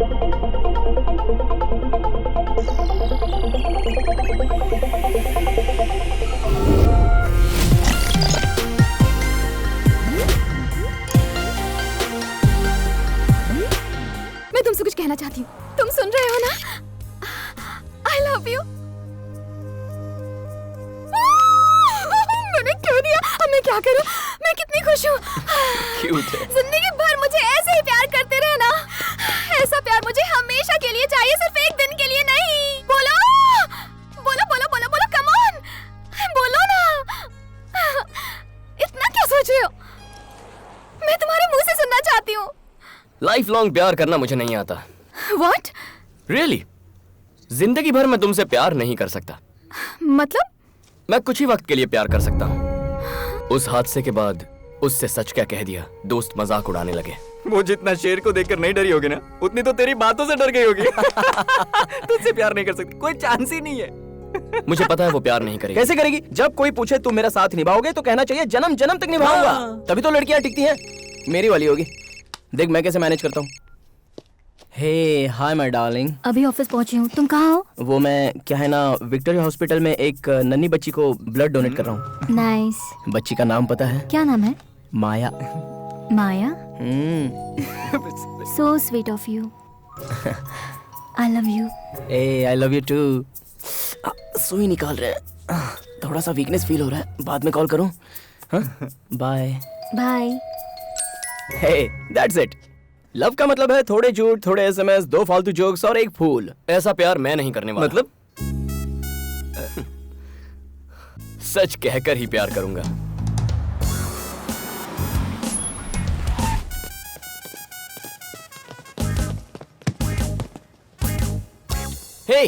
मैं तुमसे कुछ कहना चाहती हूँ, तुम सुन रहे हो ना? I love you। मैंने क्यों दिया? अब मैं क्या करूँ? मैं कितनी खुश हूँ। क्यूट है। जिंदगी भर मुझे ऐसे ही प्यार करते रहना। ऐसा प्यार मुझे हमेशा के लिए चाहिए, सिर्फ एक दिन के लिए नहीं। बोलो बोलो बोलो बोलो बोलो, कम ऑन, बोलो ना। इतना क्या सोच रहे हो? मैं तुम्हारे मुंह से सुनना चाहती हूँ। लाइफ लॉन्ग प्यार करना मुझे नहीं आता। What? Really? जिंदगी भर मैं तुमसे प्यार नहीं कर सकता। मतलब? मैं कुछ ही वक्त के लिए प्यार कर सकता हूँ। उस हादसे के बाद उससे सच क्या कह दिया, दोस्त मजाक उड़ाने लगे। वो जितना शेर को देखकर नहीं डरी होगी ना, उतनी तो तेरी बातों से डर गई होगी। तुझसे प्यार नहीं कर सकती, कोई चांस ही नहीं है। मुझे पता है वो प्यार नहीं करेगी। कैसे करेगी? जब कोई पूछे तुम मेरा साथ निभाओगे तो कहना चाहिए जन्म जन्म तक निभाऊंगा। तभी तो लड़कियां टिकती हैं। मेरी वाली होगी। देख मैं कैसे मैनेज करता हूँ। हे हाय माय डार्लिंग। अभी ऑफिस पहुंची हूँ, तुम कहाँ हो? वो मैं क्या है ना, विक्टोरिया हॉस्पिटल में एक नन्ही बच्ची को ब्लड डोनेट कर रहा हूँ। नाइस। बच्ची का नाम पता है? क्या नाम है? Maya. Maya? So sweet of you. I love you. Hey, I love you too. सुई निकाल रहे हैं। थोड़ा सा वीकनेस फील हो रहा है, बाद में कॉल करूं? Bye. Bye. Hey, that's it. Love का मतलब है थोड़े झूठ, थोड़े एसएमएस, 2 फालतू जोक्स और एक फूल। ऐसा प्यार मैं नहीं करने वाला। मतलब? सच कहकर ही प्यार करूंगा। हे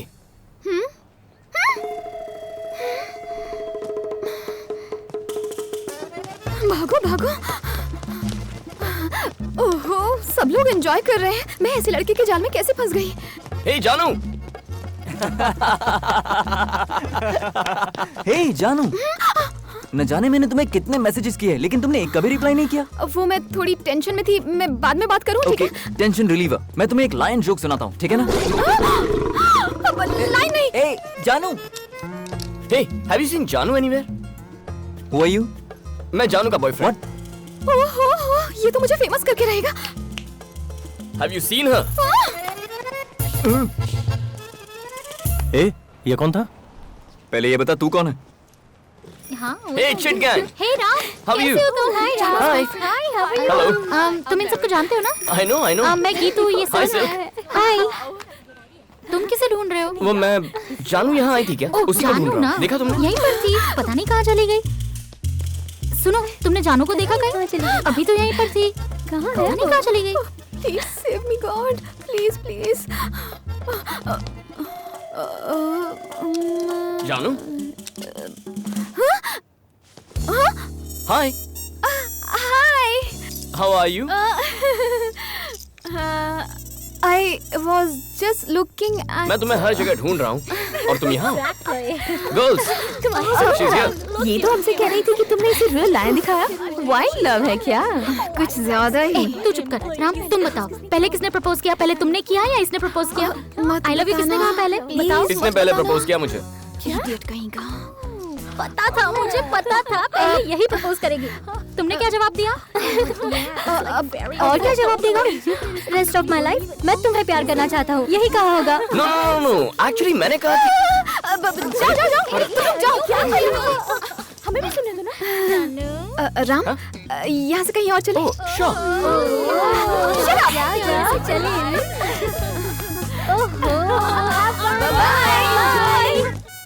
भागो भागो। ओहो, सब लोग एंजॉय कर रहे हैं। मैं ऐसे लड़के के जाल में कैसे फंस गई? हे जानू। हे जानू, न जाने मैंने तुम्हें कितने मैसेजेस किए लेकिन तुमने एक कभी रिप्लाई नहीं किया। वो मैं थोड़ी टेंशन में थी, मैं बाद में बात करूं, ठीक है? Tension reliever. मैं तुम्हें एक लाइन जोक सुनाता हूँ, ठीक है ना? अब लाइन नहीं। ए जानू। Hey, have you seen Janu anywhere? Who are you? मैं जानू का बॉयफ्रेंड। ओहो, ये तो मुझे फेमस करके रहेगा। Have you seen her? ए, ये कौन था? पहले ये बता तू कौन है? हाँ। हे चिट gang. Hey Ram, How are you? कैसे हो तुम? Hi Ram. Hi. Hi, how are you? Hello. तुम इन सबको जानते हो ना? I know. मैं गीतू, ये Hi, सब। Silk. हाय। तुम किसे ढूंढ रहे हो? वो मैं जानू यहाँ आई थी क्या? ओह, उसी को ढूंढ जानू रहा ना? हूँ। देखा तुमने? यहीं पर थी, पता नहीं कहाँ चली गई। सुनो, तुमने जानू को देखा कहीं? अभी तो यहीं पर थी। कहाँ है? पता नहीं कहाँ चली गई। Please save me god, please please. Jaanu? Hi. Hi. How are you? I was just looking at... मैं तुम्हें हर जगह ढूंढ रहा हूँ और तुम यहाँ? Girls, she's here. ये तो हमसे कह रही थी कि तुमने इसे रियल लायन दिखाया। वाइल्ड लव है क्या? कुछ ज्यादा ही। तू चुप कर। राम, तुम बताओ, पहले किसने प्रपोज किया? पहले तुमने किया या इसने प्रपोज किया? आई लव यू किसने कहा पहले? बताओ। इसने पहले प्रपोज किया मुझे। इडियट कहीं का। पता था, मुझे पता था पहले यही प्रपोज करेगी। तुमने क्या जवाब दिया? और क्या जवाब देगा? रेस्ट ऑफ माय लाइफ मैं तुम्हें प्यार करना चाहता हूँ, यही कहा होगा। नो, एक्चुअली मैंने कहा कि जाओ। हमें भी सुनने दो ना। राम, यहाँ से कहीं और चले।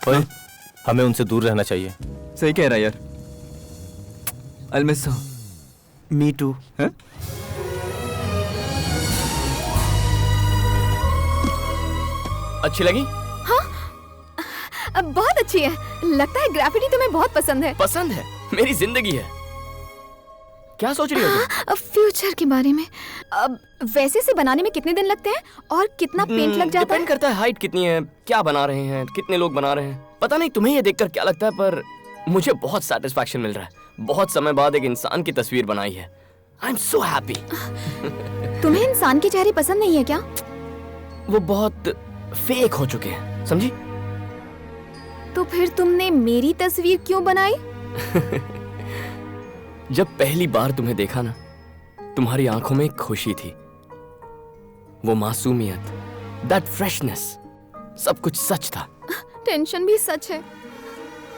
ओए, हमें उनसे दूर रहना चाहिए। सही कह रहा है यार। I'll miss her. Me to. अच्छी लगी? अब बहुत अच्छी है। लगता है ग्राफिटी तुम्हें बहुत पसंद है। पसंद है? मेरी जिंदगी है। क्या सोच रही हो तुम? फ्यूचर के बारे में। अब वैसे से बनाने में कितने दिन लगते हैं और कितना पेंट लग जाता है? डिपेंड करता है हाइट कितनी है, क्या बना रहे हैं, कितने लोग बना रहे हैं। पता नहीं तुम्हें ये देखकर क्या लगता है, पर मुझे बहुत सैटिस्फैक्शन मिल रहा है। बहुत समय बाद एक इंसान की तस्वीर बनाई है। I am so happy. तुम्हें इंसान के चेहरे पसंद नहीं है क्या? वो बहुत फेक हो चुके हैं, समझी? तो फिर तुमने मेरी तस्वीर क्यों बनाई? जब पहली बार तुम्हें देखा ना, तुम्हारी आंखों में एक खुशी थी, वो मासूमियत, दैट फ्रेशनेस, सब कुछ सच था। टेंशन भी सच है।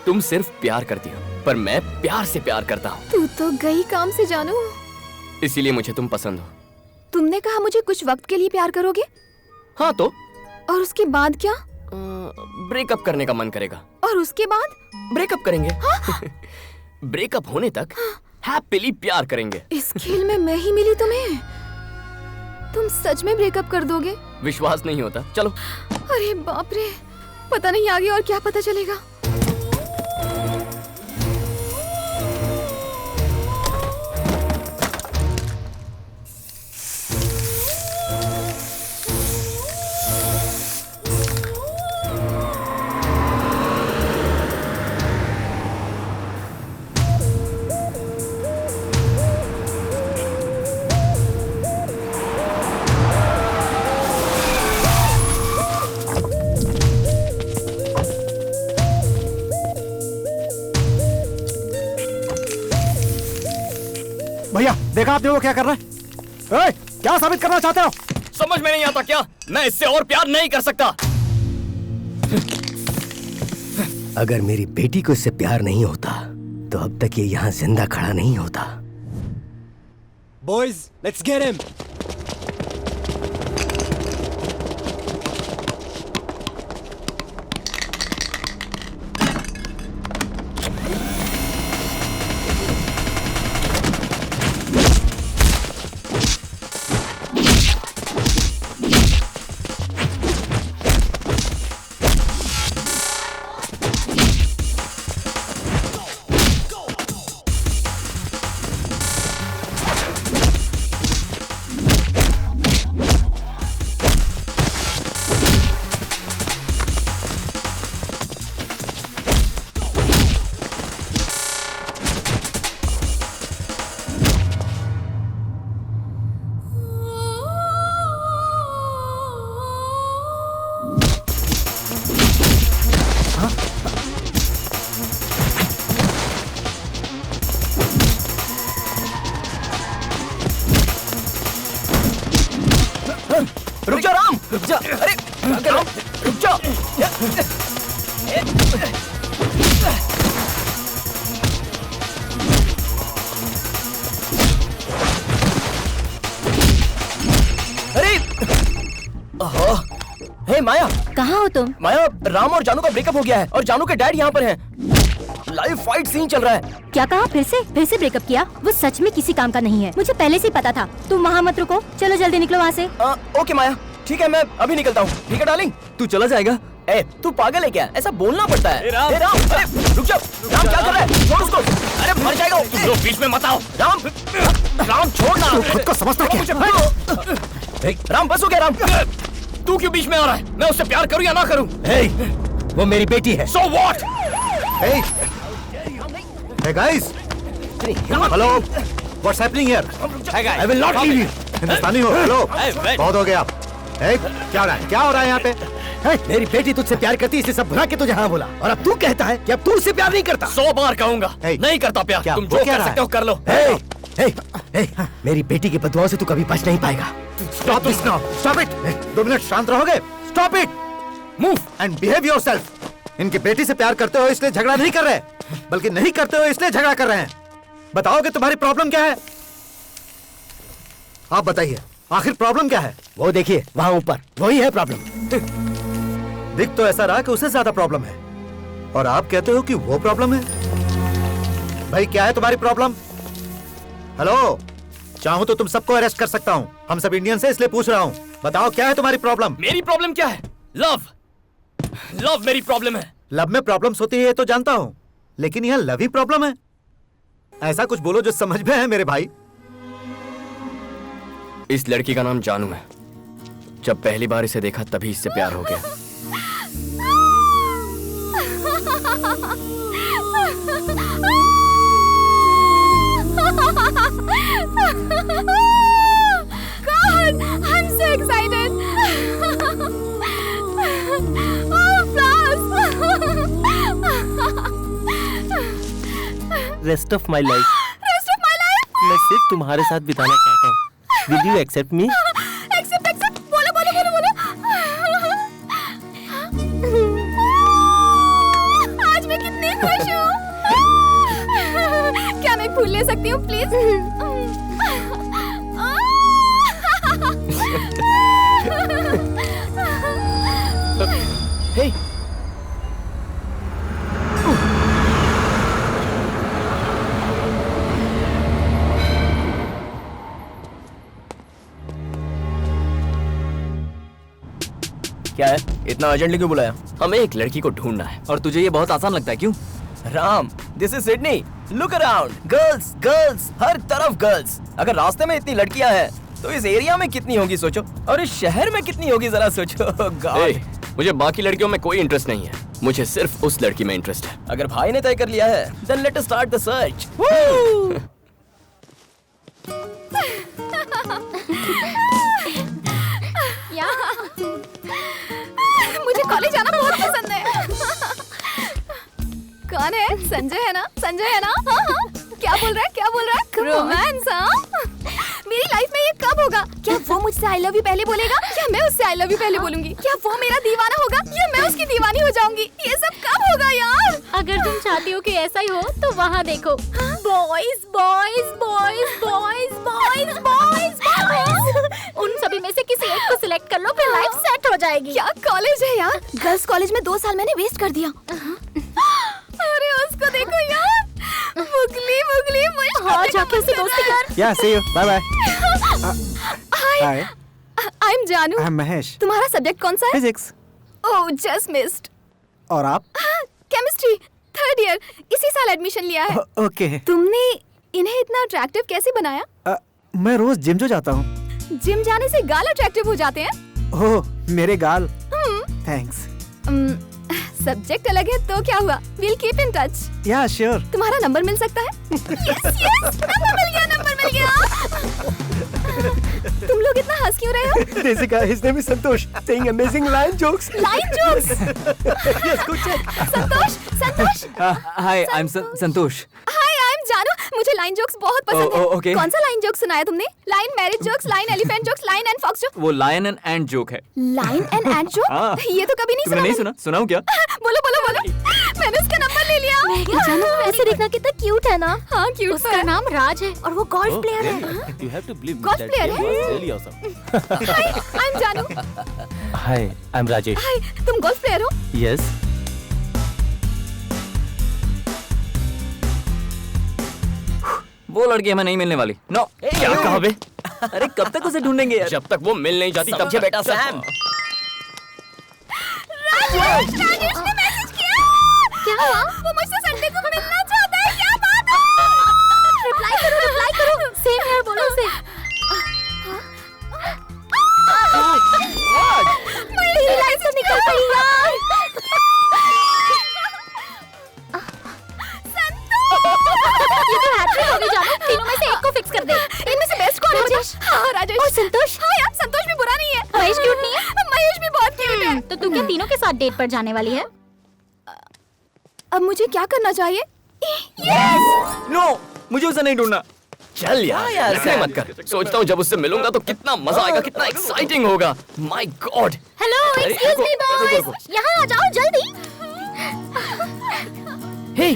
तुम सिर्फ प्यार करती हो, पर मैं प्यार से प्यार करता हूँ। तू तो गई काम से जानू। इसीलिए मुझे तुम पसंद हो। तुमने कहा मुझे कुछ वक्त के लिए प्यार करोगे, हाँ तो और उसके बाद क्या? ब्रेकअप करने का मन करेगा, और उसके बाद? ब्रेकअप करेंगे। ब्रेकअप होने तक हैप्पीली प्यार करेंगे। इस खेल में मैं ही मिली तुम्हें? तुम सच में ब्रेकअप कर दोगे? विश्वास नहीं होता? चलो। अरे बाप रे, पता नहीं आगे और क्या पता चलेगा। भैया देखा आपने वो क्या कर रहा है? ए, क्या साबित करना चाहते हो? समझ में नहीं आता क्या? मैं इससे और प्यार नहीं कर सकता। अगर मेरी बेटी को इससे प्यार नहीं होता तो अब तक ये यहाँ जिंदा खड़ा नहीं होता। Boys, let's get him. रुक जा राम, रुक जा। अरे राम, रुक जा। अरे हे माया, कहाँ हो तुम? माया, राम और जानू का ब्रेकअप हो गया है और जानू के डैड यहाँ पर हैं। लाइव फाइट सीन चल रहा है। क्या कहा? फिर से ब्रेकअप किया? वो सच में किसी काम का नहीं है, मुझे पहले से ही पता था। तुम वहाँ मत रुको, चलो जल्दी निकलो वहाँ से। ओके माया, ठीक है, मैं अभी निकलता हूँ। ठीक है डार्लिंग? तू चला जाएगा? ए, तू पागल है क्या? ऐसा बोलना पड़ता है। राम, राम, अरे रुक जा। राम क्या कर रहा है? छोड़ उसको। अरे मर जाएगा वो। तुम लोग बीच में मत आओ। राम, राम छोड़ ना। तू खुद को समझता क्या? राम बस हो गया। राम, तू क्यों बीच में आ रहा है? मैं उससे प्यार करूं या ना करूं? हे, वो मेरी बेटी है। So what? Hey, hey guys, hello, what's happening here? I will not leave you. हिंदुस्तानी हो? हेलो, बहुत हो गया। Hey, क्या हो रहा है? क्या हो रहा है यहाँ पे? हे, मेरी बेटी तुझसे प्यार करती है, इसलिए सब भुला के तुझे हाँ बोला। और अब तू कहता है कि अब तू उससे प्यार नहीं करता। 100 बार कहूंगा, Hey, नहीं करता प्यार। क्या? तुम वो जो क्या कर रहा सकते हो कर लो। हे, हे, हे, मेरी बेटी की बदुआओं से तू कभी बच नहीं पाएगा। Stop this now. Stop it. 2 minute शांत रहोगे? Stop it. Move and behave yourself. इनकी बेटी से प्यार करते हो इसलिए झगड़ा नहीं कर रहे, बल्कि नहीं करते हो इसलिए झगड़ा कर रहे हैं। बताओगे तुम्हारी प्रॉब्लम क्या है? आप बताइए, आखिर प्रॉब्लम क्या है? वो देखिए वहाँ ऊपर, वही है प्रॉब्लम। दिख तो ऐसा रहा कि उसे ज्यादा प्रॉब्लम है, और आप कहते हो कि वो प्रॉब्लम है। भाई क्या है तुम्हारी प्रॉब्लम? हेलो, चाहूं तो तुम सबको अरेस्ट कर सकता हूं। हम सब इंडियन से इसलिए पूछ रहा हूं। बताओ क्या है तुम्हारी प्रॉब्लम? मेरी प्रॉब्लम क्या है? लव। लव मेरी प्रॉब्लम है। लव में प्रॉब्लम्स होती है ये तो जानता हूं, लेकिन यह लव ही प्रॉब्लम है? ऐसा कुछ बोलो जो समझ में है मेरे भाई। इस लड़की का नाम जानू है। जब पहली बार इसे देखा तभी इससे प्यार हो गया। God, I'm so excited. Rest of my life rest of my life. मैं सिर्फ तुम्हारे साथ बिताना चाहता हूँ। Will you accept me? Accept accept, बोलो बोलो बोलो बोलो। आज मैं कितनी खुश हूँ। क्या मैं फूल ले सकती हूँ प्लीज? हे क्या है, इतना अर्जेंटली क्यों बुलाया? हमें एक लड़की को ढूंढना है। और तुझे ये बहुत आसान लगता है क्यों? Ram, this is Sydney. Look around, girls girls, हर तरफ गर्ल्स। अगर रास्ते में इतनी लड़कियां हैं तो इस एरिया में कितनी होगी सोचो, और इस शहर में कितनी होगी जरा सोचो। गॉड, मुझे बाकी लड़कियों में कोई इंटरेस्ट नहीं है, मुझे सिर्फ उस लड़की में इंटरेस्ट है। अगर भाई ने तय कर लिया है then let us start the search. मुझे कॉलेज जाना बहुत पसंद है। कौन है? संजय है ना? संजय है ना? हाँ हाँ। क्या बोल रहा है? क्या बोल रहा है? रोमांस? हाँ। मेरी लाइफ में ये कब होगा? क्या वो मुझसे आई लव यू पहले बोलेगा या मैं उससे आई लव यू पहले बोलूंगी? क्या वो मेरा दीवाना होगा या मैं उसकी दीवानी हो जाऊंगी? ये सब कब होगा यार? अगर तुम चाहती हो कि ऐसा ही हो तो वहाँ देखो, boys boys boys boys boys boys boys. उन सभी में से किसी एक को सिलेक्ट कर लो, फिर लाइफ सेट हो जाएगी। क्या कॉलेज है यार? गर्ल्स कॉलेज में 2 साल मैंने वेस्ट कर दिया। अरे उसको देखो यार, मुगली मुगली मुश्किल। हाँ, जाके उससे दोस्ती कर। Yeah see you, bye bye. Hi, hi, I am Jaanu. I am Mahesh. तुम्हारा सब्जेक्ट कौन सा है? फिजिक्स। Oh, just missed. और आप? केमिस्ट्री 3rd ईयर, इसी साल एडमिशन लिया है। ओके। तुमने इन्हें इतना अट्रैक्टिव कैसे बनाया? मैं रोज जिम जो जाता हूँ। जिम जाने से गाल अट्रैक्टिव हो जाते हैं? ओह, मेरे गाल। थैंक्स। सब्जेक्ट अलग है तो क्या हुआ? We'll keep in touch. या श्योर। तुम्हारा नंबर मिल सकता है? यस यस, नंबर मिल गया, नंबर मिल गया। तुम लोग इतना हंस क्यों रहे हो? There's a guy, his name is Santosh, saying amazing line jokes. Line jokes. Yes, go check. Santosh, Santosh. Hi, I M Santosh. Hi, I am जानू। मुझे लाइन जोक्स बहुत पसंद है। okay. कौन सा लाइन जोक सुनाया तुमने? Lion marriage jokes, lion elephant jokes, lion and fox joke. वो लायन एंड एंट जोक है। Lion and and joke? हाँ। ये तो कभी नहीं तुमने सुना। नहीं सुना? सुनाऊं क्या? बोलो बोलो बोलो। मैंने उसका नंबर ले लिया। जानू, ऐसे देखना कितना क्यूट है ना। हाँ, क्यूट उसका नाम राज है और वो गोल्फ प्लेयर है। You have to believe me Golf that player game है? was really awesome. Hi, I am जानू। Hi, I'm Rajesh. हाय, तुम गोल्फ प्लेयर हो? Yes. वो लड़की हमें नहीं मिलने वाली। नो। क्या कहा बे? अरे कब तक उसे ढूंढेंगे यार? जब तक वो मिल नहीं जाती तब समझे बेटा सैम। राजेश ने मैसेज किया। क्या हुआ? वो मुझसे संडे को मिलना चाहता है। क्या बात है? रिप्लाई करो, रिप्लाई करो। सेम हियर बोलो उसे। मेरी लाइफ से निकल गई यार। ये तो हैट्रिक हो गई जानू। तीनों में से एक को फिक्स कर दे। इनमें से बेस्ट कौन है? राजेश। हाँ, राजेश। और संतोष? हाँ यार, संतोष भी बुरा नहीं है। महेश क्यूट नहीं है? महेश भी बहुत क्यूट है। तो तू क्या तीनों के साथ डेट पर जाने वाली है? अब मुझे क्या करना चाहिए? नो, मुझे उसे नहीं ढूंढना। चल यार, ऐसे मत कर। सोचता हूँ जब उससे मिलूंगा तो कितना मजा आएगा, कितना एक्साइटिंग होगा। My God. हेलो, अरे, एक्सक्यूज रुको, मी रुको, रुको। बॉयज, यहाँ आ जाओ जल्दी। हे,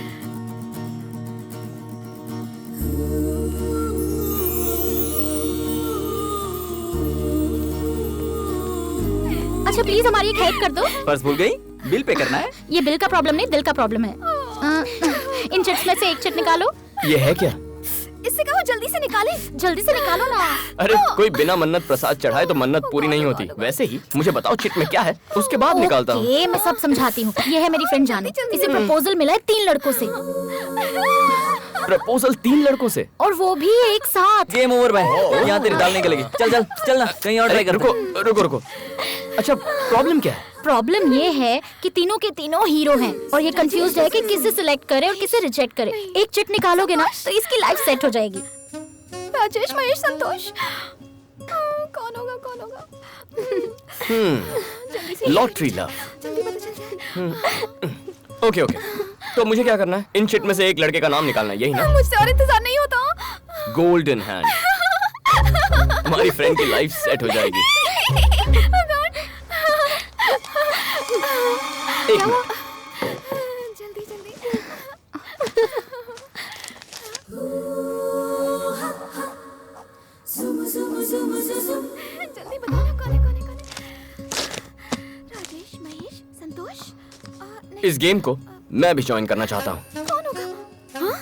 अच्छा प्लीज हमारी एक हेल्प कर दो। पर्स भूल गई? बिल पे करना है। ये बिल का प्रॉब्लम नहीं, दिल का प्रॉब्लम है। इन चिट्स में से एक चिट निकालो। ये है क्या? इससे कहो जल्दी से निकाले। जल्दी से निकालो ना। अरे कोई बिना मन्नत प्रसाद चढ़ाए तो मन्नत पूरी नहीं होती। वैसे ही मुझे बताओ चिट में क्या है, उसके बाद निकालता हूँ। ओके, मैं सब समझाती हूँ। ये है मेरी फ्रेंड जानू। इसे प्रपोजल मिला है 3 लड़कों से, प्रपोजल 3 लड़कों से? और वो भी एक साथ। गेम ओवर भाई, यहाँ तेरी दाल नहीं गलेगी। चल चल चल ना, कहीं और ट्राई करते हैं। रुको रुको रुको। अच्छा प्रॉब्लम क्या है? प्रॉब्लम ये है कि तीनों के तीनों हीरो हैं और ये कंफ्यूज्ड है कि किसे सिलेक्ट करे और किसे रिजेक्ट करे। एक चिट निकालोगे ना तो इसकी लाइफ सेट हो जाएगी। राजेश, महेश, संतोष। कौन होगा, कौन होगा? जल्दी से। Lottery love. जल्दी पता चल जाए। ओके ओके, तो मुझे क्या करना है? इन शिट में से एक लड़के का नाम निकालना है, यही ना? मुझसे और इंतजार नहीं होता। Golden hand. हमारी फ्रेंड की लाइफ सेट हो जाएगी। एक मिनट। जल्दी जल्दी। जल्दी बताओ ना कौन है कौन है कौन है? राजेश, महेश, संतोष? नहीं। इस गेम को मैं भी ज्वाइन करना चाहता हूँ। कौन होगा? हाँ?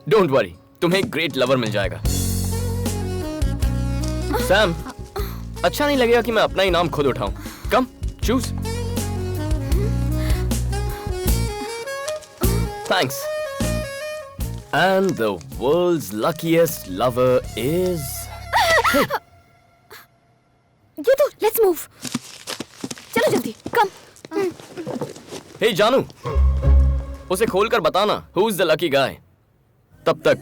डोंट वरी, तुम्हें एक ग्रेट लवर मिल जाएगा। सैम, अच्छा नहीं लगेगा कि मैं अपना ही नाम खुद उठाऊं? Come, choose. Thanks. And the world's luckiest lover is... ये तो लेट्स मूव। चलो जल्दी, कम। हे जानू, उसे खोलकर बताना who's the lucky guy। तब तक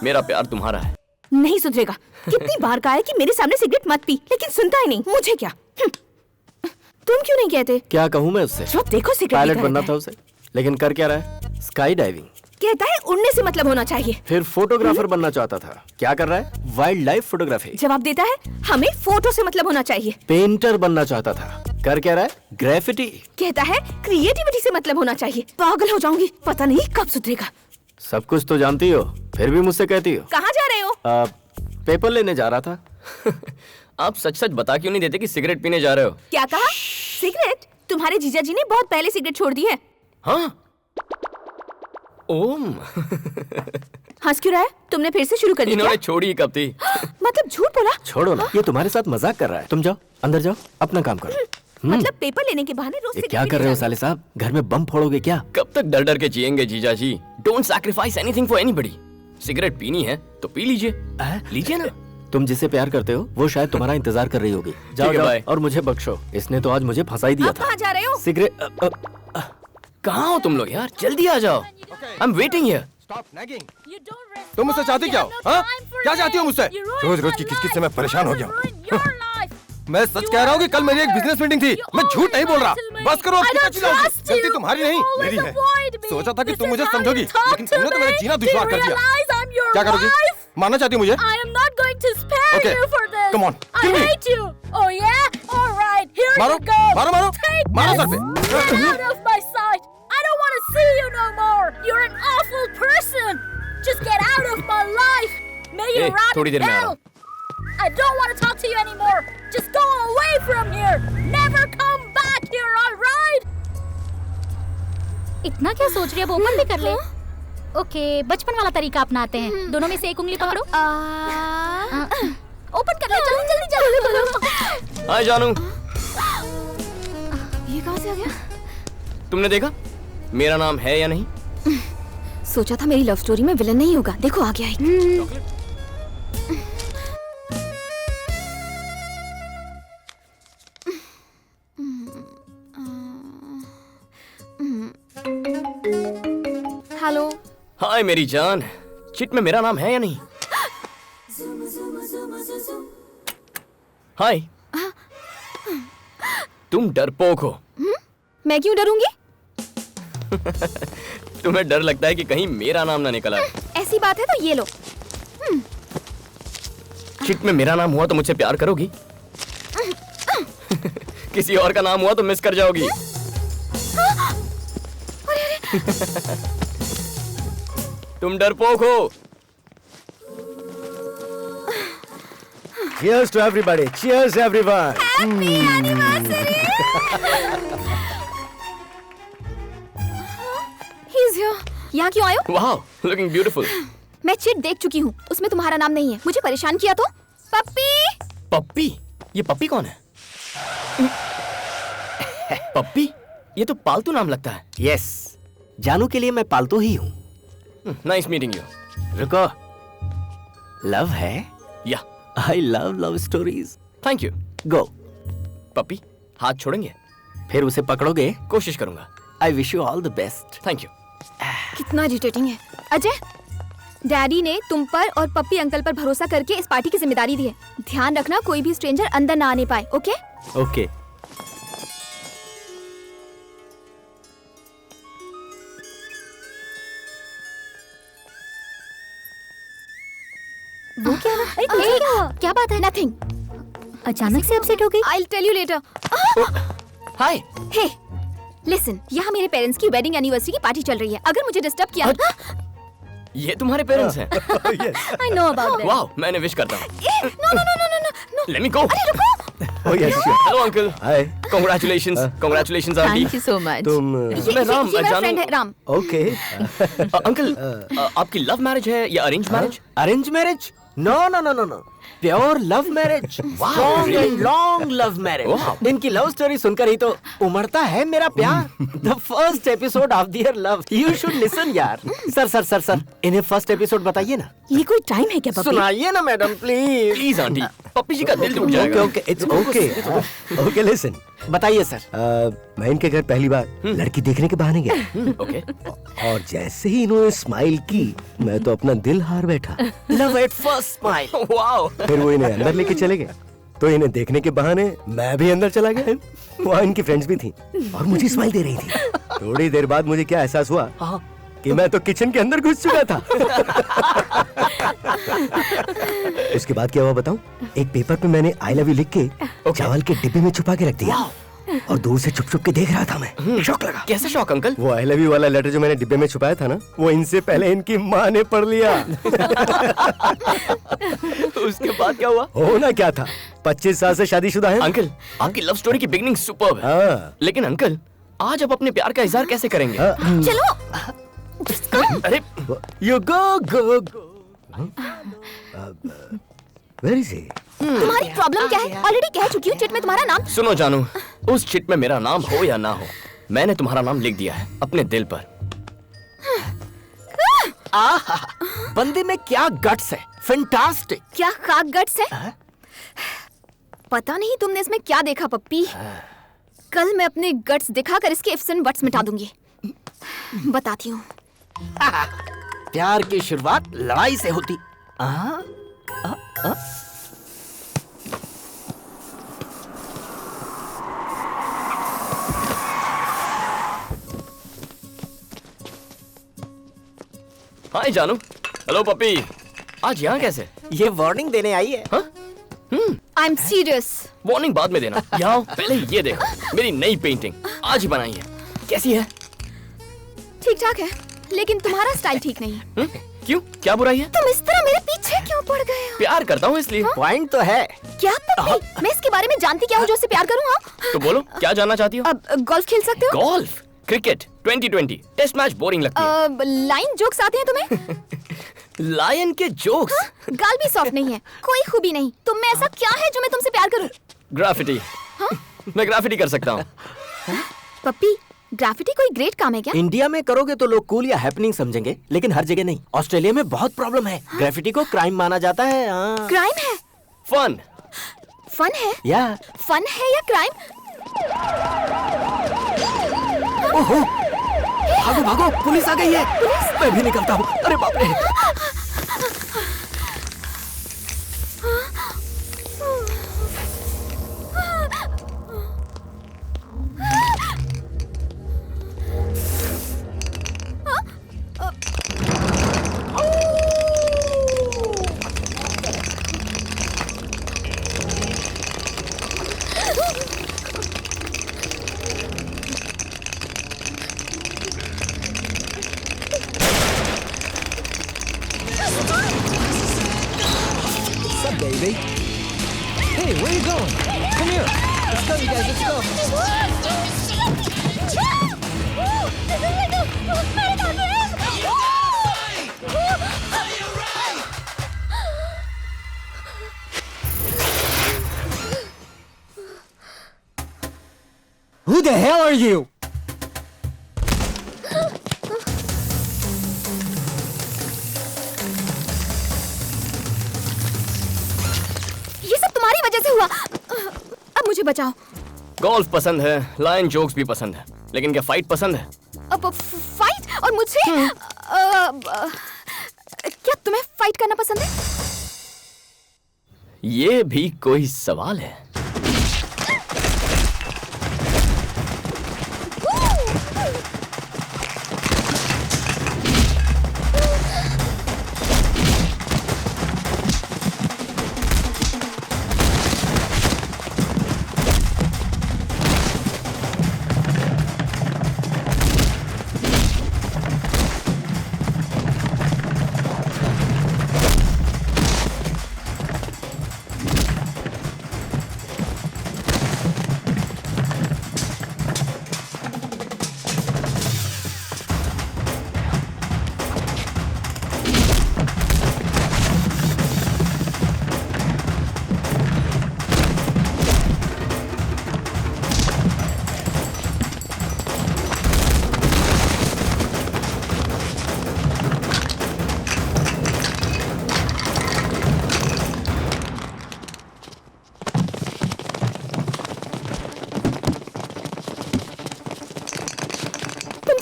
मेरा प्यार तुम्हारा है। नहीं सुधरेगा। कितनी बार कहा है कि मेरे सामने सिगरेट मत पी, लेकिन सुनता ही नहीं। मुझे क्या? तुम क्यों नहीं कहते? क्या कहूँ मैं उससे? जो देखो सिगरेट पायलट पीता बनना रहता था है। उसे, लेकिन कर क्या रहा है? Sky diving. कहता है उड़ने से मतलब होना चाहिए। फिर फोटोग्राफर बनना चाहता था। क्या कर रहा है? Wild life photography. जवाब देता है हमें फोटो से मतलब होना चाहिए। पेंटर बनना चाहता था। कर क्या रहा है? ग्रेफिटी। कहता है क्रिएटिविटी से मतलब होना चाहिए। पागल हो जाऊंगी, पता नहीं कब सुधरेगा। सब कुछ तो जानती हो, फिर भी मुझसे कहती हो। कहाँ जा रहे हो? पेपर लेने जा रहा था। आप सच सच बता क्यों नहीं देते कि सिगरेट पीने जा रहे हो? क्या कहा? सिगरेट? तुम्हारे जीजा जी ने बहुत पहले सिगरेट छोड़ दी है। हाँ? ओम। हंस क्यों रहा है? तुमने फिर से शुरू कर दी इन्होंने क्या? छोड़ी कब थी? मतलब झूठ बोला? छोड़ो ना, ये तुम्हारे साथ मजाक कर रहा है। तुम जाओ, अंदर जाओ, अपना काम करो। मतलब पेपर लेने के बहाने रोज ये सिगरेट क्या कर रहे हो साले साहब? घर में बम फोड़ोगे क्या? कब तक डर डर के जिएंगे जीजा जी? Don't sacrifice anything for anybody. Cigarette पीनी है तो पी लीजिए। लीजिए ना। तुम जिसे प्यार करते हो वो शायद तुम्हारा इंतजार कर रही होगी। जाओ ठीक है, जाओ बाय। और मुझे बख्शो, इसने तो आज मुझे फंसा ही दिया आप था। कहाँ जा रहे हो? सिगरेट कहाँ हो तुम लोग यार? जल्दी आ जाओ। I am waiting here. तुम मुझसे चाहती क्या हो? हाँ? क्या चाहती हो मुझसे? रोज रोज की किचकिच से मैं परेशान हो गया हूँ। मैं सच कह रहा हूँ कि कल मेरी एक बिजनेस मीटिंग थी। मैं झूठ नहीं बोल रहा। बस करो, गलती तुम्हारी नहीं मेरी है। सोचा था कि तुम मुझे समझोगी, लेकिन तुमने तो मेरा जीना दुश्वार कर दिया। क्या करोगी? मानना चाहती हो मुझे? I am not going to spare Okay, you for this. come on, I kill me. hate you. Oh yeah? All right. Here मारो, you go. मारो, मारो, Take मारो this. सर पे। Get out of my sight. I don't want to see you no more. You're an awful person. Just get out of my life. May you rot थोड़ी in देर में आ रहा hell. I don't want to talk to you anymore. Just go away from here. Never come back here, all right? इतना क्या सोच रही है? अब open भी कर ले। ओके, बचपन वाला तरीका अपनाते हैं। दोनों में से एक उंगली पकड़ो। ओपन कर ले, जल्दी जल्दी जल्दी करो। हाय जानू, ये कहाँ से आ गया? तुमने देखा मेरा नाम है या नहीं? सोचा था मेरी लव स्टोरी में विलन नहीं होगा, देखो आ गया ही। हेलो। हाय मेरी जान, चिट में मेरा नाम है या नहीं? हाय। तुम डरपोक हो। मैं क्यों डरूंगी? तुम्हें डर लगता है कि कहीं मेरा नाम ना निकल आए। ऐसी बात है तो ये लो। चिट में मेरा नाम हुआ तो मुझसे प्यार करोगी? किसी और का नाम हुआ तो मिस कर जाओगी। तुम डरपोक हो। Cheers to everybody. Cheers everyone. He's here. यहाँ क्यों आए हो? वाह, लुकिंग ब्यूटीफुल। मैं चिट देख चुकी हूँ, उसमें तुम्हारा नाम नहीं है। मुझे परेशान किया तो? पप्पी। पप्पी? ये पप्पी कौन है? पप्पी? ये तो पालतू नाम लगता है। यस, जानू के लिए मैं पालतू ही हूँ। Nice meeting you. रुको, लव है? Yeah, I love love stories. Thank you. Go. Puppy, हाथ छोड़ेंगे? फिर उसे पकड़ोगे? कोशिश करूंगा। I wish you all the best. Thank you. कितना इरिटेटिंग है। अजय, डैडी ने तुम पर और पप्पी अंकल पर भरोसा करके इस पार्टी की जिम्मेदारी दी है। ध्यान रखना कोई भी स्ट्रेंजर अंदर ना आने पाए, ओके? ओके। वो क्या ना? अरे तुझे क्या हुआ? क्या बात है? नथिंग। अचानक से अपसेट हो गई? I will tell you later. Hi. Hey listen, यहाँ मेरे पेरेंट्स की वेडिंग एनिवर्सरी की पार्टी चल रही है। अगर मुझे डिस्टर्ब किया ये तुम्हारे पेरेंट्स हैं? I know about that. वाह, मैंने विश करता हूँ। No no no no no no. Let me go. अरे रुको। Oh yes, sure. Hello uncle. Hi. Congratulations. Congratulations aunty. Thank you so much. तुम मैं राम ये मेरा जानू। फ्रेंड है राम। ओके? अंकल, आपकी लव मैरिज है या arrange marriage? Arrange marriage? No no no no no, pure love marriage, strong and long love marriage. इनकी लव स्टोरी सुनकर ही तो उमड़ता है मेरा प्यार। The first episode of their love, you should listen यार। सर, इन्हें फर्स्ट एपिसोड बताइए ना। ये कोई टाइम है क्या पप्पी? सुनाइए ना मैडम प्लीज। प्लीज आंटी, पप्पी जी का दिल टूट जाएगा। Okay, it's okay. Okay, listen. बताइए सर। मैं इनके घर पहली बार लड़की देखने के बहाने गया। ओके। और जैसे ही इन्होंने स्माइल की, मैं तो अपना दिल हार बैठा। Love at first smile. Wow. फिर वो इन्हें अंदर लेके चले गए, तो इन्हें देखने के बहाने मैं भी अंदर चला गया। वहाँ इनकी फ्रेंड्स भी थी और मुझे स्माइल दे रही थी। थोड़ी देर बाद मुझे क्या एहसास हुआ कि मैं तो किचन के अंदर घुस चुका था। उसके बाद क्या हुआ बताऊं? एक पेपर पे मैंने आई लव यू लिख के चावल के डिब्बे में छुपा के रख दिया और दूर से छुप छुप के देख रहा था मैं। शौक लगा। कैसे शौक अंकल? वो आई लव यू वाला लेटर जो मैंने डिब्बे में छुपाया था ना, वो इनसे पहले इनकी माँ ने पढ़ लिया। उसके बाद क्या हुआ? होना क्या था, 25 साल से शादीशुदा है। अंकल, आपकी लव स्टोरी की बिगनिंग सुपर्ब है। हाँ। लेकिन अंकल, आज आप अपने प्यार का इजहार कैसे करेंगे? चलो। अरे You go. Where is he? तुम्हारी प्रॉब्लम क्या है? ऑलरेडी कह चुकी हूँ चिट में तुम्हारा नाम। सुनो जानू, उस चिट में मेरा नाम हो या ना हो, मैंने तुम्हारा नाम लिख दिया है अपने दिल पर। आहा, बंदे में क्या गट्स है, फैंटास्टिक। क्या खाक गट्स है? पता नहीं तुमने इसमें क्या देखा पप्पी। कल मैं अपने गट्स दिखाकर इसके इफ्स एंड बट्स मिटा दूंगी। बताती हूँ। प्यार की शुरुआत लड़ाई से होती। हाय जानू। हेलो पप्पी। आज यहाँ कैसे? ये वार्निंग देने आई है। I am serious. वार्निंग बाद में देना। यहाँ आओ, पहले ये देखो, मेरी नई पेंटिंग आज ही बनाई है। कैसी है? ठीक ठाक है, लेकिन तुम्हारा स्टाइल ठीक नहीं है। क्यों? क्या बुराई है? तुम इस तरह मेरे पीछे क्यों पड़ गए हो? प्यार करता हूँ इसलिए। पॉइंट तो है। क्या पप्पी? मैं इसके बारे में जानती क्या हूँ जो उससे प्यार करूँ? तो बोलो, क्या जानना चाहती हो? अब गोल्फ खेल सकते हो? Golf, cricket, 2020, test match boring लगती है। लाइन जोक्स आते हैं तुम्हें? लायन के जोक्स। गाल भी सॉफ्ट नहीं है, कोई खूबी नहीं। तुम में ऐसा क्या है जो मैं तुमसे प्यार करूं? ग्राफिटी। मैं ग्राफिटी कर सकता हूँ। पप्पी, ग्राफिटी कोई ग्रेट काम है क्या? इंडिया में करोगे तो लोग कूल या हैपनिंग समझेंगे, लेकिन हर जगह नहीं। ऑस्ट्रेलिया में बहुत प्रॉब्लम है। ग्राफिटी को क्राइम माना जाता है। क्राइम है? फन। फन है? या फन है या क्राइम? ओहो, भागो भागो, पुलिस आ गई है। मैं भी निकलता हूँ। अरे बाप रे। Baby. Hey, where you going? Come here. Let's go, you guys. Let's go. Who the hell are you? ये सब तुम्हारी वजह से हुआ। अब मुझे बचाओ। गोल्फ पसंद है, लायन जोक्स भी पसंद है, लेकिन क्या फाइट पसंद है? अब फाइट और मुझसे? क्या तुम्हें फाइट करना पसंद है? ये भी कोई सवाल है?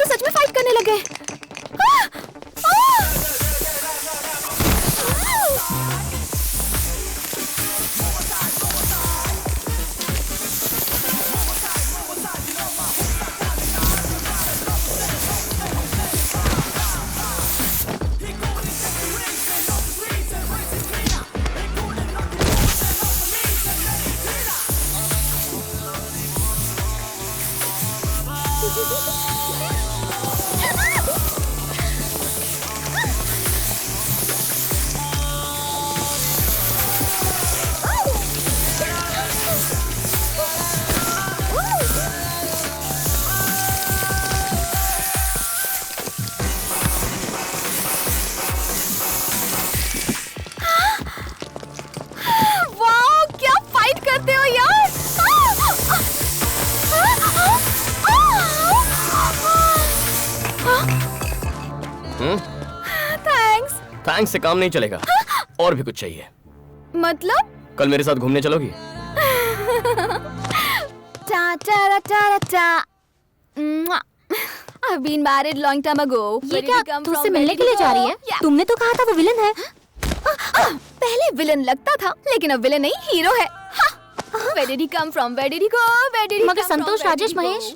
तो सच में फाइट करने लग गए। थैंक्स से काम नहीं चलेगा, और भी कुछ चाहिए। मतलब? कल मेरे साथ घूमने चलोगी? चा चा चा चा। I've been married long time ago. ये क्या तुझसे मिलने के लिए जा रही है? तुमने तो कहा था वो विलन है। पहले विलन लगता था, लेकिन अब विलन नहीं हीरो है। Where did he come from? Where did he go? Where did he मगर come from? संतोष, राजेश, महेश,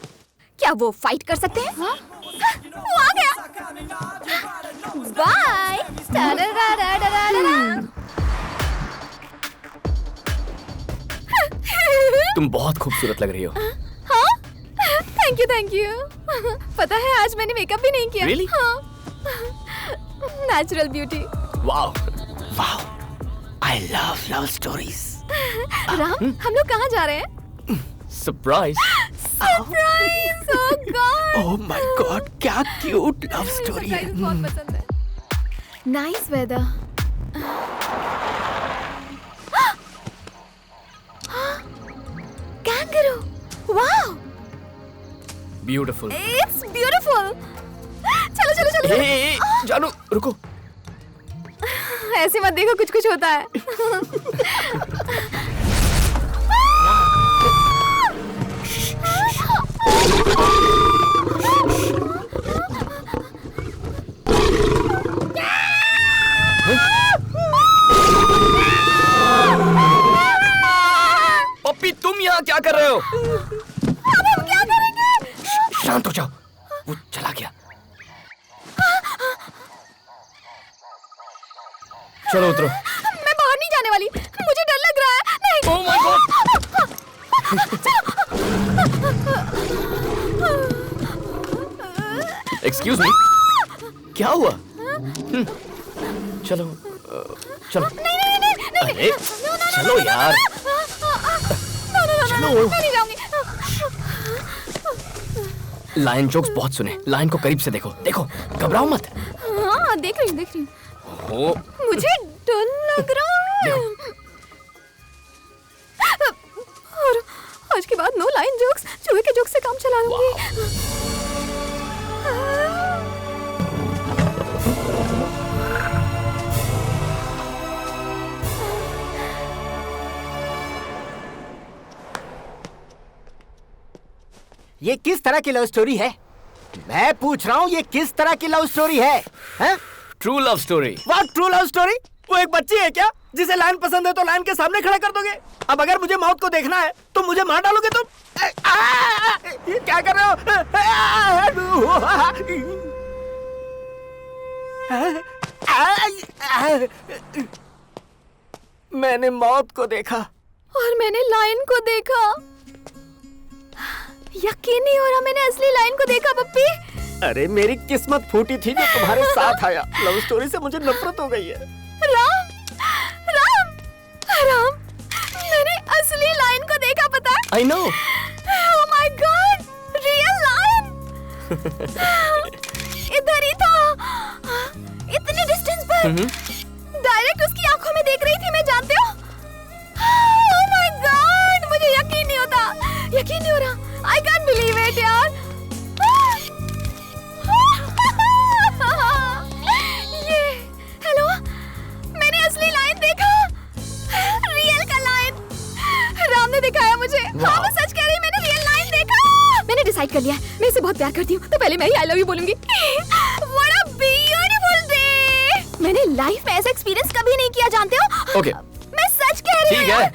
क्या वो फाइट कर सकते हैं? वो आ गया। बाय। तुम बहुत खूबसूरत लग रही हो। हाँ? Thank you. पता है आज मैंने मेकअप भी नहीं किया। Really? हाँ। Natural beauty. Wow. Wow. I love love stories. Ram, हम लोग कहाँ जा रहे हैं? Surprise. Surprise! Oh God! Oh my God! क्या क्यूट लव स्टोरी है। बहुत पसंद है। Nice weather. Kangaroo! Wow! Beautiful. It's beautiful. चलो चलो चलो। हे, जानू रुको। ऐसे मत देखो, कुछ कुछ होता है। पप्पी, तुम यहाँ क्या कर रहे हो? अब हम क्या करेंगे? शांत हो जाओ, वो चला गया। चलो उतरो। मैं बाहर नहीं जाने वाली, मुझे डर लग रहा है। नहीं। Oh my God! Excuse me? क्या हुआ? चलो चलो। नहीं। अरे चलो यार। चलो। मैं नहीं जाऊंगी। लाइन जोक्स बहुत सुने, लाइन को करीब से देखो। देखो, घबराओ मत। हाँ, देख रही हूँ। हो, मुझे डर लग रहा है। और आज के बाद नो लाइन जोक्स, चूहे के जोक्स से काम चला लूंगी। ये किस तरह की लव स्टोरी है? मैं पूछ रहा हूँ, ये किस तरह की लव स्टोरी है? हैं? True love story. What true love story? वो एक बच्ची है क्या जिसे लाइन पसंद है तो लाइन के सामने खड़ा कर दोगे? अब अगर मुझे मौत को देखना है तो मुझे मार डालोगे तुम? ये क्या कर रहे हो? मैंने मौत को देखा और मैंने लाइन को देखा। यकीन नहीं हो रहा, मैंने असली लाइन को देखा पप्पी। अरे मेरी किस्मत फूटी थी जो तुम्हारे साथ आया। लव स्टोरी से मुझे नफरत हो गई है। राम, मैंने असली लाइन को देखा, पता है? I know. Oh my God, real line. इधर ही था, इतने डिस्टेंस पर। डायरेक्ट उसकी आंखों में देख रही थी मैं, जानते हो? Oh my God, मुझे यकीन नहीं हो रहा। I can't believe it यार। ये, हेलो, मैंने असली लाइन देखा, रियल का लाइन। राम ने दिखाया मुझे। हाँ, मैं सच कह रही, मैंने रियल लाइन देखा। मैंने डिसाइड कर लिया, मैं इसे बहुत प्यार करती हूँ तो पहले मैं ही आई लव यू बोलूंगी। What a beautiful day! मैंने लाइफ में ऐसा एक्सपीरियंस कभी नहीं किया, जानते हो? ओके मैं सच कह रही हूँ। ठीक है,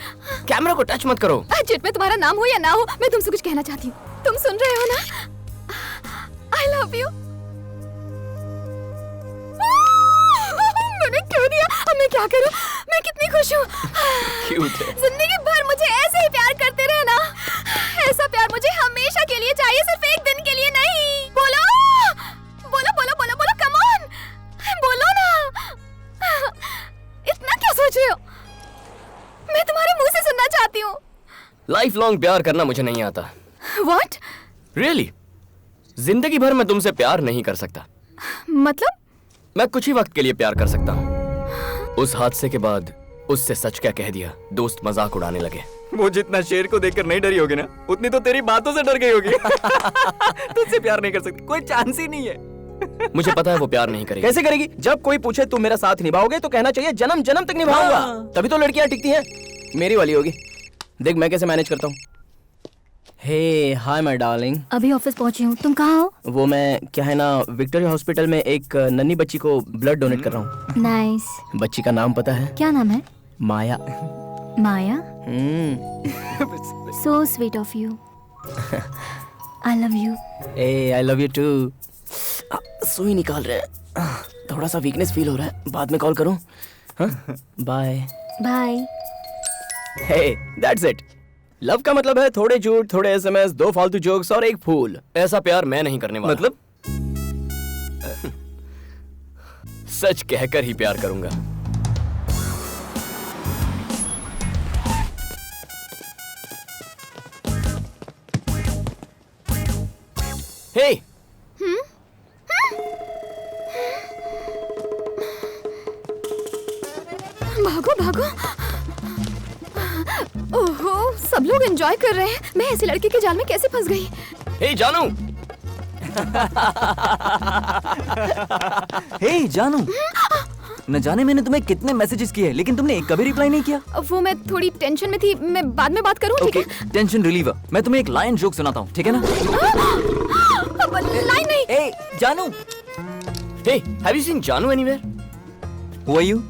कैमरा को टच मत करो। चिट में तुम्हारा नाम हो या ना हो, मैं तुमसे कुछ कहना चाहती हूँ। तुम सुन रहे हो ना? I love you. मैंने क्यों दिया? अब मैं क्या करूं? मैं कितनी खुश हूँ। क्यूट है। जिंदगी भर मुझे ऐसे ही प्यार करते रहना। ऐसा प्यार मुझे हमेशा के लिए चाहिए, सिर्फ एक दिन के लिए नहीं। बोलो, बोलो, बोलो, बोलो, बोलो, कम ऑन, बोलो ना। इतना क्या सोच रहे हो? मैं तुम्हारे मुंह से सुनना चाहती हूँ। लाइफ लॉन्ग प्यार करना मुझे नहीं आता। What? Really? जिंदगी भर मैं तुमसे प्यार नहीं कर सकता। मतलब? मैं कुछ ही वक्त के लिए प्यार कर सकता हूँ। उस हादसे के बाद उससे सच क्या कह दिया, दोस्त मजाक उड़ाने लगे। वो जितना शेर को देखकर नहीं डरी होगी ना, उतनी तो तेरी बातों से डर गई होगी। तुझसे प्यार नहीं कर सकती, कोई चांस ही नहीं है। मुझे पता है वो प्यार नहीं करेगी। कैसे करेगी? जब कोई पूछे तुम मेरा साथ निभाओगे तो कहना चाहिए जन्म जन्म तक निभाऊंगा। तभी तो लड़कियां टिकती हैं। मेरी वाली होगी। देख मैं कैसे मैनेज करता हूँ। हे हाय माय डार्लिंग। अभी ऑफिस पहुंची हूँ, तुम कहाँ हो? वो मैं क्या है ना, विक्टोरिया हॉस्पिटल में एक नन्ही बच्ची को ब्लड डोनेट कर रहा हूँ। नाइस। बच्ची का नाम पता है? क्या नाम है? Maya. Maya? So sweet of you. I love you. ए आई लव यू टू। सुई निकाल रहे हैं, थोड़ा सा वीकनेस फील हो रहा है, बाद में कॉल करूँ? Bye Bye. Hey that's it. Love का मतलब है थोड़े झूठ, थोड़े एसएमएस, 2 फालतू जोक्स और एक फूल। ऐसा प्यार मैं नहीं करने वाला। मतलब? सच कहकर ही प्यार करूंगा। हे भागो भागो। ओहो, सब लोग एंजॉय कर रहे हैं, मैं ऐसे लड़के के जाल में कैसे फंस गई? हे जानू। हे जानू, न जाने मैंने तुम्हें कितने मैसेजेस किए लेकिन तुमने एक कभी रिप्लाई नहीं किया। वो मैं थोड़ी टेंशन में थी, मैं बाद में बात करूं, ठीक है? Tension reliever. मैं तुम्हें एक लाइन जोक सुनाता हूँ, ठीक है ना? लाइन नहीं। ए जानू। Hey have you seen Janu anywhere? Who are you?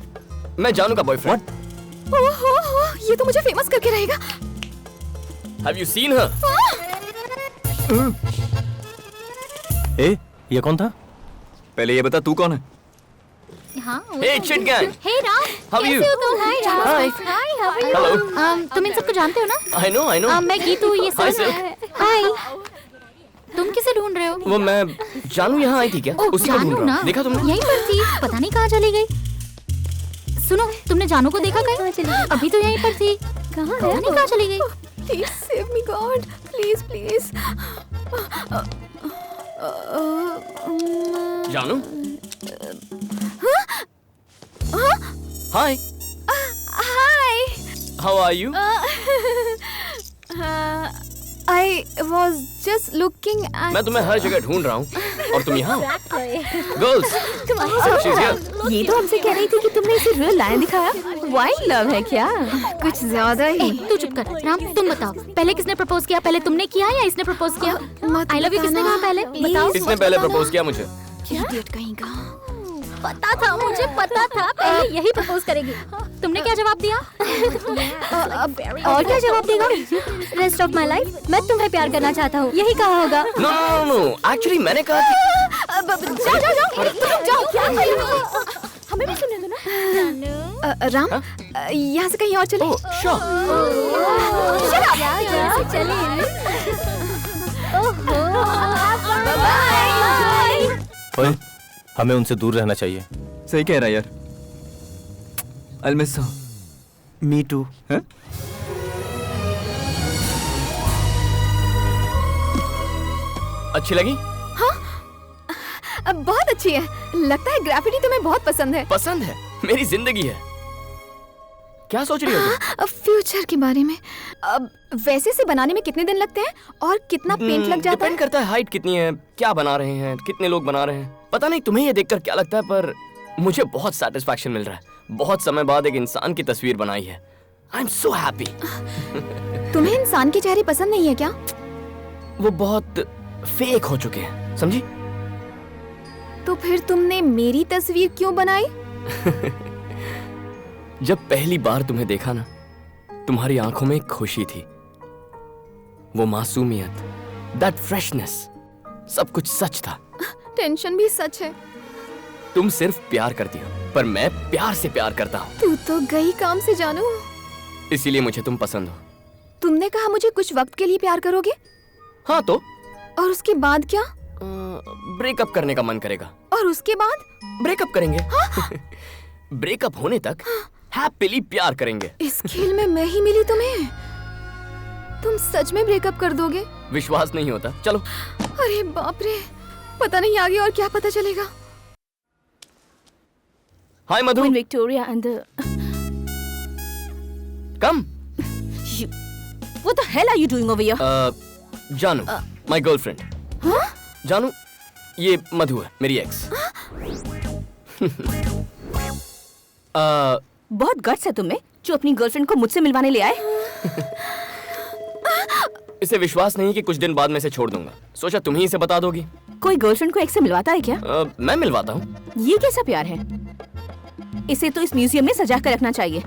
मैं जानू का बॉयफ्रेंड। ओहो, ये तो मुझे फेमस करके रहेगा। Have you seen her? ए, ये कौन था? पहले ये बता तू कौन है? हाँ। हे चिट gang. Hey Ram, How are you? कैसे हो तुम? Hi Ram. Hi. Hi, how are you? Hello. तुम इन सबको जानते हो ना? I know. मैं गीतू, ये Hi, सब। Silk. Hi. तुम किसे ढूंढ रहे हो? वो मैं जानू यहाँ आई थी क्या? ओह, उसी को ढूंढ जानू रहा ना? हूँ। देखा तुमने? यहीं पर थी, पता नहीं कहाँ चली गई। सुनो, तुमने जानू को देखा कहीं? अभी तो यहीं पर थी। कहाँ है? पता नहीं कहाँ चली गई। Please save me god, please please. Jaanu? Hi. Hi. How are you? I was just looking at. मैं तुम्हें हर जगह ढूंढ रहा हूँ और तुम यहाँ? Girls, she's here. ये तो हमसे कह रही थी कि तुमने इसे रियल लाइन दिखाया। वाइल्ड लव है क्या? कुछ ज्यादा ही। तू चुप कर। राम, तुम बताओ, पहले किसने प्रपोज किया? पहले तुमने किया या इसने प्रपोज किया? आई लव यू किसने कहा पहले? बताओ। इसने पहले प्रपोज किया मुझे। इडियट कहीं का। पता था, मुझे पता था पहले यही प्रपोज करेगी। तुमने क्या जवाब दिया? और क्या जवाब देगा? रेस्ट ऑफ माई लाइफ मैं तुम्हें प्यार करना चाहता हूँ, यही कहा होगा। नो, एक्चुअली मैंने कहा कि जाओ। क्या हमें भी सुनने दो ना। राम, यहाँ से कहीं और चले। ओह, श्योर। ओए, हमें उनसे दूर रहना चाहिए। सही कह रहा है यार। I'll miss her. Me to. अच्छी लगी? बहुत अच्छी है। लगता है ग्राफिटी तुम्हें बहुत पसंद है। पसंद है? मेरी जिंदगी है। क्या सोच रही हो तुम? फ्यूचर के बारे में। अब वैसे से बनाने में कितने दिन लगते हैं और कितना पेंट लग जाता है? डिपेंड करता है हाइट कितनी है, क्या बना रहे हैं, कितने लोग बना रहे हैं। पता नहीं तुम्हें ये देखकर क्या लगता है, पर मुझे बहुत सैटिस्फैक्शन मिल रहा है। बहुत समय बाद एक इंसान की तस्वीर बनाई है। I am so happy. तुम्हें इंसान के चेहरे पसंद नहीं है क्या? वो बहुत फेक हो चुके हैं, समझी? तो फिर तुमने मेरी तस्वीर क्यों बनाई? जब पहली बार तुम्हें देखा ना, तुम्हारी आंखों में एक खुशी थी, वो मासूमियत, दैट फ्रेशनेस, सब कुछ सच था। टेंशन भी सच है। तुम सिर्फ प्यार करती हो, पर मैं प्यार से प्यार करता हूँ। तू तो गई काम से जानू। इसीलिए मुझे तुम पसंद हो। तुमने कहा मुझे कुछ वक्त के लिए प्यार करोगे? हाँ तो? और उसके बाद क्या? ब्रेकअप करने का मन करेगा। और उसके बाद? ब्रेकअप करेंगे। हाँ? ब्रेकअप होने तक हैप्पीली प्यार करेंगे। इस खेल में मैं ही मिली तुम्हें? तुम सच में ब्रेकअप कर दोगे? विश्वास नहीं होता? चलो। अरे बाप रे, पता नहीं आगे और क्या पता चलेगा। हाय मधु। When Victoria and the... Come. What the hell are you doing over here? जानू, my girlfriend. हाँ? जानू, ये मधु है, मेरी एक्स। बहुत गट्स है तुम्हें जो अपनी गर्लफ्रेंड को मुझसे मिलवाने ले आए। इसे विश्वास नहीं कि कुछ दिन बाद मैं इसे छोड़ दूंगा। सोचा तुम ही इसे बता दोगी। कोई गर्लफ्रेंड को एक्स से मिलवाता है क्या? मैं मिलवाता हूँ। ये कैसा प्यार है? इसे तो इस म्यूजियम में सजा कर रखना चाहिए।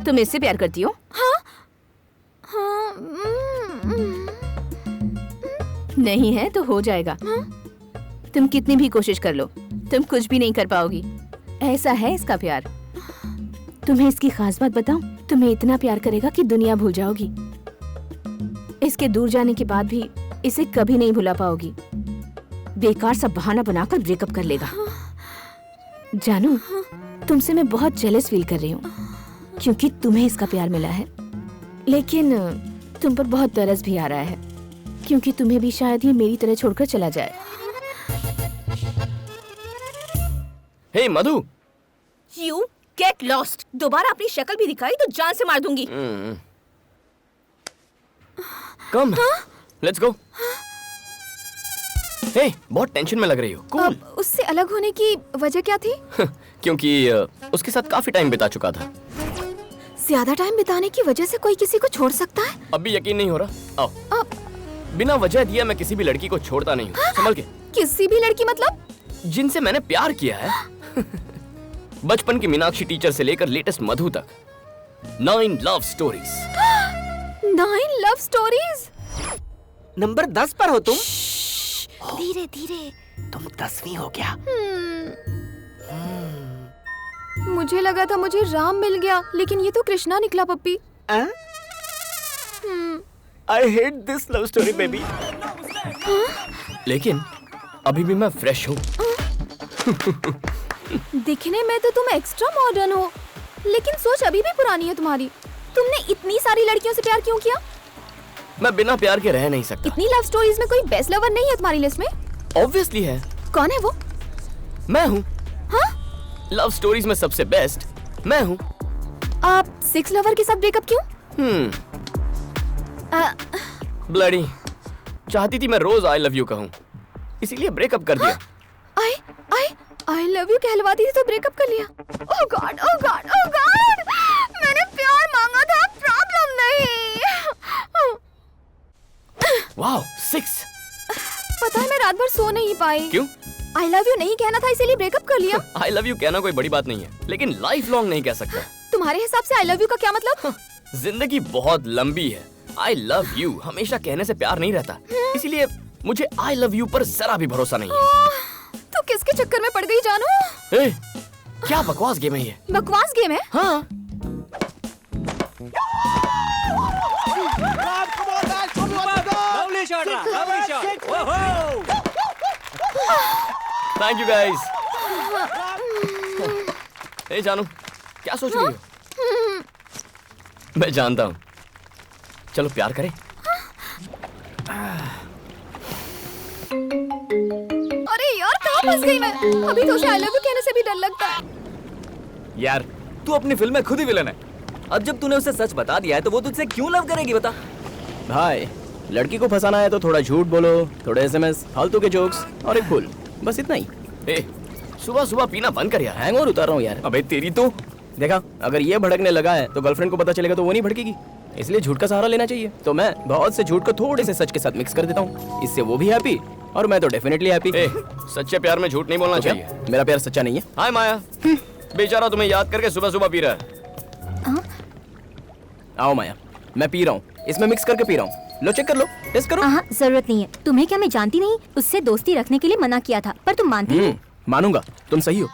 तुम इससे प्यार करती हो? हाँ? हाँ, नहीं है तो हो जाएगा। तुम कितनी भी कोशिश कर लो, तुम कुछ भी नहीं कर पाओगी। ऐसा है इसका प्यार। तुम्हें इसकी खास बात बताऊं? तुम्हें इतना प्यार करेगा कि दुनिया भूल जाओगी। इसके दूर जाने के बाद भी इसे कभी नहीं भुला पाओगी। बेकार सा बहाना बनाकर ब्रेकअप कर लेगा। जानू, तुमसे मैं बहुत जेलस फील कर रही हूँ क्योंकि तुम्हें इसका प्यार मिला है, लेकिन तुम पर बहुत तरस भी आ रहा है क्योंकि तुम्हें भी शायद ये मेरी तरह छोड़कर चला जाए। हे मधु। You get lost। दोबारा अपनी शक्ल भी दिखाई तो जान से मार दूंगी। Come, let's go। हे, बहुत टेंशन में लग रही हो। Cool। उससे अलग होने की वजह क्या थी? क्योंकि उसके साथ काफी टाइम बिता चुका था। ज्यादा टाइम बिताने की वजह से कोई किसी को छोड़ सकता है? अब भी यकीन नहीं हो रहा? आओ। बिना वजह दिए मैं किसी भी लड़की को छोड़ता नहीं हूँ। संभल के। किसी भी लड़की मतलब? जिनसे मैंने प्यार किया है। बचपन की मीनाक्षी टीचर से लेकर लेटेस्ट मधु तक। 9 love stories. 9 love stories? Number 10 पर हो तुम? धीरे धीरे। तुम 10वीं हो क्या? मुझे लगा था मुझे राम मिल गया, लेकिन ये तो कृष्णा निकला पप्पी। I hate this love story, baby। लेकिन अभी भी मैं फ्रेश हूँ। दिखने में तो तुम एक्स्ट्रा मॉडर्न हो, लेकिन सोच अभी भी पुरानी है तुम्हारी। तुमने इतनी सारी लड़कियों से प्यार क्यों किया? मैं बिना प्यार के रह नहीं सकता। इतनी लव स्टोरीज में कोई बेस्ट लवर नहीं है तुम्हारी लिस्ट में? ऑब्वियसली है। कौन है वो? मैं हूँ। हाँ? लव स्टोरीज में सबसे बेस्ट मैं हूँ। आप 6 लवर के साथ ब्रेकअप क्यों? ब्लडी, चाहती थी मैं रोज आई लव यू कहूँ, इसीलिए ब्रेकअप कर दिया। आई लव यू कहलवाती थी तो ब्रेकअप कर लिया। ओह गॉड, ओह गॉड, ओह गॉड! मैंने प्यार मांगा था, प्रॉब्लम नहीं। वाओ, 6। पता है मैं रात भर सो नहीं पाई। क्यों? आई लव यू नहीं कहना था इसीलिए ब्रेकअप कर लिया। आई लव यू कहना कोई बड़ी बात नहीं है, लेकिन लाइफ लॉन्ग नहीं कह सकता। तुम्हारे हिसाब से आई लव यू का क्या मतलब? जिंदगी बहुत लंबी है। आई लव यू हमेशा कहने से प्यार नहीं रहता, इसीलिए मुझे आई लव यू पर जरा भी भरोसा नहीं है। तू किसके चक्कर में पड़ गई जानू? ए, क्या बकवास गेम है ये? बकवास गेम है? हाँ। Thank you guys. ए जानू, क्या सोच रही हो? मैं जानता हूँ। चलो प्यार करें। अरे यार कहाँ फंस गई मैं? अभी तो उसे आई लव यू कहने से भी डर लगता है। यार तू अपनी फिल्म में खुद ही विलन है। अब जब तूने उसे सच बता दिया है तो वो तुझसे क्यों लव करेगी बता? भाई, लड़की को फंसाना है तो थोड़ा झूठ बोलो, थोड़े SMS, फालतू के जोक्स और एक फूल, बस इतना ही। ए, सुबह सुबह पीना बंद कर यार। हैंगओवर उतार रहा हूँ यार। अबे तेरी तो देखा, अगर ये भड़कने लगा है तो गर्लफ्रेंड को पता चलेगा तो वो नहीं भड़केगी। इसलिए झूठ का सहारा लेना चाहिए। तो मैं बहुत से झूठ को थोड़े से सच के साथ मिक्स कर देता हूँ, इससे वो भी हैप्पी और मैं तो डेफिनेटली हैप्पी। सच्चे प्यार में झूठ नहीं बोलना तो चाहिए। मेरा प्यार सच्चा नहीं है। हाय माया, बेचारा तुम्हें याद करके सुबह सुबह पी रहा है। आओ माया, मैं पी रहा हूँ, इसमें मिक्स करके पी रहा हूँ। लो चेक कर लो, टेस्ट करो। हाँ, जरूरत नहीं है। तुम्हें क्या मैं जानती नहीं? उससे दोस्ती रखने के लिए मना किया था, पर तुम मानती नहीं। मानूंगा, तुम सही हो।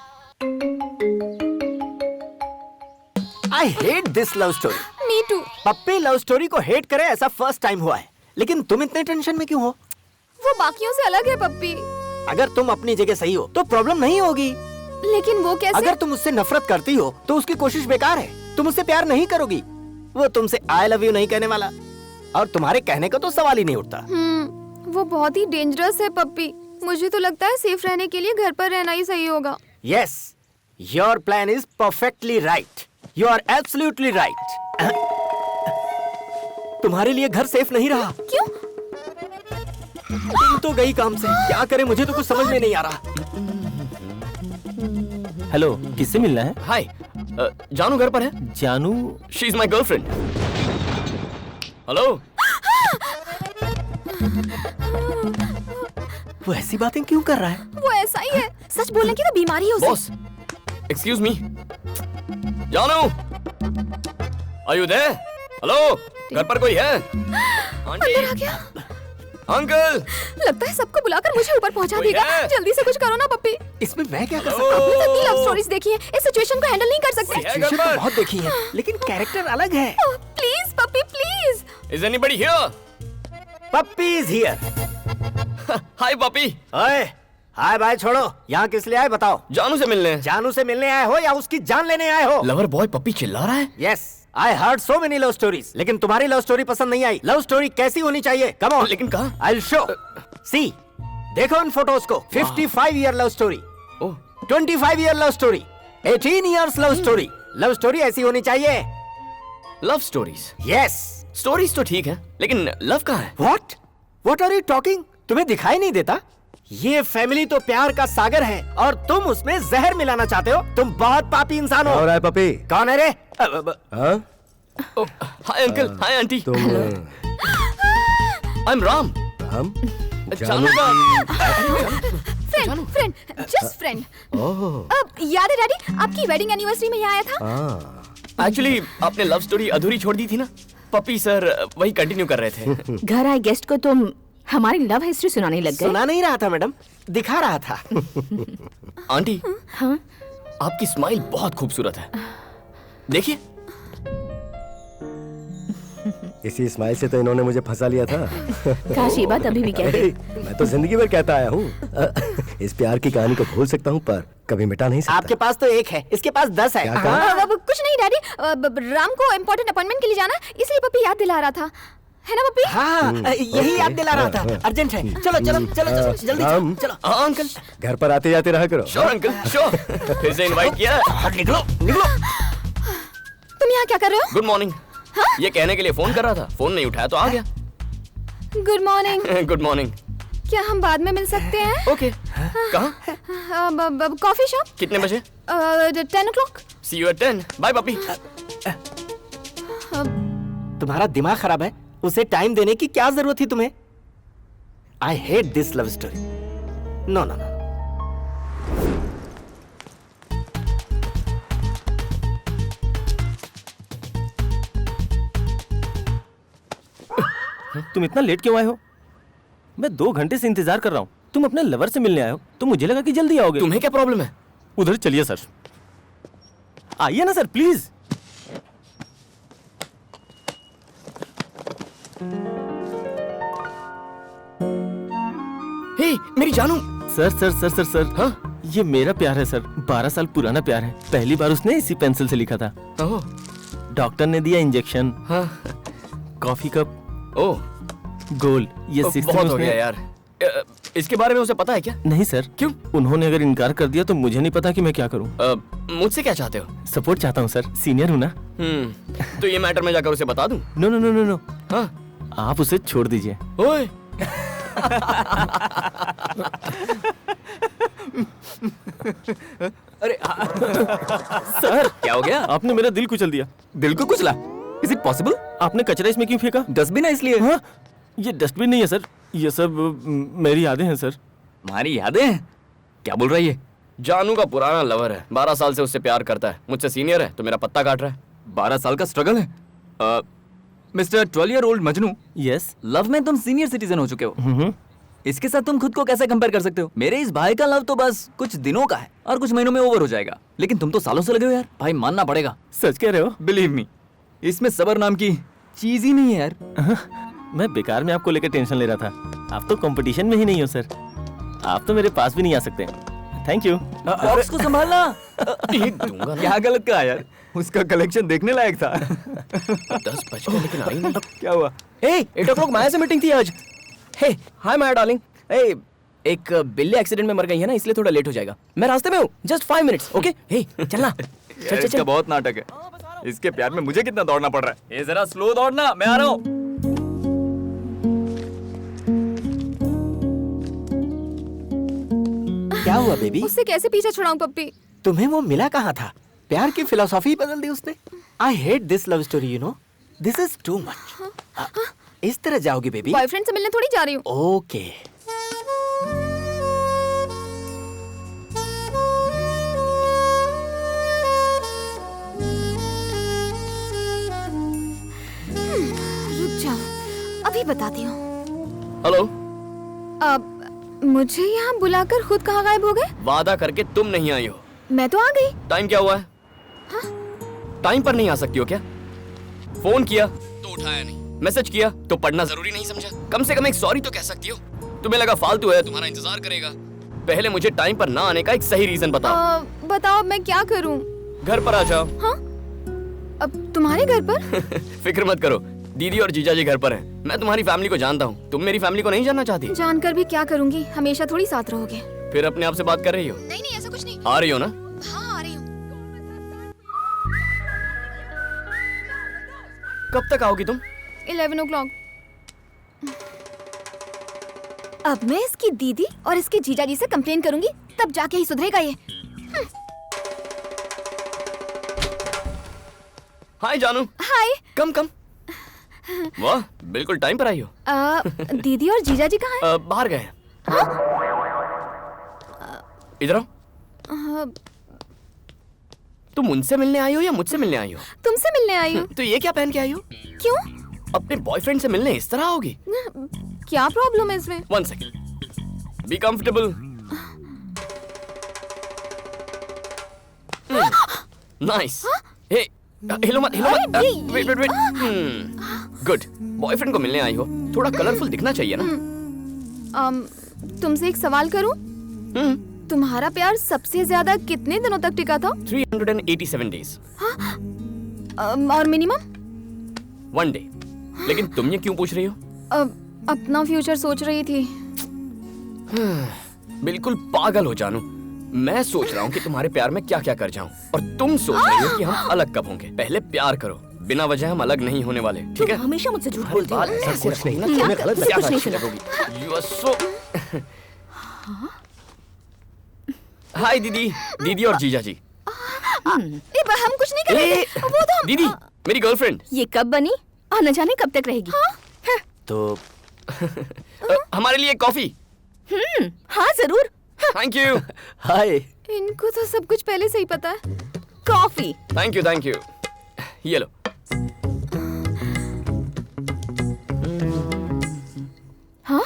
I hate this love story. Me too. Puppy love story को हेट करे ऐसा फर्स्ट टाइम हुआ है, लेकिन तुम इतने टेंशन में क्यों हो? वो बाकियों से अलग है पप्पी। अगर तुम अपनी जगह सही हो तो प्रॉब्लम नहीं होगी। लेकिन वो कैसे? अगर तुम उससे नफरत करती हो तो उसकी कोशिश बेकार है। तुम उससे प्यार नहीं करोगी, वो तुमसे आई लव यू नहीं कहने वाला, और तुम्हारे कहने का तो सवाल ही नहीं उठता। वो बहुत ही डेंजरस है पप्पी। मुझे तो लगता है सेफ रहने के लिए घर पर रहना ही सही होगा। Yes, your plan is perfectly right. You are absolutely right. तुम्हारे लिए घर सेफ नहीं रहा। क्यों? तुम तो गई काम से, क्या करे मुझे तो कुछ समझ में नहीं आ रहा। हेलो, किससे मिलना है? हाय, जानू घर पर है? जानू? She is my girlfriend. Hello. वो ऐसी बातें क्यों कर रहा है? वो ऐसा ही है, सच बोलने की तो बीमारी है उसे। Boss, excuse me. जानू, आर यू देयर? हेलो, घर पर कोई है? अंदर आ गया। अंकल, लगता है सबको बुलाकर मुझे ऊपर पहुंचा देगा। जल्दी से कुछ करो ना पप्पी। इसमें मैं क्या कर सकता सकता हूँ? आपने तो इतनी लव स्टोरीज देखी है, इस सिचुएशन को हैंडल नहीं कर सकते। सिचुएशन तो बहुत देखी है, लेकिन कैरेक्टर अलग है। Please puppy please. Is anybody here? Puppy is here. Hi puppy. ओए, हाय बाय छोड़ो, यहाँ किस लिए आए बताओ? जानू से मिलने। जानू से मिलने आए हो या उसकी जान लेने आए हो? लवर बॉय पपी चिल्ला रहा है। Yes, I heard so many love stories, लेकिन तुम्हारी लव स्टोरी पसंद नहीं आई। लव स्टोरी कैसी होनी चाहिए? Come on. लेकिन कहाँ? I will show. सी, देखो इन फोटोज को। 55 year love story, 25 year love story, 18 years love story. Love story ऐसी होनी चाहिए। Love stories? यस। स्टोरीज तो ठीक है, लेकिन लव कहाँ है? What are you talking? तुम्हें दिखाई नहीं देता? ये फैमिली तो प्यार का सागर है और तुम उसमें जहर मिलाना चाहते हो। तुम बहुत पापी इंसान हो। और है पपी? कौन है रे? हाँ? Hi uncle, hi aunty. तुम आई एम राम। हम? जानू का फ्रेंड, जस्ट फ्रेंड। याद है डैडी, आपकी वेडिंग एनिवर्सरी में यहाँ आया था। एक्चुअली आपने लव स्टोरी अधूरी छोड़ दी थी ना, पपी सर वही कंटिन्यू कर रहे थे। घर आए गेस्ट को तुम हमारी लव हिस्ट्री सुनाने लग गए। सुना नहीं रहा था मैडम, दिखा रहा था। आंटी, हाँ? आपकी स्माइल बहुत खूबसूरत है, देखिए। इसी स्माइल से तो इन्होंने मुझे फंसा लिया था। काश ये बात अभी भी कहते। मैं तो जिंदगी भर कहता आया हूँ। इस प्यार की कहानी को भूल सकता हूँ पर कभी मिटा नहीं सकता। आपके पास तो एक है, इसके पास 10 है। क्या कहा? कुछ नहीं डैडी, राम को इम्पोर्टेंट अपॉइंटमेंट के लिए जाना, इसलिए पप्पी याद दिला रहा था, है ना पप्पी? हाँ, यही याद दिला रहा था। अर्जेंट है, चलो चलो चलो चलो जल्दी राम, चलो। हाँ अंकल। घर पर आते जाते रहा करो। Sure uncle, sure. फिर से इनवाइट किया। निकलो निकलो। तुम यहाँ क्या कर रहे हो? Good morning. ये कहने के लिए फोन कर रहा था, फोन नहीं उठाया तो आ गया। Good morning. Good morning. क्या हम बाद में मिल सकते हैं? ओके। कहाँ? Coffee shop. कितने बजे? 10 o'clock। See you at 10. Bye puppy. तुम्हारा दिमाग खराब है, उसे टाइम देने की क्या जरूरत थी तुम्हें? I hate this love story. No no no. तुम इतना लेट क्यों आए हो? मैं 2 घंटे से इंतजार कर रहा हूँ। तुम अपने लवर से मिलने आए हो तो मुझे लगा कि जल्दी आओगे। तुम्हें क्या प्रॉब्लम है? उधर चलिए सर। आइए ना सर प्लीज। हे, मेरी जानू। Sir sir sir sir sir हाँ, ये मेरा प्यार है सर। 12 साल पुराना प्यार है। पहली बार उसने इसी पेंसिल से लिखा था। ओह। डॉक्टर ने दिया इंजेक्शन। हाँ। Coffee cup. ओह। गोल। ये 6 बहुत हो गया यार। इसके बारे में उसे पता है क्या? नहीं सर। क्यों? उन्होंने अगर इनकार कर दिया तो मुझे नहीं पता कि मैं क्या करूं। मुझसे क्या चाहते हो? सपोर्ट चाहता हूं सर, सीनियर हूं ना। तो ये मैटर में जाकर उसे बता दूं? No no no no no. हाँ? आप उसे छोड़ दीजिए। ओए। अरे सर क्या हो गया? आपने मेरा दिल कुचल दिया। दिल को कुचला? Is it possible? आपने कचरा इसमें क्यों फेंका? डस्टबिन है इसलिए। हाँ? ये डस्टबिन नहीं है सर, ये सब मेरी यादें हैं सर। हमारी यादें हैं? क्या बोल रहा है ये? जानू का पुराना लवर है, 12 साल से उससे प्यार करता है, मुझसे सीनियर है तो मेरा पत्ता काट रहा है। 12 साल का स्ट्रगल है। Mister 12 year old Majnu, yes. Love में तुम सीनियर सिटीजन हो चुके हो। इसके साथ तुम खुद को कैसे कंपेयर कर सकते हो? मेरे इस भाई का लव तो बस कुछ दिनों का है और कुछ महीनों में ओवर हो जाएगा, लेकिन तुम तो सालों से लगे हो यार। भाई मानना पड़ेगा। सच कह रहे हो? बिलीव मी, इसमें सबर नाम की चीज ही नहीं है यार। मैं बेकार में आपको लेकर टेंशन ले रहा था। आप तो कंपटीशन में ही नहीं हो सर, आप तो मेरे पास भी नहीं आ सकते। Thank you. बॉक्स को संभालना। दूंगा ना। क्या गलत कहा यार, उसका कलेक्शन देखने लायक था। 10 बज गए लेकिन आई नहीं। क्या हुआ? 8 o'clock माया से मीटिंग थी आज। हे हाय माया डार्लिंग। एक बिल्ली एक्सीडेंट में मर गई है ना, इसलिए थोड़ा लेट हो जाएगा। मैं रास्ते में हूँ, जस्ट 5 minutes। ओके हे चलना। चल चल चल। बहुत नाटक है। इसके प्यार में मुझे कितना दौड़ना पड़ रहा है। ये जरा स्लो दौड़ना, मैं आ रहा हूँ। क्या हुआ बेबी? उससे कैसे पीछे छुड़ाऊं पप्पी? तुम्हें वो मिला कहाँ था? प्यार की फिलोसॉफी बदल दी उसने। आई hate this love story, you know, this is too much. इस तरह जाओगी बेबी? बॉयफ्रेंड से मिलने थोड़ी जा रही हूँ। ओके। रुक जाओ, अभी बताती हूँ। हेलो। अब मुझे यहाँ बुलाकर खुद कहाँ गायब हो गए? वादा करके तुम नहीं आई हो। मैं तो आ गई। टाइम क्या हुआ है? टाइम पर नहीं आ सकती हो क्या? फोन किया तो उठाया नहीं, मैसेज किया तो पढ़ना जरूरी नहीं समझा? कम से कम एक सॉरी तो कह सकती हो। तुम्हें लगा फालतू है, तुम्हारा इंतजार करेगा। पहले मुझे टाइम पर ना आने का एक सही रीजन बताओ। बताओ मैं क्या करूँ? घर पर आ जाओ। हाँ? अब तुम्हारे घर पर? फिक्र मत करो, दीदी और जीजा जी घर पर हैं। मैं तुम्हारी फैमिली को जानता हूँ, तुम मेरी फैमिली को नहीं जानना चाहती? जानकर भी क्या करूँगी, हमेशा थोड़ी साथ रहोगे। फिर अपने आप से बात कर रही हो? नहीं नहीं ऐसा कुछ नहीं। आ रही हो ना? हाँ आ रही हूँ। कब तक आओगी तुम? 11 o'clock। अब मैं इसकी दीदी और इसके जीजाजी से कंप्लेन करूंगी, तब जाके ही सुधरेगा ये। हाय जानू। हाय। कम कम। वाह, बिल्कुल टाइम पर आई हो। दीदी और जीजाजी कहाँ हैं? बाहर गए। इधर आओ। तुम उनसे मिलने आई हो या मुझसे मिलने आई हो? तुमसे मिलने आई हूँ। तो ये क्या पहन के आई हो? क्यों? अपने बॉयफ्रेंड से मिलने इस तरह आओगी? क्या प्रॉब्लम है इसमें? 1 second, be comfortable. Nice. Hey, हिलो मत, हिलो मत। Wait wait wait. Good. Boyfriend को मिलने आई हो, थोड़ा कलरफुल दिखना चाहिए ना। तुमसे एक सवाल करूं? तुम्हारा प्यार सबसे ज्यादा कितने दिनों तक टिका था? 387 days। और मिनिमम? 1 day। लेकिन तुम ये क्यों पूछ रही हो? अपना फ्यूचर सोच रही थी। बिल्कुल पागल हो जानू। मैं सोच रहा हूँ कि तुम्हारे प्यार में क्या क्या कर जाऊँ, और तुम सोच रही हो कि हम अलग कब होंगे। पहले प्यार करो, बिना वजह हम अलग नहीं होने वाले, ठीक है? हमेशा मुझसे झूठ बोलते हो। कुछ नहीं ना, क्या? तुम्हें गलत कुछ नहीं फैसला सुना। करोगी। You are so। हाय दीदी, दीदी और जीजा जी। हम कुछ नहीं कर रहे थे। वो तो दीदी, मेरी गर्लफ्रेंड। ये कब बनी और न जाने कब तक रहेगी? तो हमारे लिए कॉफी। हाँ जरूर। Thank you. हाय। इनको तो सब कुछ पहले से ही पता है। Coffee. Thank you thank you. ये लो। हाँ?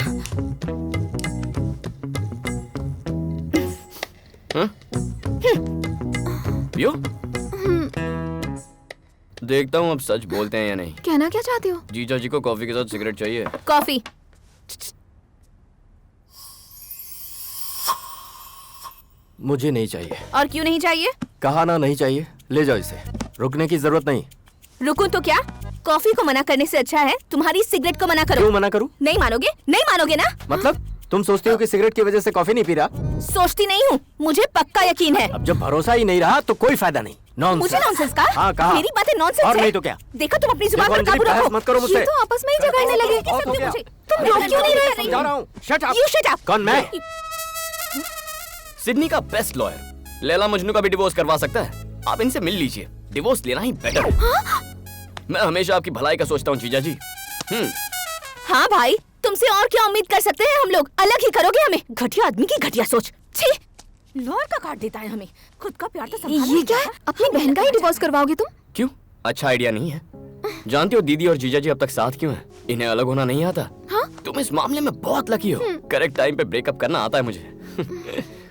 पियो। देखता हूँ अब सच बोलते हैं या नहीं। कहना क्या चाहते हो? जीजा जी को कॉफी के साथ सिगरेट चाहिए। कॉफी। मुझे नहीं चाहिए। और क्यों नहीं चाहिए? कहा ना नहीं चाहिए, ले जाओ इसे, रुकने की जरूरत नहीं। रुकूं तो क्या? कॉफी को मना करने से अच्छा है तुम्हारी सिगरेट को मना करो। क्यों मना करूं? नहीं मानोगे? नहीं मानोगे ना? मतलब तुम सोचती हो कि सिगरेट की वजह से कॉफी नहीं पी रहा? सोचती नहीं हूँ, मुझे पक्का यकीन है। अब जब भरोसा ही नहीं रहा तो कोई फायदा नहीं। मुझे नॉनसेंस का? हाँ कहा। मेरी बातें नॉनसेंस और है। नहीं तो क्या? देखो तुम अपनी जुबान पर काबू रखो। मत करो मुझसे। ये तो आपस में ही झगड़ने लगे। तुम रोक क्यों नहीं रहे? समझा रहा हूँ। Shut up. You shut up। कौन मैं? सिडनी का बेस्ट लॉयर लैला मजनू का भी डिवोर्स करवा सकता है। आप इनसे मिल लीजिए, डिवोर्स लेना ही बेटर है। मैं हमेशा आपकी भलाई का सोचता हूँ जीजा जी। हाँ भाई, तुमसे और क्या उम्मीद कर सकते हैं हम लोग? अलग ही करोगे हमें? घटिया आदमी की घटिया सोच। छी, लॉयर का काट देता है हमें। खुद का प्यार तो संभालना। ये क्या है? अपनी बहन का ही डिवोर्स करवाओगे तुम? क्यों? अच्छा आइडिया नहीं है? जानती हो दीदी और जीजा जी अब तक साथ क्यों हैं? इन्हें अलग होना नहीं आता। हाँ? तुम इस मामले में बहुत लकी हो। करेक्ट टाइम पे ब्रेकअप करना आता है मुझे।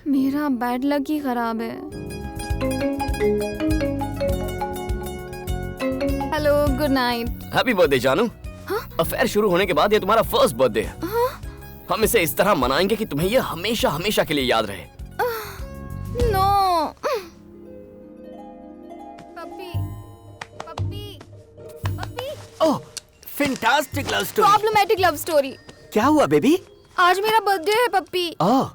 मेरा बैड लक ही खराब है। Hello, good night. Happy birthday जानू। अफेयर शुरू होने के बाद ये तुम्हारा फर्स्ट बर्थडे है। हम इसे इस तरह मनाएंगे कि तुम्हें ये हमेशा हमेशा के लिए याद रहे। No. Puppy, puppy, puppy. Oh, fantastic love story. Problematic love story. क्या हुआ बेबी? आज मेरा बर्थडे है puppy. Oh,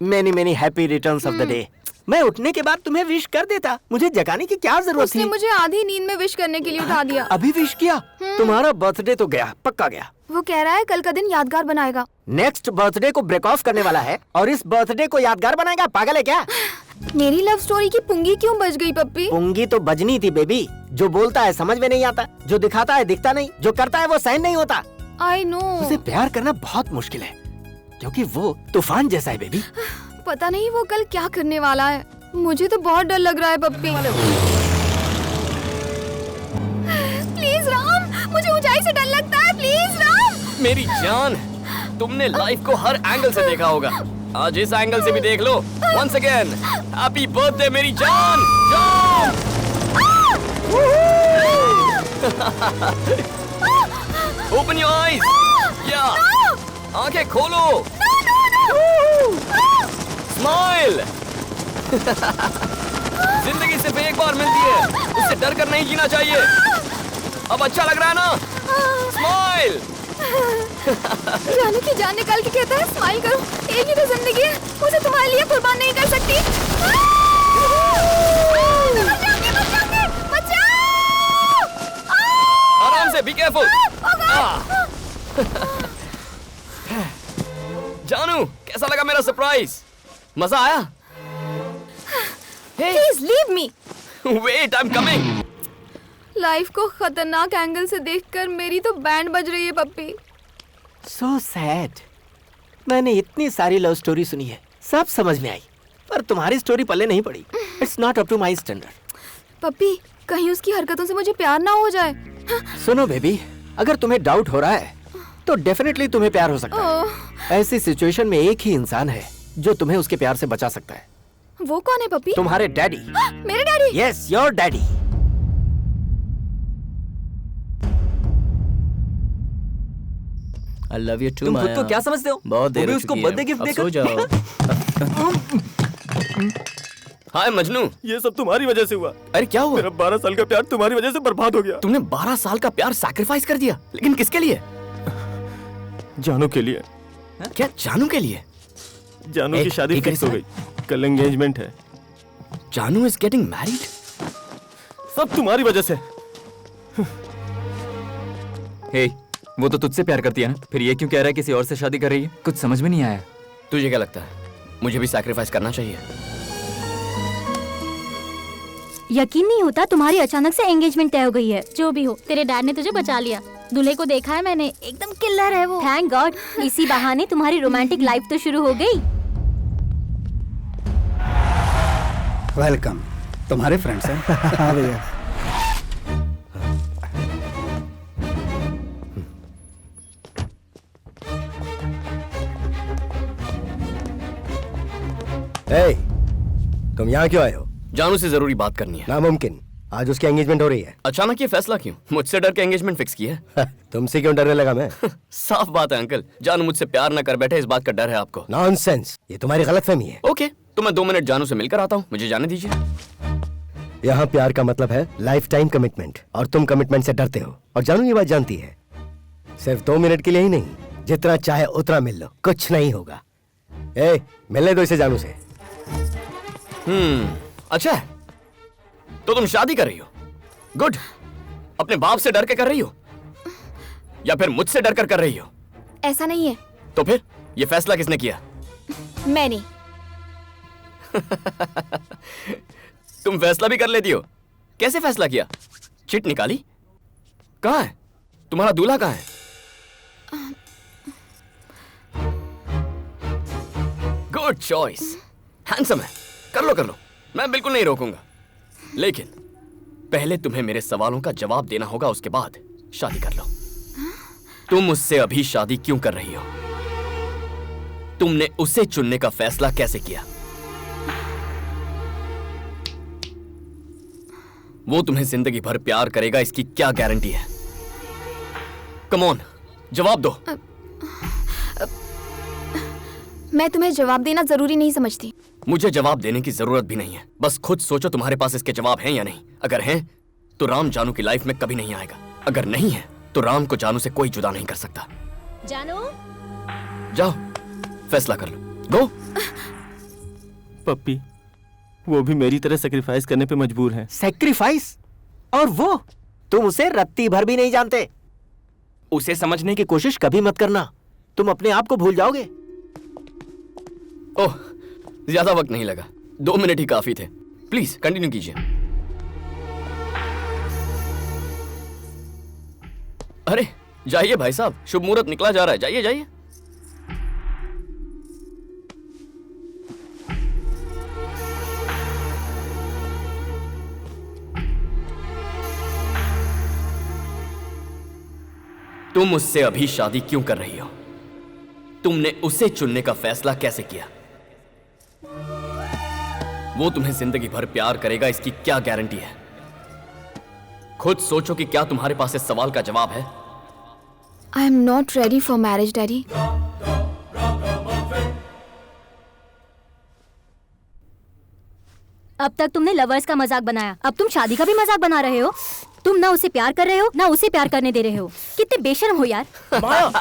many many happy returns of the day. मैं उठने के बाद तुम्हें विश कर देता। मुझे जगाने की क्या जरूरत उसने थी? मुझे आधी नींद में विश करने के लिए उठा दिया। अभी विश किया? तुम्हारा बर्थडे तो गया, पक्का गया। वो कह रहा है कल का दिन यादगार बनाएगा। नेक्स्ट बर्थडे को ब्रेक ऑफ करने वाला है और इस बर्थडे को यादगार बनाएगा? पागल है क्या? मेरी लव स्टोरी की पुंगी क्यों बज गई पप्पी? पुंगी तो बजनी थी बेबी। जो बोलता है समझ में नहीं आता, जो दिखाता है दिखता नहीं, जो करता है वो सहन नहीं होता। I know. उसे प्यार करना बहुत मुश्किल है क्योंकि वो तूफान जैसा है बेबी। पता नहीं वो कल क्या करने वाला है। मुझे तो बहुत डर लग रहा है पप्पी। प्लीज राम, मुझे ऊंचाई से डर लगता है। प्लीज राम। मेरी जान, तुमने लाइफ को हर एंगल से देखा होगा। आज इस एंगल से भी देख लो। वंस अगेन हैप्पी बर्थडे मेरी जान। जान। Open your eyes. या आंखें खोलो। स्माइल। जिंदगी सिर्फ एक बार मिलती है, उससे डर कर नहीं जीना चाहिए। अब अच्छा लग रहा है ना? स्माइल। जाने की जान निकाल के कहता है स्माइल करो। एक ही तो जिंदगी है, उसे तुम्हारे लिए कुर्बान नहीं कर सकती। आराम से, बी केयरफुल। जानू, कैसा लगा मेरा सरप्राइज? मजा आया? Please leave me. Wait, I am coming. Life को खतरनाक एंगल से देखकर मेरी तो बैंड बज रही है पप्पी। So sad। मैंने इतनी सारी लव स्टोरी सुनी है, सब समझ में आई, पर तुम्हारी स्टोरी पल्ले नहीं पड़ी। It's not up to my standard। पप्पी, कहीं उसकी हरकतों से मुझे प्यार ना हो जाए। सुनो बेबी, अगर तुम्हें डाउट हो रहा है तो डेफिनेटली तुम्हें प्यार हो सकता है। ऐसी सिचुएशन में एक ही इंसान है जो तुम्हें उसके प्यार से बचा सकता है। वो कौन है पप्पी? तुम्हारे डैडी। मेरे daddy? Yes, your daddy। I love you too, तुम खुद माया। को क्या समझते हो? बहुत देर वो भी हो उसको चुकी है। बर्थडे गिफ्ट अब देकर सो जाओ। हाय मजनू। ये सब तुम्हारी वजह से हुआ। अरे क्या हुआ? मेरा 12 साल का प्यार तुम्हारी वजह से बर्बाद हो गया। तुमने 12 साल का प्यार सैक्रिफाइस कर दिया, लेकिन किसके लिए? जानू के लिए। क्या जानू के लिए? जानू की शादी फिक्स हो गई, कल एंगेजमेंट है। जानू इज गेटिंग मैरिड? सब तुम्हारी वजह से। हे, वो तो तुझसे प्यार करती है ना, फिर ये क्यों कह रहा है किसी और से शादी कर रही है? कुछ समझ में नहीं आया। तुझे क्या लगता है मुझे भी सैक्रिफाइस करना चाहिए? यकीन नहीं होता तुम्हारी अचानक से एंगेजमेंट तय हो गई है। जो भी हो, तेरे डैड ने तुझे बचा लिया। दूल्हे को देखा है मैंने, एकदम किल्लर है वो। थैंक गॉड, इसी बहाने तुम्हारी रोमांटिक लाइफ तो शुरू हो गई। वेलकम। तुम्हारे फ्रेंड्स हैं? हाँ भैया। Hey, तुम यहाँ क्यों आए हो? जानू से जरूरी बात करनी है। नामुमकिन, आज उसकी एंगेजमेंट हो रही है। अचानक ये फैसला क्यों? मुझसे डर के एंगेजमेंट फिक्स की है? तुमसे क्यों डरने लगा मैं? साफ बात है अंकल, जानू मुझसे प्यार न कर बैठे, इस बात का डर है आपको। नॉनसेंस, ये तुम्हारी गलतफहमी है। ओके, तो मैं 2 मिनट जानू से मिलकर आता हूँ, मुझे जाने दीजिए। यहाँ प्यार का मतलब है लाइफ टाइम कमिटमेंट, और तुम कमिटमेंट से डरते हो, और जानू ये बात जानती है। सिर्फ 2 मिनट के लिए ही नहीं, जितना चाहे उतना मिल लो, कुछ नहीं होगा। ए, मिलने दो इसे जानू से। अच्छा है, तो तुम शादी कर रही हो? गुड। अपने बाप से डर के कर रही हो या फिर मुझसे डर कर रही हो? ऐसा नहीं है। तो फिर ये फैसला किसने किया? मैंने। तुम फैसला भी कर लेती हो? कैसे फैसला किया? चिट निकाली? कहाँ है तुम्हारा दूल्हा? कहाँ है? गुड चॉइस, हैंडसम है। कर लो, मैं बिल्कुल नहीं रोकूंगा। लेकिन पहले तुम्हें मेरे सवालों का जवाब देना होगा, उसके बाद शादी कर लो। तुम मुझसे अभी शादी क्यों कर रही हो? तुमने उसे चुनने का फैसला कैसे किया? वो तुम्हें जिंदगी भर प्यार करेगा, इसकी क्या गारंटी है? कम ऑन, जवाब दो। मैं तुम्हें जवाब देना जरूरी नहीं समझती। मुझे जवाब देने की जरूरत भी नहीं है। बस खुद सोचो तुम्हारे पास इसके जवाब हैं या नहीं। अगर हैं तो राम जानू की लाइफ में कभी नहीं आएगा। अगर नहीं है तो राम को जानू से कोई जुदा नहीं कर सकता। जानू, जाओ फैसला कर लो। गो। पप्पी, वो भी मेरी तरह सेक्रीफाइस करने पे मजबूर है। सेक्रीफाइस? और वो तुम उसे रत्ती भर भी नहीं जानते। उसे समझने की कोशिश कभी मत करना, तुम अपने आप को भूल जाओगे। ओह, ज्यादा वक्त नहीं लगा, 2 मिनट ही काफी थे। प्लीज कंटिन्यू कीजिए। अरे जाइए भाई साहब, शुभ मुहूर्त निकला जा रहा है। जाइए जाइए। तुम मुझसे अभी शादी क्यों कर रही हो? तुमने उसे चुनने का फैसला कैसे किया? वो तुम्हें जिंदगी भर प्यार करेगा, इसकी क्या गारंटी है? खुद सोचो कि क्या तुम्हारे पास इस सवाल का जवाब है? I am not ready for marriage daddy. अब तक तुमने लवर्स का मजाक बनाया, अब तुम शादी का भी मजाक बना रहे हो। तुम ना उसे प्यार कर रहे हो, ना उसे प्यार करने दे रहे हो। कितने बेशर्म हो यार। माया,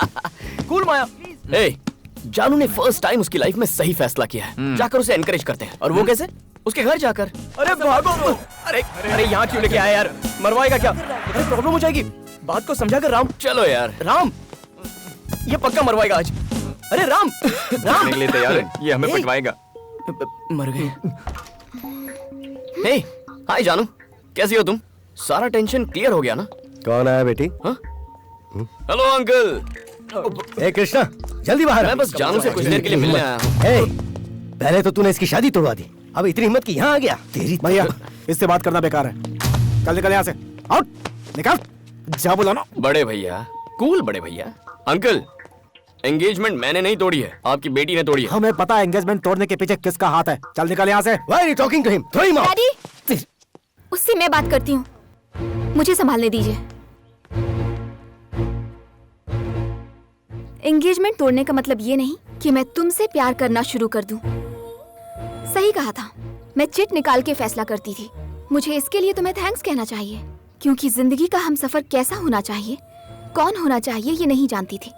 कूल माया। ए, जानू ने फर्स्ट टाइम उसकी लाइफ में सही फैसला किया है। जाकर उसे एनकरेज करते हैं। और वो कैसे? उसके घर जाकर। अरे भागो। अरे यहाँ क्यों लेके आया यार? मरवाएगा क्या? अरे प्रॉब्लम हो जाएगी। बात को समझा कर राम। चलो यार। राम, ये पक्का मरवाएगा आज। अरे राम, राम निकले तैयार है, ये हमें पटवाएगा। मर गए। हे, हाय जानू, कैसी हो तुम? सारा टेंशन क्लियर हो गया ना? कौन आया बेटी? Hello uncle. ए कृष्णा, जल्दी बाहर आ। मैं बस जानू से कुछ देर के लिए मिलने आया हूँ। ए, पहले तो तूने इसकी शादी तोड़वा दी, अब इतनी हिम्मत की यहाँ आ गया। तेरी भैया, इससे बात करना बेकार है। कल निकल यहाँ से। आउट, निकल। जा बोला ना। बड़े भैया, कूल बड़े भैया। अंकल, एंगेजमेंट मैंने नहीं तोड़ी है, आपकी बेटी ने तोड़ी है। हमें पता है एंगेजमेंट तोड़ने के पीछे किसका हाथ है। चल निकल यहाँ से। Why are you talking to him? Throw him out. Daddy, उससे मैं बात करती हूँ, मुझे संभालने दीजिए। एंगेजमेंट तोड़ने का मतलब ये नहीं कि मैं तुमसे प्यार करना शुरू कर दूं। सही कहा था, मैं चिट निकाल के फैसला करती थी। मुझे इसके लिए तुम्हें थैंक्स कहना चाहिए, क्योंकि जिंदगी का हमसफर कैसा होना चाहिए, कौन होना चाहिए, ये नहीं जानती थी।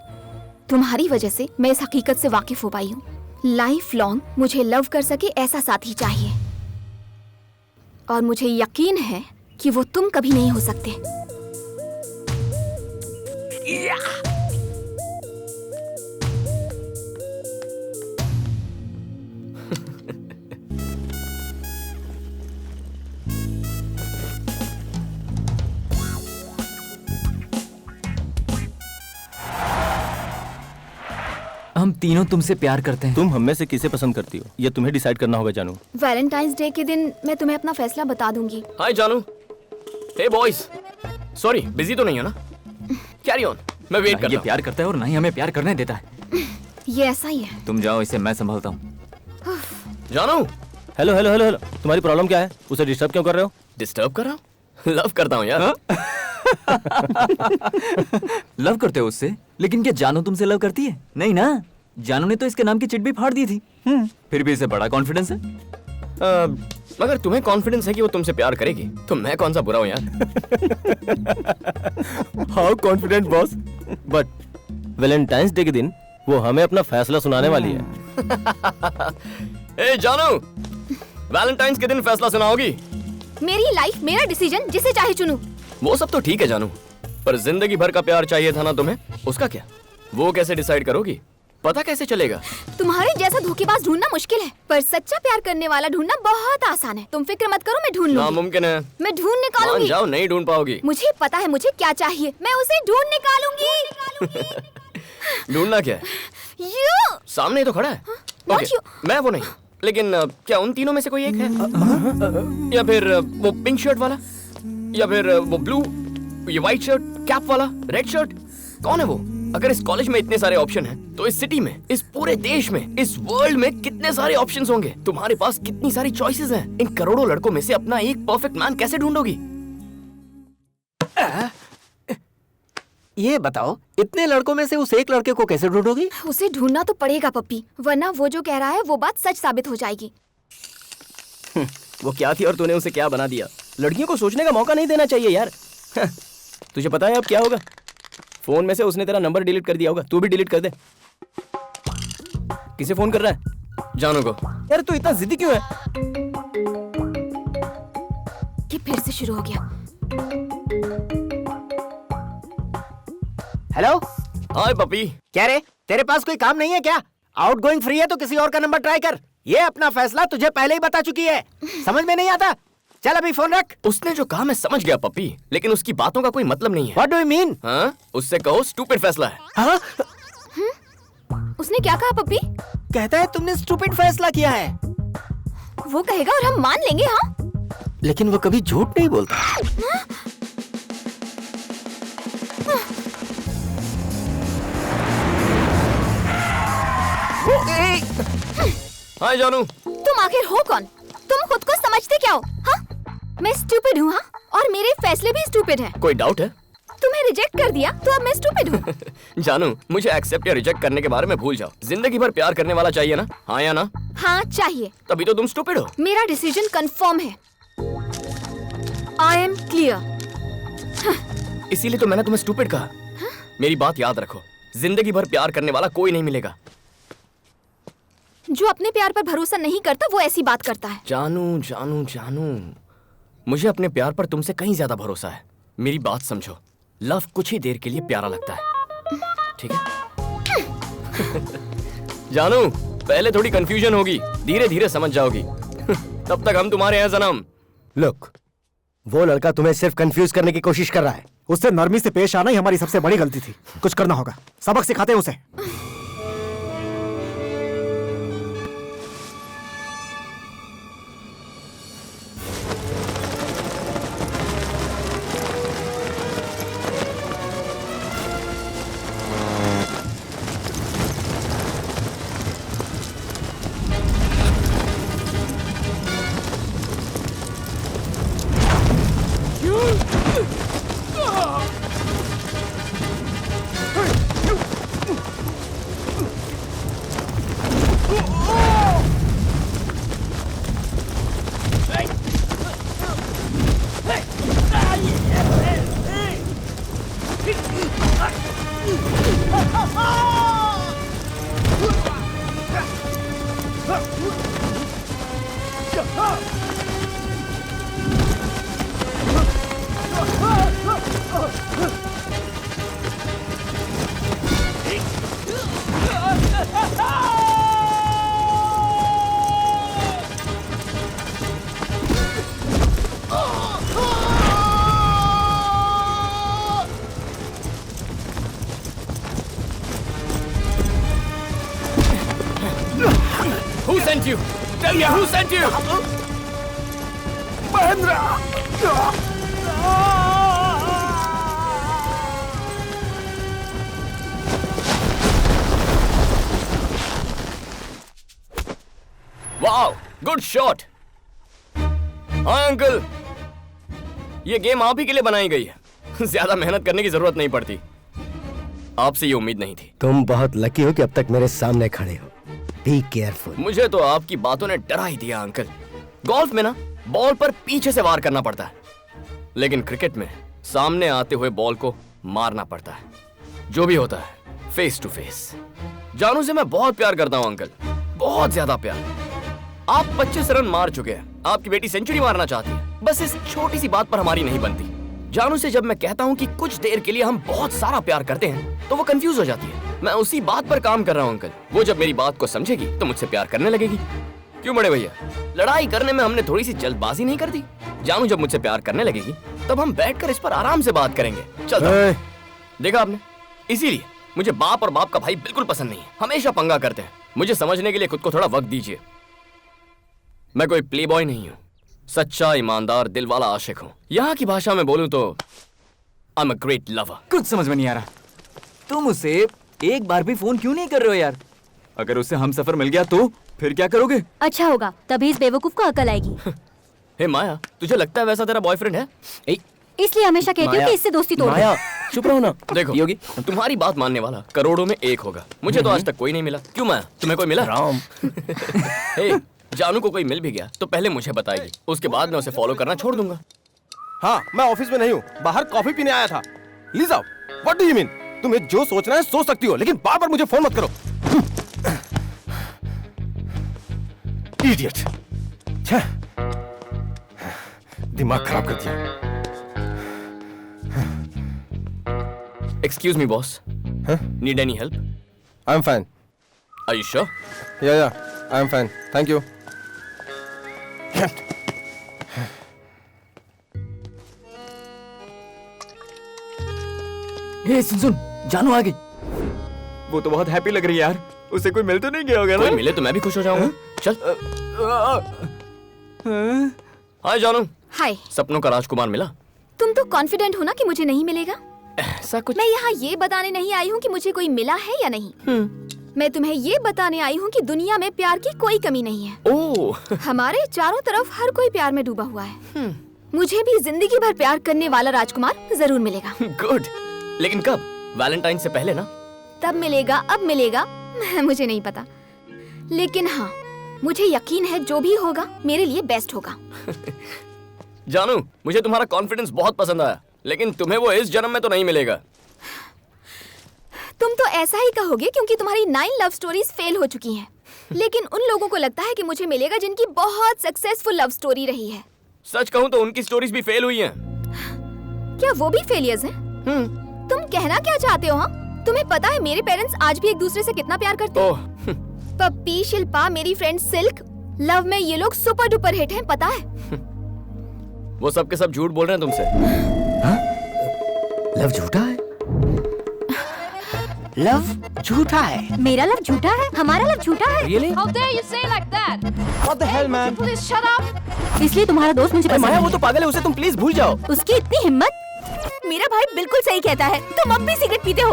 तुम्हारी वजह से मैं इस हकीकत से वाकिफ हो पाई हूँ। लाइफ लॉन्ग मुझे लव कर सके ऐसा साथी चाहिए, और मुझे यकीन है कि वो तुम कभी नहीं हो सकते। हम तीनों तुमसे प्यार करते हैं। तुम हम में से किसे पसंद करती हो, ये तुम्हें डिसाइड करना होगा जानू। वैलेंटाइंस डे के दिन मैं तुम्हें अपना फैसला बता दूंगी। हाय जानू। हे बॉयज, सॉरी बिजी तो नहीं हो ना? कैरी ऑन, मैं वेट करता ये हूँ। प्यार करता है और ना ही हमें प्यार करने देता है। ये ऐसा ही है। तुम जाओ, इसे मैं संभालता हूँ। जानू। हेलो हेलो हेलो हेलो, तुम्हारी प्रॉब्लम क्या है? उसे डिस्टर्ब क्यों कर रहे हो? डिस्टर्ब कर रहा हूँ? लव करता हूँ यार। लव करते हो उससे? लेकिन क्या जानू तुमसे लव करती है? नहीं ना। जानू ने तो इसके नाम की चिट भी फाड़ दी थी। फिर भी इसे बड़ा कॉन्फिडेंस है। मगर तुम्हें कॉन्फिडेंस है कि वो तुमसे प्यार करेगी, तो मैं कौन सा बुरा हूँ यार? How confident boss. But Valentine's day के दिन वो हमें अपना फैसला सुनाने वाली है। ए जानू, वैलेंटाइंस के दिन फैसला सुनाओगी? मेरी लाइफ, मेरा डिसीजन, जिसे चाहे चुनूं। वो सब तो ठीक है जानू, पर जिंदगी भर का प्यार चाहिए था ना तुम्हें, उसका क्या? वो कैसे डिसाइड करोगी? पता कैसे चलेगा? तुम्हारे जैसा धोखेबाज ढूंढना मुश्किल है, पर सच्चा प्यार करने वाला ढूंढना बहुत आसान है। तुम फिक्र मत करो, मैं ढूंढ लूंगी। नामुमकिन है। मैं ढूंढ मान निकालूंगी। जाओ, नहीं ढूंढ पाओगी। मुझे पता है मुझे क्या चाहिए, मैं उसे ढूंढ निकालूंगी। ढूंढना क्या है? You! सामने ही तो खड़ा है। Not okay, you. मैं वो नहीं, लेकिन क्या उन तीनों में से कोई एक है? या फिर वो पिंक शर्ट वाला, या फिर वो ब्लू, ये व्हाइट शर्ट, कैप वाला, रेड शर्ट? कौन है वो? अगर इस कॉलेज में इतने सारे ऑप्शन हैं, तो इस सिटी में, इस पूरे देश में, इस वर्ल्ड में कितने सारे ऑप्शंस होंगे? तुम्हारे पास कितनी सारी चॉइसेस हैं। इन करोड़ों लड़कों में से अपना एक परफेक्ट मैन कैसे ढूंढोगी? ये बताओ, इतने लड़कों में से उस एक लड़के को कैसे ढूंढोगी? उसे ढूंढना तो पड़ेगा पप्पी, वरना वो जो कह रहा है वो बात सच साबित हो जाएगी। वो क्या थी और तूने उसे क्या बना दिया? लड़कियों को सोचने का मौका नहीं देना चाहिए यार। तुझे पता है अब क्या होगा? फोन में से उसने तेरा नंबर डिलीट कर दिया होगा, तू भी डिलीट कर दे। किसे फोन कर रहा है? जानू को। यार तू इतना जिद्दी क्यों है? ये फिर से शुरू हो गया। हेलो। हाय पपी। क्या रे, तेरे पास कोई काम नहीं है क्या? आउटगोइंग फ्री है तो किसी और का नंबर ट्राई कर। ये अपना फैसला तुझे पहले ही बता चुकी है, समझ में नहीं आता? चल अभी फोन रख। उसने जो कहा मैं समझ गया पपी, लेकिन उसकी बातों का कोई मतलब नहीं है। What do you mean? हाँ? उससे कहो स्टूपिड फैसला है। हाँ? उसने क्या कहा पप्पी? कहता है तुमने स्टूपिड फैसला किया है। वो कहेगा और हम मान लेंगे। हाँ, लेकिन वो कभी झूठ नहीं बोलता। हाय जानू। तुम आखिर हो कौन? तुम खुद को समझते क्या हो? हाँ? मैं स्टूपिड हूँ, हाँ? और मेरे फैसले भी स्टूपिड हैं। कोई डाउट है? तुम्हें रिजेक्ट कर दिया तो अब मैं स्टूपिड हूँ। जानू, मुझे एक्सेप्ट या रिजेक्ट करने के बारे में भूल जाओ। जिंदगी भर प्यार करने वाला चाहिए ना? हाँ या ना? हाँ चाहिए। तभी तो तुम स्टूपिड हो। मेरा डिसीजन कंफर्म है। I am clear. इसीलिए तो मैंने तुम्हें स्टूपिड कहा। मेरी बात याद रखो, जिंदगी भर प्यार करने वाला कोई नहीं मिलेगा। जो अपने प्यार पर भरोसा नहीं करता वो ऐसी बात करता है। जानू जानू जानू, मुझे अपने प्यार पर तुमसे कहीं ज्यादा भरोसा है। मेरी बात समझो, लव कुछ ही देर के लिए प्यारा लगता है, ठीक है? जानू, पहले थोड़ी कंफ्यूजन होगी, धीरे धीरे समझ जाओगी। तब तक हम तुम्हारे हैं सनम। लुक, वो लड़का तुम्हें सिर्फ कंफ्यूज करने की कोशिश कर रहा है। उससे नरमी से पेश आना ही हमारी सबसे बड़ी गलती थी। कुछ करना होगा, सबक सिखाते हैं उसे। Who sent you? Tell me who sent you? Wow, good shot. हाँ अंकल, ये गेम आप ही के लिए बनाई गई है। ज्यादा मेहनत करने की जरूरत नहीं पड़ती। आपसे ये उम्मीद नहीं थी। तुम बहुत लकी हो कि अब तक मेरे सामने खड़े हो। Be careful. मुझे तो आपकी बातों ने डरा ही दिया अंकल। गोल्फ में ना बॉल पर पीछे से वार करना पड़ता है, लेकिन क्रिकेट में सामने आते हुए बॉल को मारना पड़ता है। जो भी होता है फेस टू फेस। जानू से मैं बहुत प्यार करता हूँ अंकल, बहुत ज्यादा प्यार। आप 25 रन मार चुके हैं, आपकी बेटी सेंचुरी मारना चाहती है। बस इस छोटी सी बात पर हमारी नहीं बनती। जानू से जब मैं कहता हूँ कि कुछ देर के लिए हम बहुत सारा प्यार करते हैं, तो वो कंफ्यूज हो जाती है। मैं उसी बात पर काम कर रहा हूँ अंकल। वो जब मेरी बात को समझेगी तो मुझसे प्यार करने लगेगी। क्यों बड़े भैया, लड़ाई करने में हमने थोड़ी सी जल्दबाजी नहीं कर दी? जानू जब मुझसे प्यार करने लगेगी तब हम बैठकर इस पर आराम से बात करेंगे। चल देखा आपने, इसीलिए मुझे बाप और बाप का भाई बिल्कुल पसंद नहीं है। हमेशा पंगा करते हैं। मुझे समझने के लिए खुद को थोड़ा वक्त दीजिए। मैं कोई प्ले बॉय नहीं हूँ, सच्चा ईमानदार दिल वाला आशिक हूँ। यहाँ की भाषा में बोलूँ तो I am a great lover. कुछ समझ में नहीं आ रहा, तुम उसे एक बार भी फोन क्यों नहीं कर रहे हो यार? अगर उसे हम सफर मिल गया तो फिर क्या करोगे? अच्छा होगा, तभी इस बेवकूफ को अकल आएगी। हे माया, तुझे लगता है वैसा तेरा बॉयफ्रेंड है? इसलिए हमेशा कहती हूँ कि इससे दोस्ती तोड़ दो। माया चुप रहो ना। देखो योगी, तुम्हारी बात मानने वाला करोड़ों में एक होगा। मुझे तो आज तक कोई नहीं मिला। क्यों माया, तुम्हें कोई मिला? राम हे, जानू को कोई मिल भी गया तो पहले मुझे बताएगी, उसके बाद मैं उसे फॉलो करना छोड़ दूंगा। हाँ, मैं ऑफिस में नहीं हूँ, बाहर कॉफी पीने आया था। Lisa, what do you mean? तुम्हें जो सोचना है सोच सकती हो, लेकिन बार बार मुझे फोन मत करो। इडियट, दिमाग खराब कर दिया। Excuse me boss, need any help? I am fine. Are you sure? Yeah I am fine, thank you. Hey सुन, जानू आ गई। वो तो बहुत हैप्पी लग रही है यार। उसे कोई मिल तो नहीं गया होगा ना? कोई मिले तो मैं भी खुश हो जाऊंगा। चल। हाय जानू। हाय। सपनों का राजकुमार मिला? तुम तो कॉन्फिडेंट हो ना कि मुझे नहीं मिलेगा। ऐसा कुछ? मैं यहाँ ये बताने नहीं आई हूँ कि मुझे कोई मिला है या नहीं। मैं तुम्हें ये बताने आई हूँ कि दुनिया में प्यार की कोई कमी नहीं है। ओह। हमारे चारों तरफ हर कोई प्यार में डूबा हुआ है। मुझे भी जिंदगी भर प्यार करने वाला राजकुमार जरूर मिलेगा। गुड, लेकिन कब? वैलेंटाइन से पहले ना? तब मिलेगा, अब मिलेगा, मुझे नहीं पता। लेकिन हाँ, मुझे यकीन है जो भी होगा मेरे लिए बेस्ट होगा। जानू, मुझे तुम्हारा कॉन्फिडेंस बहुत पसंद आया, लेकिन तुम्हें वो इस जन्म में तो नहीं मिलेगा। तुम तो ऐसा ही कहोगे क्योंकि तुम्हारी 9 लव स्टोरीज फेल हो चुकी हैं। लेकिन उन लोगों को लगता है कि मुझे मिलेगा जिनकी बहुत सक्सेसफुल लव स्टोरी रही है। सच कहूँ तो उनकी स्टोरीज भी फेल हुई हैं। क्या वो भी फेलियर्स हैं? तुम कहना क्या चाहते हो? हाँ, तुम्हें पता है मेरे पेरेंट्स आज भी एक दूसरे से कितना प्यार करते हैं। पप्पी, शिल्पा, मेरी फ्रेंड सिल्क, लव में ये लोग सुपर डुपर हिट हैं, पता है? वो सब के सब झूठ बोल रहे हैं तुमसे। लव झूठा है? लव झूठा है? मेरा लव झूठा है? हमारा लव झूठा है? Really? How dare you say like that? What the hell, man? Please shut up. इसलिए तुम्हारा दोस्त मुझे पसंद माया, वो नहीं तो पागल है, उसे तुम प्लीज भूल जाओ। है। उसकी इतनी हिम्मत। मेरा भाई बिल्कुल सही कहता है, तुम अब भी सिगरेट पीते हो।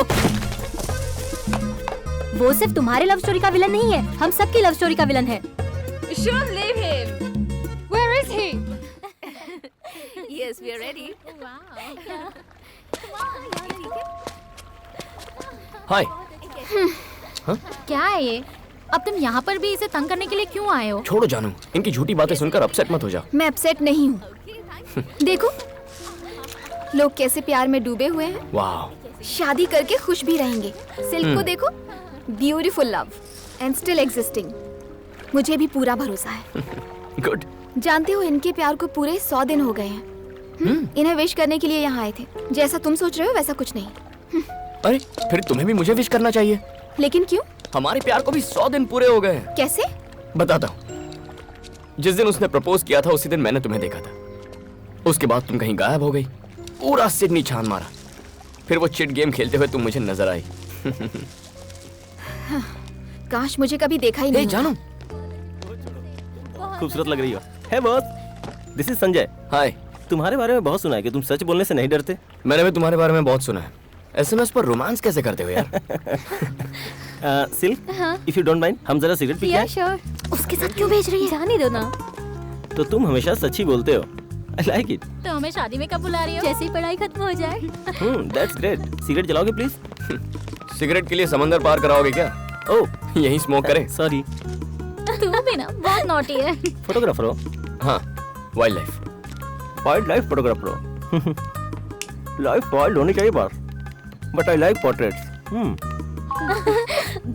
वो सिर्फ तुम्हारे लव स्टोरी का विलन नहीं है, हम सबकी लव स्टोरी का विलन है। You shouldn't leave him. Where is he? Yes, we are ready. हाय। क्या है ये? अब तुम यहाँ पर भी इसे तंग करने के लिए क्यों आए हो? छोड़ो जानू, इनकी झूठी बातें सुनकर अपसेट मत हो जा। मैं अपसेट नहीं हूँ। देखो, लोग कैसे प्यार में डूबे हुए हैं। वाह। शादी करके खुश भी रहेंगे। सिल्क को देखो, beautiful love and still existing. मुझे भी पूरा भरोसा है। गुड। जानते हो, इनके प्यार को पूरे 100 दिन हो गए हैं। इन्हें विश करने के लिए यहाँ आए थे। जैसा तुम सोच रहे हो वैसा कुछ नहीं। अरे फिर तुम्हें भी मुझे विश करना चाहिए। लेकिन क्यों? हमारे प्यार को भी 100 दिन पूरे हो गए हैं। कैसे? बताता हूँ। जिस दिन उसने प्रपोज किया था उसी दिन मैंने तुम्हें देखा था। उसके बाद तुम कहीं गायब हो गई। पूरा सिडनी छान मारा। फिर वो चिट गेम खेलते हुए तुम मुझे नजर आई। काश मुझे कभी देखा ही नहीं। जानू, खूबसूरत लग रही हो। हे बॉस, दिस इज संजय। हाय। तुम्हारे बारे में बहुत सुना है कि तुम सच बोलने से नहीं डरते। मैंने भी तुम्हारे बारे में बहुत सुना है। एसएमएस पर रोमांस कैसे करते हो यार? Silk, if you don't mind, हम जरा सिगरेट पी Yeah, sure. उसके साथ क्यों भेज रही है? जाने दो ना। तो तुम हमेशा सच ही बोलते हो। I like it. तो हमें शादी में कब बुला रही हो? जैसे ही पढ़ाई खत्म हो जाए। That's great. सिगरेट जलाओगे प्लीज? सिगरेट के लिए समंदर पार कराओगे क्या? ओह, यहीं स्मोक करें? सॉरी। तू भी ना बहुत नॉटी है। फोटोग्राफर हो? हाँ, वाइल्ड लाइफ फोटोग्राफर हो? लाइफ वाइल्ड होनी चाहिए बस, but I like portraits.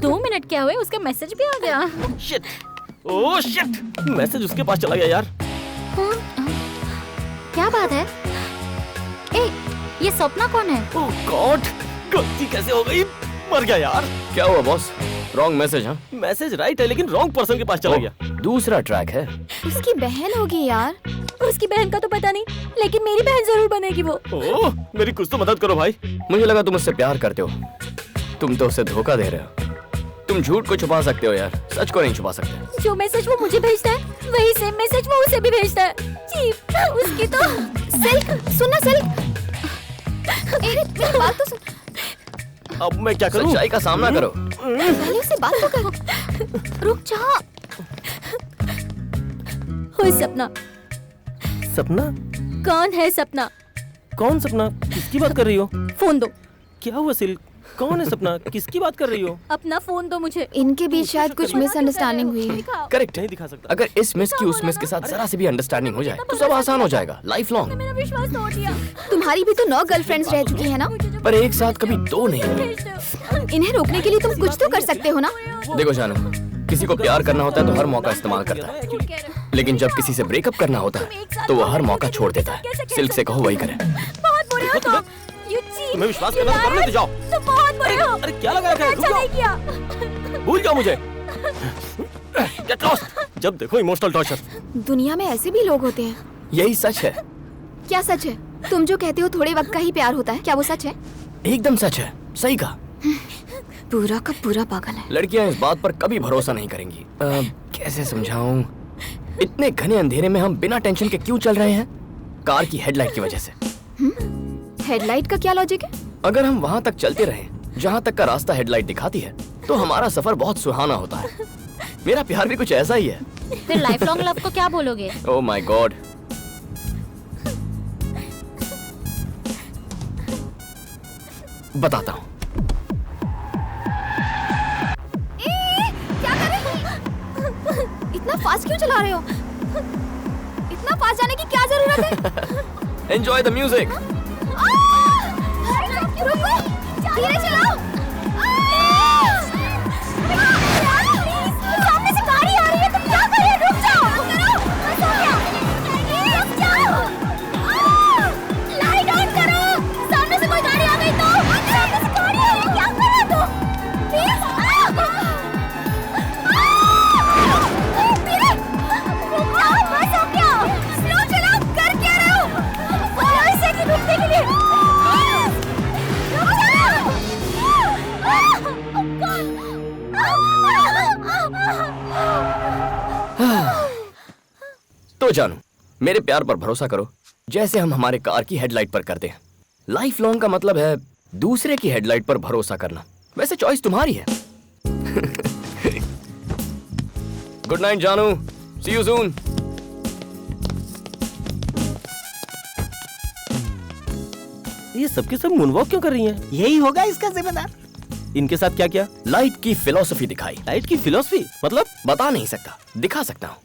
2 minute क्या हुए, उसका मैसेज भी आ गया। शिट, ओह शिट, मैसेज उसके पास चला गया यार। क्या बात है? ए, ये सपना कौन है? ओह गॉड, गलती कैसे हो गई? मर गया यार। क्या हुआ बॉस? Wrong message? हाँ, मैसेज राइट है लेकिन रॉन्ग पर्सन के पास चला गया। दूसरा ट्रैक है। उसकी बहन होगी यार। उसकी बहन का तो पता नहीं, लेकिन मेरी बहन जरूर बनेगी वो। ओह, मेरी कुछ तो मदद करो भाई। मुझे लगा तुम उससे प्यार करते हो। तुम तो उसे धोखा दे रहे हो। तुम झूठ को छुपा सकते हो यार, सच को नहीं छुपा सकते। जो मैसेज वो मुझे भेजता है वही सेम मैसेज वो उसे भी भेजता है। चीप, उसकी तो सिल्क, सुनना सिल्क। मेरी बात तो सुन। अब मैं क्या करूं? सच्चाई का सामना करो। पहले उससे बात तो कर। रुक जा। हुई सपना। सपना? कौन है सपना? कौन सपना? किसकी बात कर रही हो? फोन दो। क्या हुआ सिल्क? कौन है सपना? किसकी बात कर रही हो? अपना फोन दो मुझे। इनके बीच शायद कुछ मिसअंडरस्टैंडिंग हुई है। करेक्ट। नहीं दिखा सकता। अगर इस मिस की उस मिस के साथ जरा से भी अंडरस्टैंडिंग हो जाए तो सब आसान हो जाएगा, लाइफ लॉन्ग। मेरा विश्वास तोड़ दिया। तुम्हारी भी तो 9 गर्लफ्रेंड्स रह चुकी है ना? पर एक साथ कभी 2 नहीं हुए। इन्हें रोकने के लिए तुम कुछ तो कर सकते हो ना? देखो जानू, किसी को प्यार करना होता है तो हर मौका इस्तेमाल करता है, लेकिन जब किसी से ब्रेकअप करना होता है तो वो हर मौका छोड़ देता है। सिल्क से कहो वही करे। बहुत बुरे हो तुम। You cheat, तुम्हें विश्वास करना तो करने तो जाओ। तुम बहुत बुरे हो। अरे क्या लगा रखा है? अच्छा नहीं किया। भूल जाओ मुझे। Get lost। जब देखो इमोशनल टॉर्चर। दुनिया में ऐसे भी लोग होते हैं। यही सच है। क्या सच है? तुम जो कहते हो थोड़े वक्त का ही प्यार होता है, क्या वो सच है? एकदम सच है, सही कहा। पूरा का पूरा पागल है। लड़कियां इस बात पर कभी भरोसा नहीं करेंगी। कैसे समझाऊं? इतने घने अंधेरे में हम बिना टेंशन के क्यों चल रहे हैं? कार की हेडलाइट की वजह से। हेडलाइट का क्या लॉजिक है? अगर हम वहाँ तक चलते रहें जहाँ तक का रास्ता हेडलाइट दिखाती है तो हमारा सफर बहुत सुहाना होता है। मेरा प्यार भी कुछ ऐसा ही है। फिर लाइफ लॉन्ग लव को क्या बोलोगे? Oh my God. बताता हूँ। क्या कर रहे हो? इतना फास्ट क्यों चला रहे हो? इतना फास्ट जाने की क्या जरूरत है? Enjoy the music. रुको, धीरे चलाओ। सामने से गाड़ी आ रही है, तुम क्या कर रहे हो? रुक जाओ। बस हो गया। रुक जाओ। लाइट ऑन करो। सामने से कोई गाड़ी आ गई तो? सामने से गाड़ी आ रही है, क्या कर रहे हो तुम? प्लीज। धीरे। रुक जाओ, बस हो गया। स्लो चलाओ, कर क्या रहे हो? फॉलो इसे कि रुकने के लिए। तो जानू, मेरे प्यार पर भरोसा करो जैसे हम हमारे कार की हेडलाइट पर करते हैं। लाइफ लॉन्ग का मतलब है दूसरे की हेडलाइट पर भरोसा करना। वैसे चॉइस तुम्हारी है। गुड नाइट जानू, सी यू सून। ये सबके सब मूनवॉक क्यों कर रही हैं? यही होगा इसका जिम्मेदार। इनके साथ क्या किया? लाइट की फिलॉसफी दिखाई। लाइट की फिलॉसफी मतलब? बता नहीं सकता, दिखा सकता हूँ।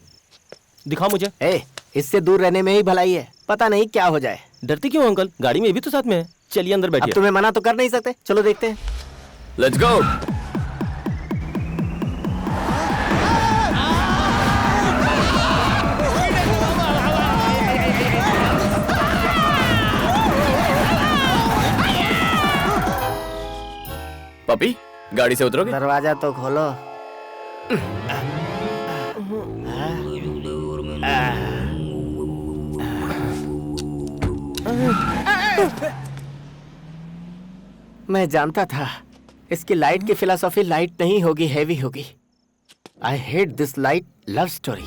दिखाओ मुझे। इससे दूर रहने में ही भलाई है, पता नहीं क्या हो जाए। डरती क्यों अंकल? गाड़ी में भी तो साथ में है। चलिए अंदर बैठिए। अब तुम्हें मना तो कर नहीं सकते, चलो देखते हैं। Let's go. पपी, गाड़ी से उतरोगे? दरवाजा तो खोलो। मैं जानता था इसकी लाइट की फिलॉसफी लाइट नहीं होगी, हेवी होगी। आई hate this light love story.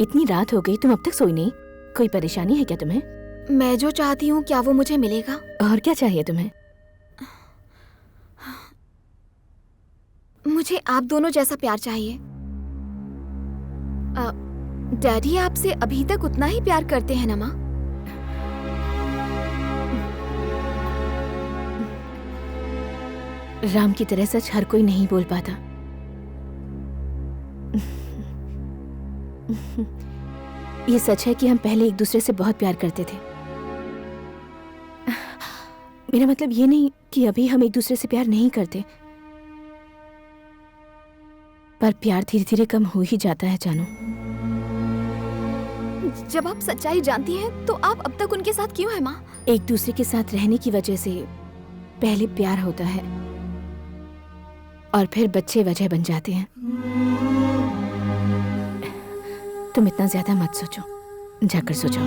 इतनी रात हो गई, तुम अब तक सोई नहीं? कोई परेशानी है क्या तुम्हें? मैं जो चाहती हूँ क्या वो मुझे मिलेगा? और क्या चाहिए तुम्हें? मुझे आप दोनों जैसा प्यार चाहिए। डैडी आपसे अभी तक उतना ही प्यार करते हैं ना माँ? राम की तरह सच हर कोई नहीं बोल पाता। ये सच है कि हम पहले एक दूसरे से बहुत प्यार करते थे। मेरा मतलब ये नहीं कि अभी हम एक दूसरे से प्यार नहीं करते, पर प्यार धीरे धीरे कम हो ही जाता है जानू। जब आप सच्चाई जानती हैं, तो आप अब तक उनके साथ क्यों हैं माँ? एक दूसरे के साथ रहने की वजह से पहले प्यार होता है और फिर बच्चे वजह बन जाते हैं। तुम इतना ज्यादा मत सोचो, जाकर सो जाओ।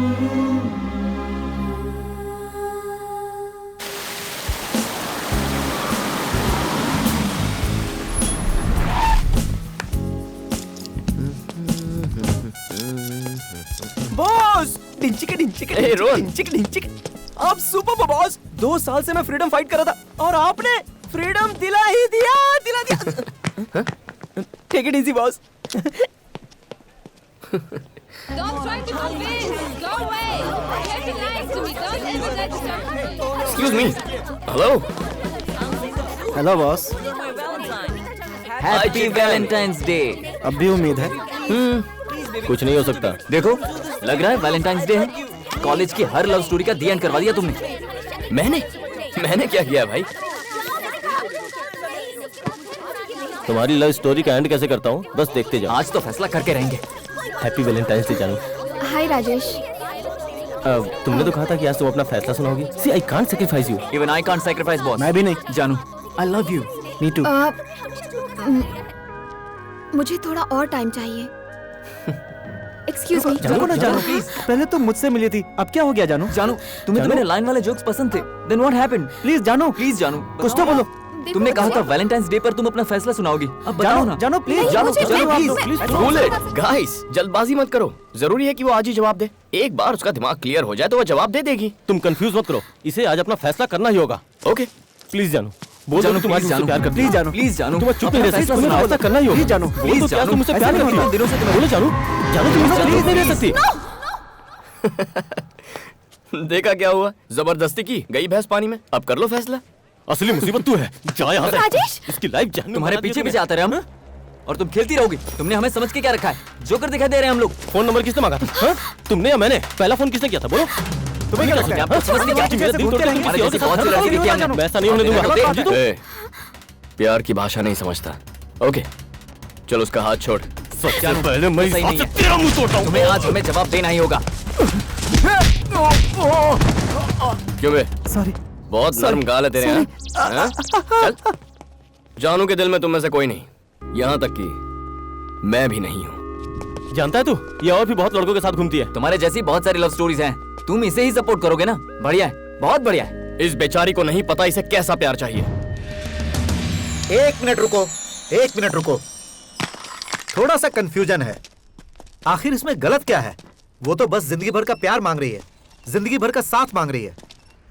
Boss Hey, Rohan. आप सुपर बॉस। 2 साल से मैं फ्रीडम फाइट कर रहा था और आपने फ्रीडम दिला दिया। Take it easy boss. Don't try to convince. Go away. You have been nice to me. Don't ever try to start convincing. Excuse me. Hello. Hello boss. Happy Valentine's day. अब भी उम्मीद है। कुछ नहीं हो सकता। देखो, लग रहा है वैलेंटाइंस डे है। कॉलेज की हर लव स्टोरी का दी एंड करवा दिया तुमने। मैंने क्या किया भाई? तुम्हारी लव स्टोरी का एंड कैसे करता हूँ, बस देखते जाओ। आज तो फैसला करके रहेंगे। हैप्पी वैलेंटाइंस डे जानू। हाय राजेश। तुमने तो कहा था कि आज तुम अपना फैसला सुनाओगी। See I can't sacrifice you. Even I can't sacrifice boss. मैं भी नहीं। Jaanu, I love you. Me too. मुझे थोड़ा और टाइम चाहिए। Excuse me. जानो ना जानो प्लीज। पहले तो मुझसे मिली थी, अब क्या हो गया जानू? जानू, तुम्हें तो मेरे लाइन वाले जोक्स पसंद थे। Then what happened? प्लीज जानू, प्लीज जानू, कुछ तो बोलो। तुमने कहा था वैलेंटाइंस डे पर तुम अपना फैसला सुनाओगी। अब बताओ ना। जानू प्लीज। जानू, प्लीज। Cool it, guys, जल्दबाजी मत करो। जरूरी है कि वो आज ही जवाब दे। एक बार उसका दिमाग क्लियर हो जाए तो वो जवाब दे देगी। तुम कंफ्यूज मत करो, इसे आज अपना फैसला करना ही होगा। ओके, प्लीज जानू, बोल दो तुम आज मुझसे प्यार करती हो। प्लीज जानू, प्लीज जानू, तुम चुप नहीं रह सकती, तुम्हें फैसला करना ही होगा। प्लीज जानू, बोल दो प्यार, तुम मुझसे प्यार करती हो। दिनों से तुम्हें बोलो जानू, जानू तुम मुझसे प्लीज नहीं रह सकती। देखा क्या हुआ? जबरदस्ती की गई भैंस पानी में। अब कर लो फैसला। असली मुसीबत तू है। जा यहाँ से। राजेश! इसकी लाइफ जहन्नुम तुम्हारे बना दी पीछे है पीछे आते रहे हम, और तुम खेलती रहोगी। तुमने हमें समझ के क्या रखा है? जोकर दिखाई दे रहे हैं हम लोग। फोन नंबर किसने मांगा था? हाँ? तुमने या मैंने? पहला फोन किसने किया था, बोलो। तुम्हें क्या लगता है? आपको समझ नहीं क्या? मेरा दिल तोड़ के तुम किसी और के साथ लड़की दिखी हमने। मैं ऐसा नहीं होने दूंगा। ए, प्यार की भाषा नहीं समझता। ओके, चलो उसका हाथ छोड़। सबसे पहले मैं इस सही हाथ नहीं से है। तेरा मुंह तोड़ता हूँ। तुम्हें आज हमें जवाब देना ही होगा। क्यों बे? सॉरी। बहुत नरम गाल है तेरे। हाँ? चल। जानू के दिल में तुम में से कोई नहीं, यहाँ तक कि मैं भी नहीं हूँ। जानता है तू, ये और भी बहुत लड़कों के साथ घूमती है। तुम्हारे जैसी बहुत सारी लव स्टोरीज हैं। तुम इसे ही सपोर्ट करोगे ना? बढ़िया है, बहुत बढ़िया है। इस बेचारी को नहीं पता इसे कैसा प्यार चाहिए। 1 मिनट रुको, 1 मिनट रुको। थोड़ा सा कंफ्यूजन है। आखिर इसमें गलत क्या है? वो तो बस जिंदगी भर का प्यार मांग रही है, जिंदगी भर का साथ मांग रही है।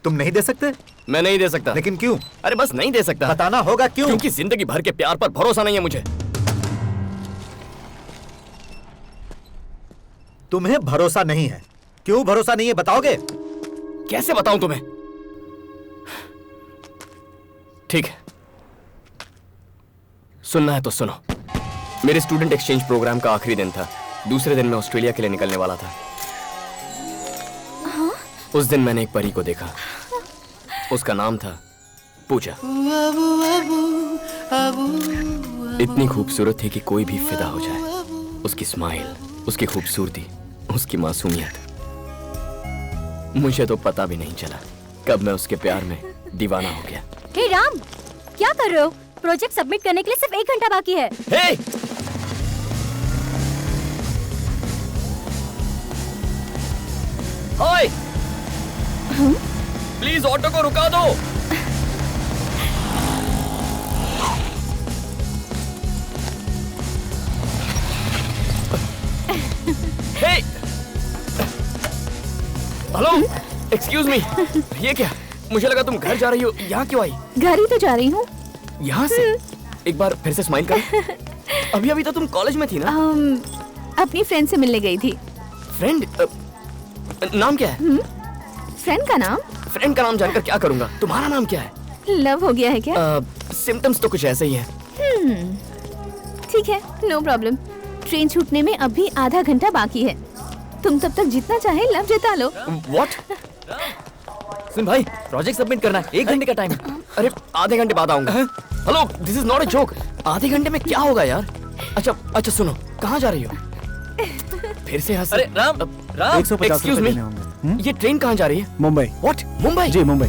तुम नहीं दे सकते? मैं नहीं दे सकता। लेकिन क्यों? अरे बस नहीं दे सकता। बताना होगा क्यों? क्योंकि जिंदगी भर के प्यार पर भरोसा नहीं है मुझे। तुम्हें भरोसा नहीं है? क्यों भरोसा नहीं है, बताओगे? कैसे बताऊं तुम्हें? ठीक है, सुनना है तो सुनो। मेरे स्टूडेंट एक्सचेंज प्रोग्राम का आखिरी दिन था। दूसरे दिन मैं ऑस्ट्रेलिया के लिए निकलने वाला था। उस दिन मैंने एक परी को देखा। उसका नाम था पूजा। इतनी खूबसूरत थी कि कोई भी फिदा हो जाए। उसकी स्माइल, उसकी खूबसूरती, उसकी मासूमियत। मुझे तो पता भी नहीं चला कब मैं उसके प्यार में दीवाना हो गया। हे राम, क्या कर रहे हो? प्रोजेक्ट सबमिट करने के लिए सिर्फ 1 घंटा बाकी है। हे! ओए! प्लीज ऑटो को रुका दो। हे! Hello, excuse me. ये क्या? मुझे लगा तुम घर जा रही हो। यहाँ क्यों आई? घर ही तो जा रही हूँ। यहाँ से? एक बार फिर से स्माइल करो। अभी अभी तो तुम कॉलेज में थी ना? अपनी फ्रेंड से मिलने गई थी। फ्रेंड? नाम क्या है? फ्रेंड का नाम? फ्रेंड का नाम जानकर क्या करूंगा? तुम्हारा नाम क्या है? लव हो गया है क्या? सिम्टम्स तो कुछ ऐसे ही हैं। ठीक है, नो प्रॉब्लम। ट्रेन छूटने में अभी आधा घंटा बाकी है। तुम तब तक जितना चाहे लव जता लो। What? सुन भाई, प्रोजेक्ट सबमिट करना है। 1 घंटे का टाइम है। अरे आधे घंटे बाद आऊंगा। Hello, this is not a joke. आधे घंटे में क्या होगा यार? अच्छा सुनो, कहाँ जा रही हो? फिर से हंस। अरे राम, राम, 150 excuse रुपए me, देने होंगे। ये ट्रेन कहाँ जा रही है? मुंबई। What? मुंबई? जी मुंबई।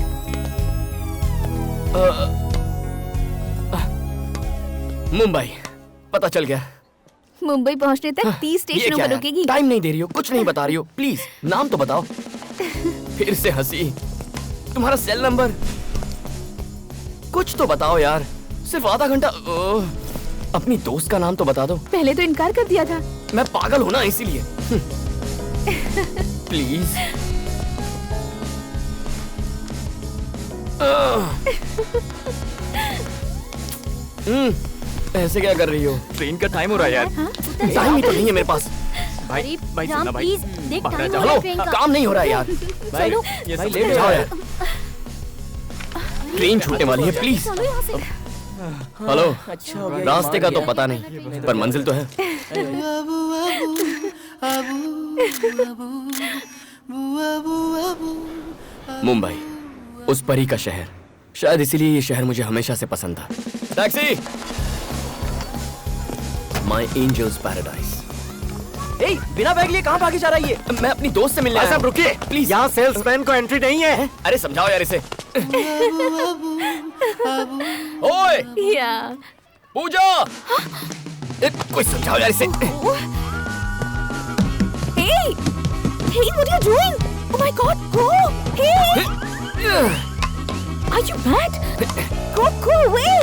मुंबई, पता चल गया। मुंबई पहुंचने तक 30 ये स्टेशनों क्या पर है? रुकेगी। टाइम नहीं दे रही हो, कुछ नहीं बता रही हो, प्लीज नाम तो बताओ। फिर से हंसी। तुम्हारा सेल नंबर कुछ तो बताओ यार। सिर्फ आधा घंटा। अपनी दोस्त का नाम तो बता दो। पहले तो इनकार कर दिया था। मैं पागल हूं ना इसीलिए। प्लीज। ऐसे क्या कर रही हो? ट्रेन का टाइम हो रहा है यार। टाइम ही तो नहीं है मेरे पास। भाई भाई राम सुनना भाई। प्लीज देख पकड़ा टाइम जाओ। हो रहा है ट्रेन का। काम नहीं हो रहा है यार। भाई चलो। ये भाई सब लेट जाओ यार। ट्रेन छूटने वाली है, प्लीज। चलो यहाँ से। हेलो, रास्ते का तो पता नहीं, पर मंजिल तो है। मुंबई, उस परी का शहर। शायद इसीलिए ये शहर मुझे हमेशा से पसंद था। टैक्सी! My angels paradise. ए, बिना बैग लिए कहाँ भागी जा रही है? मैं अपनी दोस्त से मिलने आया हूं। रुकिए प्लीज। यहाँ सेल्समैन को एंट्री नहीं है। अरे समझाओ यार इसे। ओए या पूजा, कोई समझाओ यार इसे। Hey! Hey, what are you doing? Oh my God, go! Hey! Are you mad? Go away!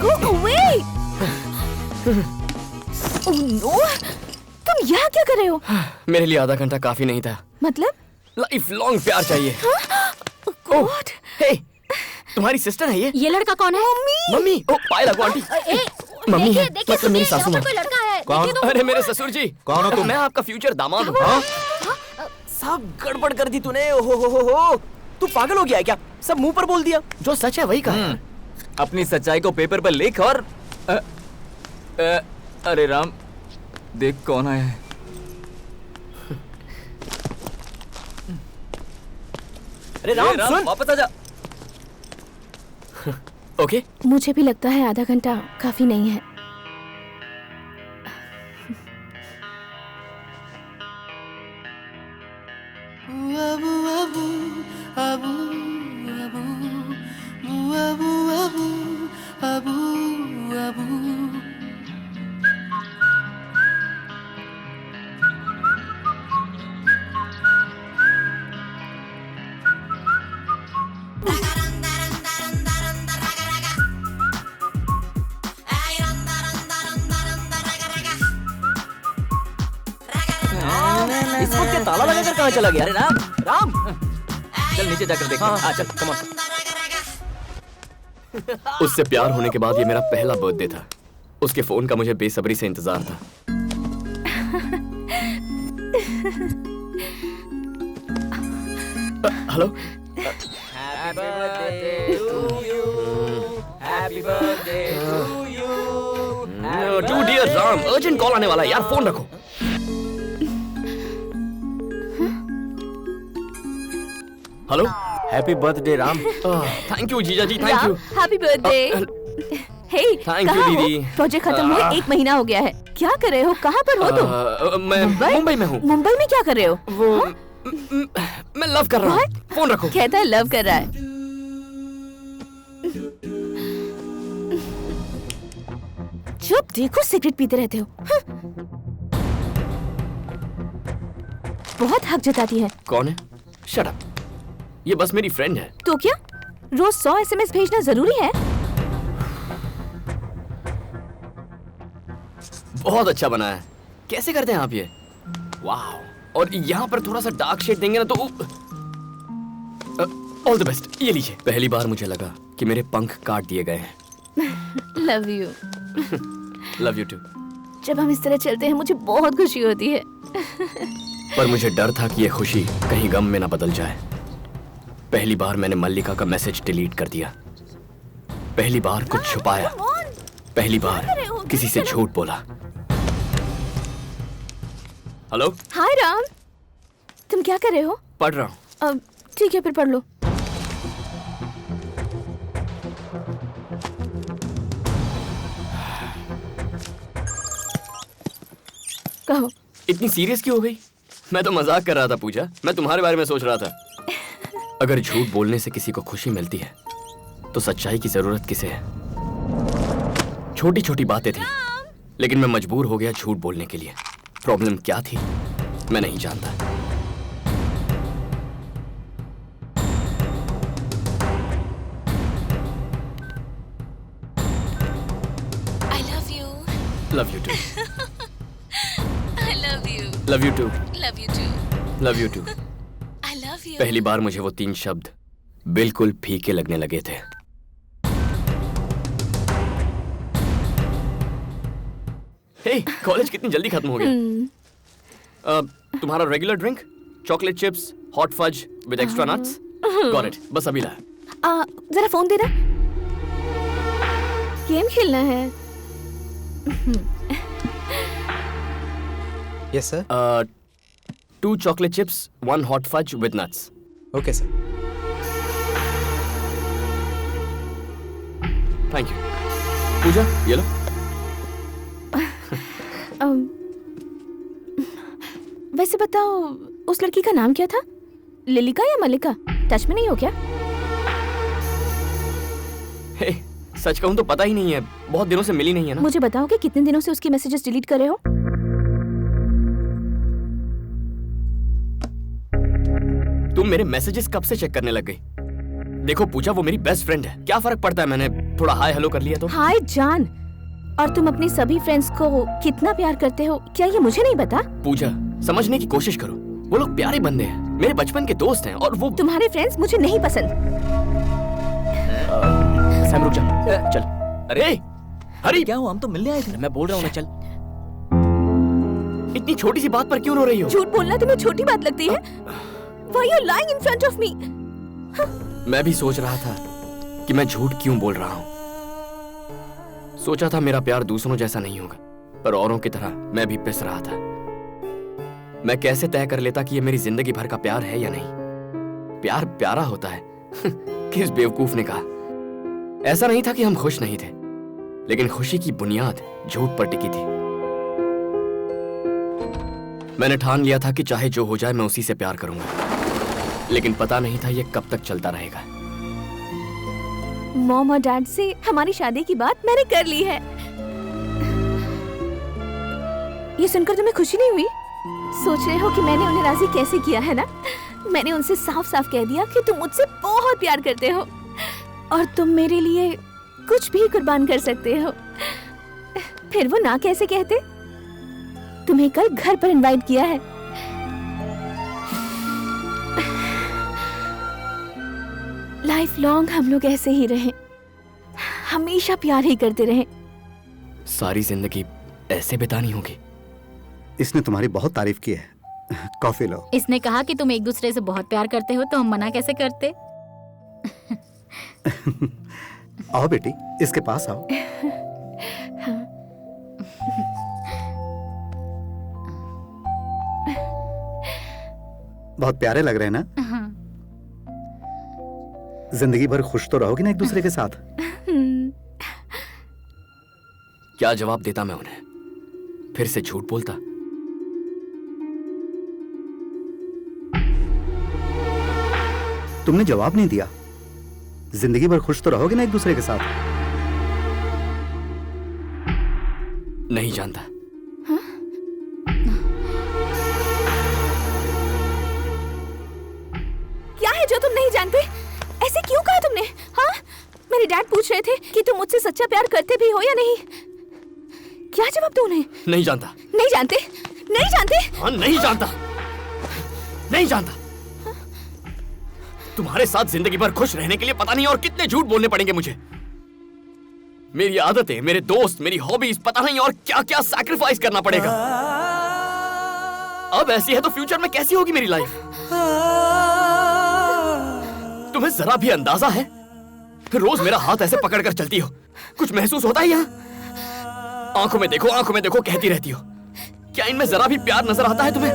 Go away! Oh no! तुम यहाँ क्या कर रहे हो? मेरे लिए आधा घंटा काफी नहीं था। मतलब? लाइफ लॉन्ग प्यार चाहिए। Oh God! हे, तुम्हारी सिस्टर है ये? ये लड़का कौन है? मम्मी। ओ पाए लगो आंटी। मम्मी है, देखिए मतलब मेरी सासू माँ। कोई लड़का है। कौन? देखिए तो। अरे मेरे ससुर जी। कौन हो तुम? मैं आपका फ्यूचर दामाद हूँ। सब गड़बड़ कर दी तूने। हो। तू पागल हो गया है क्या? सब मुंह पर बोल दिया। जो सच है वही कहा। अपनी सच्चाई को पेपर पर लिख और अरे राम, देख कौन आया है। अरे राम सुन, वापस आजा। ओके। मुझे भी लगता है आधा घंटा काफी नहीं है। इसको क्या ताला लगाकर कहाँ चला गया? अरे राम, राम चल नीचे जाकर देखते हैं। हाँ चल, कम ऑन। उससे प्यार होने के बाद ये मेरा पहला बर्थडे था। उसके फोन का मुझे बेसब्री से इंतजार था। Hello. Happy birthday to you. Happy birthday to you. To dear Ram, urgent call आने वाला है यार, फोन रखो। Hello. Happy birthday Ram. Thank you जीजा जी, thank you. Happy birthday. Hey, Thank you, कहाँ हो? दीदी। प्रोजेक्ट खत्म हुए 1 महीना हो गया है। क्या कर रहे हो? कहाँ पर हो तुम? मैं मुंबई में हूँ। मुंबई में क्या कर रहे हो? मैं लव कर रहा हूँ। फोन रखो। कहता है लव कर रहा है। चुप, देखो सिगरेट पीते रहते हो। बहुत हक जताती है। कौन है? Shut up. ये बस मेरी फ्रेंड है। तो क्या रोज 100 SMS भेजना जरूरी है? बहुत अच्छा बना है। कैसे करते हैं आप ये? वाह। और यहाँ पर थोड़ा सा डार्क शेड देंगे ना तो ऑल द बेस्ट। ये लीजिए। पहली बार मुझे लगा कि मेरे पंख काट दिए गए हैं। Love you. Love you too. जब हम इस तरह चलते हैं मुझे बहुत खुशी होती है। पर मुझे डर था कि ये खुशी कहीं गम में ना बदल जाए। पहली बार मैंने मल्लिका का मैसेज डिलीट कर दिया। पहली बार कुछ छुपाया। पहली बार किसी से झूठ बोला। हेलो। हाय राम, तुम क्या कर रहे हो? पढ़ रहा हूँ। ठीक है, फिर पढ़ लो। कहो। इतनी सीरियस क्यों हो गई? मैं तो मजाक कर रहा था पूजा, मैं तुम्हारे बारे में सोच रहा था। अगर झूठ बोलने से किसी को खुशी मिलती है तो सच्चाई की जरूरत किसे है? छोटी छोटी बातें थी लेकिन मैं मजबूर हो गया झूठ बोलने के लिए। प्रॉब्लम क्या थी मैं नहीं जानता। I love you. Love you too. I love you. Love you too. Love you too. Love you too. I love you. पहली बार मुझे वो 3 शब्द बिल्कुल फीके लगने लगे थे। हे, कॉलेज कितनी जल्दी खत्म हो गया। तुम्हारा regular drink, chocolate chips, hot fudge with extra nuts. Got it, बस अभी लाया। जरा फोन देना, गेम खेलना है। Yes sir. 2 chocolate chips, 1 hot fudge with nuts. Okay sir. Thank you. Puja, ये लो। वैसे बताओ, उस लड़की का नाम क्या था? लिलिका या मलिका? टच में नहीं हो क्या? हे, सच कहूं तो पता ही नहीं है, बहुत दिनों से मिली नहीं है ना। मुझे बताओ कि कितने दिनों से उसकी मैसेजेस डिलीट कर रहे हो? तुम मेरे मैसेजेस कब से चेक करने लग गई? देखो पूजा, वो मेरी बेस्ट फ्रेंड है, क्या फर्क पड़ता है मैंने थोड़ा हाय हेलो कर लिया तो? हाय जान, और तुम अपने सभी फ्रेंड्स को कितना प्यार करते हो, क्या ये मुझे नहीं पता? पूजा, समझने की कोशिश करो, वो लोग प्यारे बंदे हैं, मेरे बचपन के दोस्त हैं और वो तुम्हारे फ्रेंड्स मुझे नहीं पसंद। सैम रुक जा, चल। अरे हरी, क्या हुआ? हम तो मिलने आए थे। मैं बोल रहा हूँ ना, चल। इतनी छोटी सी बात पर क्यों रो रही हो? झूठ बोलना तुम्हें छोटी बात लगती है? Why you lying in front of me? मैं भी सोच रहा था कि मैं झूठ क्यों बोल रहा हूँ। सोचा था मेरा प्यार दूसरों जैसा नहीं होगा, पर औरों की तरह मैं भी पिस रहा था। मैं कैसे तय कर लेता कि ये मेरी जिंदगी भर का प्यार है या नहीं? प्यार प्यारा होता है किस बेवकूफ ने कहा। ऐसा नहीं था कि हम खुश नहीं थे, लेकिन खुशी की बुनियाद झूठ पर टिकी थी। मैंने ठान लिया था कि चाहे जो हो जाए मैं उसी से प्यार करूंगा, लेकिन पता नहीं था ये कब तक चलता रहेगा। मॉम और डैड से हमारी शादी की बात मैंने कर ली है। ये सुनकर तुम्हें खुशी नहीं हुई? सोच रहे हो कि मैंने उन्हें राजी कैसे किया है ना? मैंने उनसे साफ साफ कह दिया कि तुम मुझसे बहुत प्यार करते हो और तुम मेरे लिए कुछ भी कुर्बान कर सकते हो। फिर वो ना कैसे कहते? तुम्हें कल घर पर इनवाइट किया है। लाइफ लॉन्ग हम लोग ऐसे ही रहें, हमेशा प्यार ही करते रहें। सारी जिंदगी ऐसे बितानी होगी। इसने तुम्हारी बहुत तारीफ की है। कॉफी लो। इसने कहा कि तुम एक दूसरे से बहुत प्यार करते हो, तो हम मना कैसे करते? आओ बेटी, इसके पास आओ। बहुत प्यारे लग रहे हैं ना? हाँ। जिंदगी भर खुश तो रहोगी ना एक दूसरे के साथ? क्या जवाब देता मैं उन्हें? फिर से झूठ बोलता? तुमने जवाब नहीं दिया। जिंदगी भर खुश तो रहोगे ना एक दूसरे के साथ? नहीं जानता। क्या है जो तुम नहीं जानते? ऐसे क्यों कहा तुमने? हाँ, मेरे डैड पूछ रहे थे कि तुम मुझसे सच्चा प्यार करते भी हो या नहीं। क्या जवाब दूं उन्हें? नहीं जानता। नहीं जानते? नहीं जानते? हाँ, नहीं जानता। नहीं जानता। तुम्हारे साथ जिंदगी भर खुश रहने के लिए पता नहीं और कितने झूठ बोलने पड़ेंगे मुझे। मेरी आदतें, मेरे दोस्त, मेरी हॉबीज, पता नहीं और क्या क्या सैक्रिफाइस करना पड़ेगा। अब ऐसी है तो फ्यूचर में कैसी होगी मेरी लाइफ? तुम्हें जरा भी अंदाजा है? रोज मेरा हाथ ऐसे पकड़कर चलती हो, कुछ महसूस होता है यहाँ? आंखों में देखो कहती रहती हो। क्या इनमें जरा भी प्यार नजर आता है तुम्हें?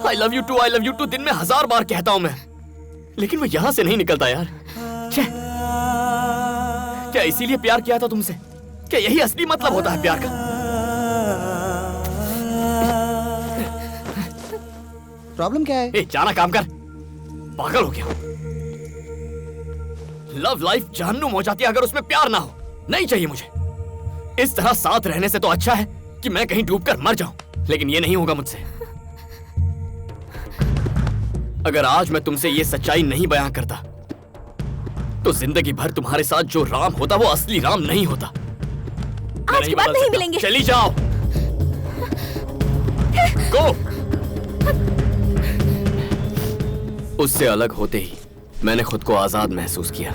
I love you too दिन में 1000 बार कहता हूं मैं, लेकिन वो यहां से नहीं निकलता यार। क्या इसीलिए प्यार किया था तुमसे? क्या यही असली मतलब होता है प्यार का? प्रॉब्लम क्या है? ए, जाना काम कर, पागल हो गया। लव लाइफ जहन्नुम हो जाती है अगर उसमें प्यार ना हो। नहीं चाहिए मुझे। इस तरह साथ रहने से तो अच्छा है कि मैं कहीं डूबकर मर जाऊं, लेकिन ये नहीं होगा मुझसे। अगर आज मैं तुमसे ये सच्चाई नहीं बयां करता तो जिंदगी भर तुम्हारे साथ जो राम होता वो असली राम नहीं होता। आज के बाद नहीं मिलेंगे। चली जाओ। गो। उससे अलग होते ही मैंने खुद को आजाद महसूस किया।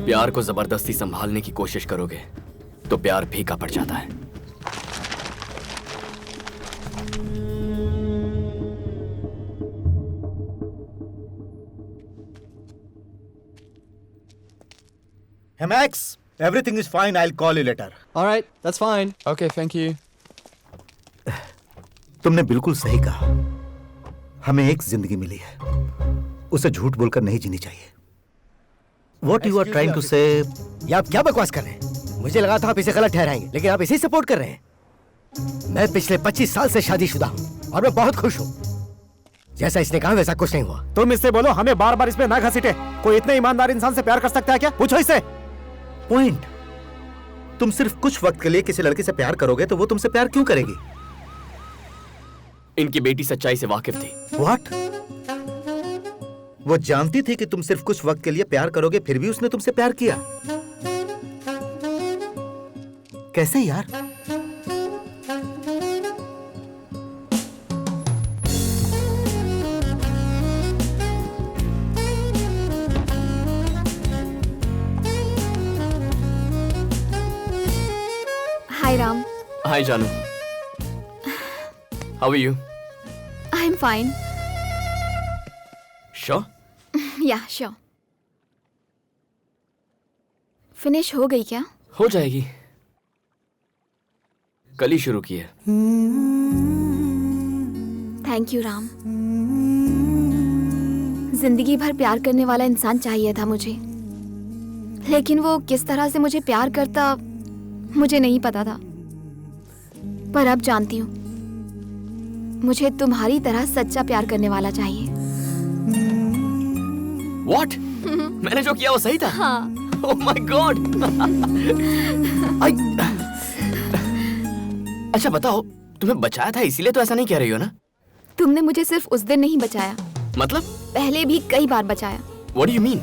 प्यार को जबरदस्ती संभालने की कोशिश करोगे तो प्यार फीका पड़ जाता है। Hey Max, everything is fine. I'll call you later. All right, that's fine. Okay, thank you. तुमने बिल्कुल सही कहा। हमें एक जिंदगी मिली है, उसे झूठ बोलकर नहीं जीनी चाहिए। What you are trying to say? ये आप क्या बकवास कर रहे हैं? मुझे लगा था आप इसे गलत ठहराएंगे, लेकिन आप इसे सपोर्ट कर रहे हैं। मैं पिछले 25 साल से शादीशुदा हूँ और मैं बहुत खुश हूँ। जैसा इसने कहा वैसा कुछ नहीं हुआ। तुम इससे बोलो हमें बार बार इसमें ना घसीटे। कोई इतने ईमानदार इंसान से प्यार कर सकता है क्या? पूछो इससे। पॉइंट, तुम सिर्फ कुछ वक्त के लिए किसी लड़के से प्यार करोगे तो वो तुमसे प्यार क्यों करेगी? इनकी बेटी सच्चाई से वाकिफ थी। What? वो जानती थी कि तुम सिर्फ कुछ वक्त के लिए प्यार करोगे, फिर भी उसने तुमसे प्यार किया। कैसे यार? Hi Ram. Hi Janu. How are you? I'm fine. Sure? Yeah, sure. Finish हो गई क्या? हो जाएगी। कल ही शुरू की है। Thank you Ram. जिंदगी भर प्यार करने वाला इंसान चाहिए था मुझे, लेकिन वो किस तरह से मुझे प्यार करता मुझे नहीं पता था, पर अब जानती हूँ। मुझे तुम्हारी तरह सच्चा प्यार करने वाला चाहिए। What? मैंने जो किया वो सही था? हाँ। Oh my God! अच्छा बताओ, तुम्हें बचाया था इसीलिए तो ऐसा नहीं कह रही हो ना? तुमने मुझे सिर्फ उस दिन नहीं बचाया, मतलब? पहले भी कई बार बचाया। What do you mean?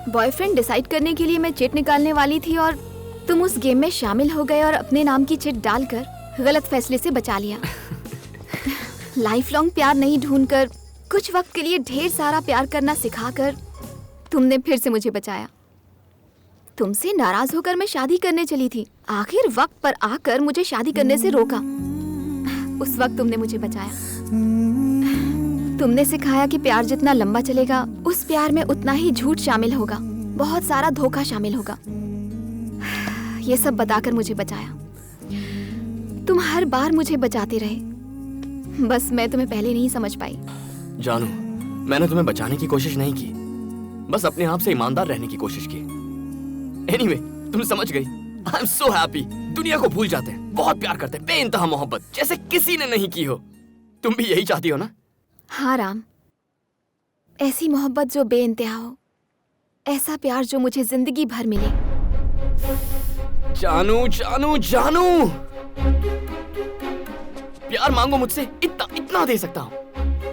Boyfriend decide करने के लिए मैं चिट निकालने वाली थी और तुम उस गेम में शामिल हो गए और अपने नाम की चिट डालकर गलत फैसले से बचा लिया। लाइफ लॉन्ग प्यार नहीं ढूंढकर कुछ वक्त के लिए ढेर सारा प्यार करना सिखाकर तुमने फिर से मुझे बचाया। तुमसे नाराज होकर मैं शादी करने चली थी, आखिर वक्त पर आकर मुझे शादी करने से रोका। उस वक्त तुमने मुझे बचाया। तुमने सिखाया कि प्यार जितना लंबा चलेगा उस प्यार में उतना ही झूठ शामिल होगा, बहुत सारा धोखा शामिल होगा। ये सब बताकर मुझे बचाया। तुम हर बार मुझे बचाते रहे, बस मैं तुम्हें पहले नहीं समझ पाई। जानू, मैंने तुम्हें बचाने की कोशिश नहीं की, बस अपने आप से ईमानदार रहने की कोशिश की। Anyway, तुम समझ गई। I'm so happy। दुनिया को भूल जाते हैं, बहुत प्यार करते हैं, बेइंतहा मोहब्बत जैसे किसी ने नहीं की हो। तुम भी यही चाहती हो ना? हाँ राम, ऐसी मोहब्बत जो बेइंतहा हो, ऐसा प्यार जो मुझे जिंदगी भर मिले। जानू जानू जानू, प्यार मांगो मुझसे, इतना दे सकता हूँ,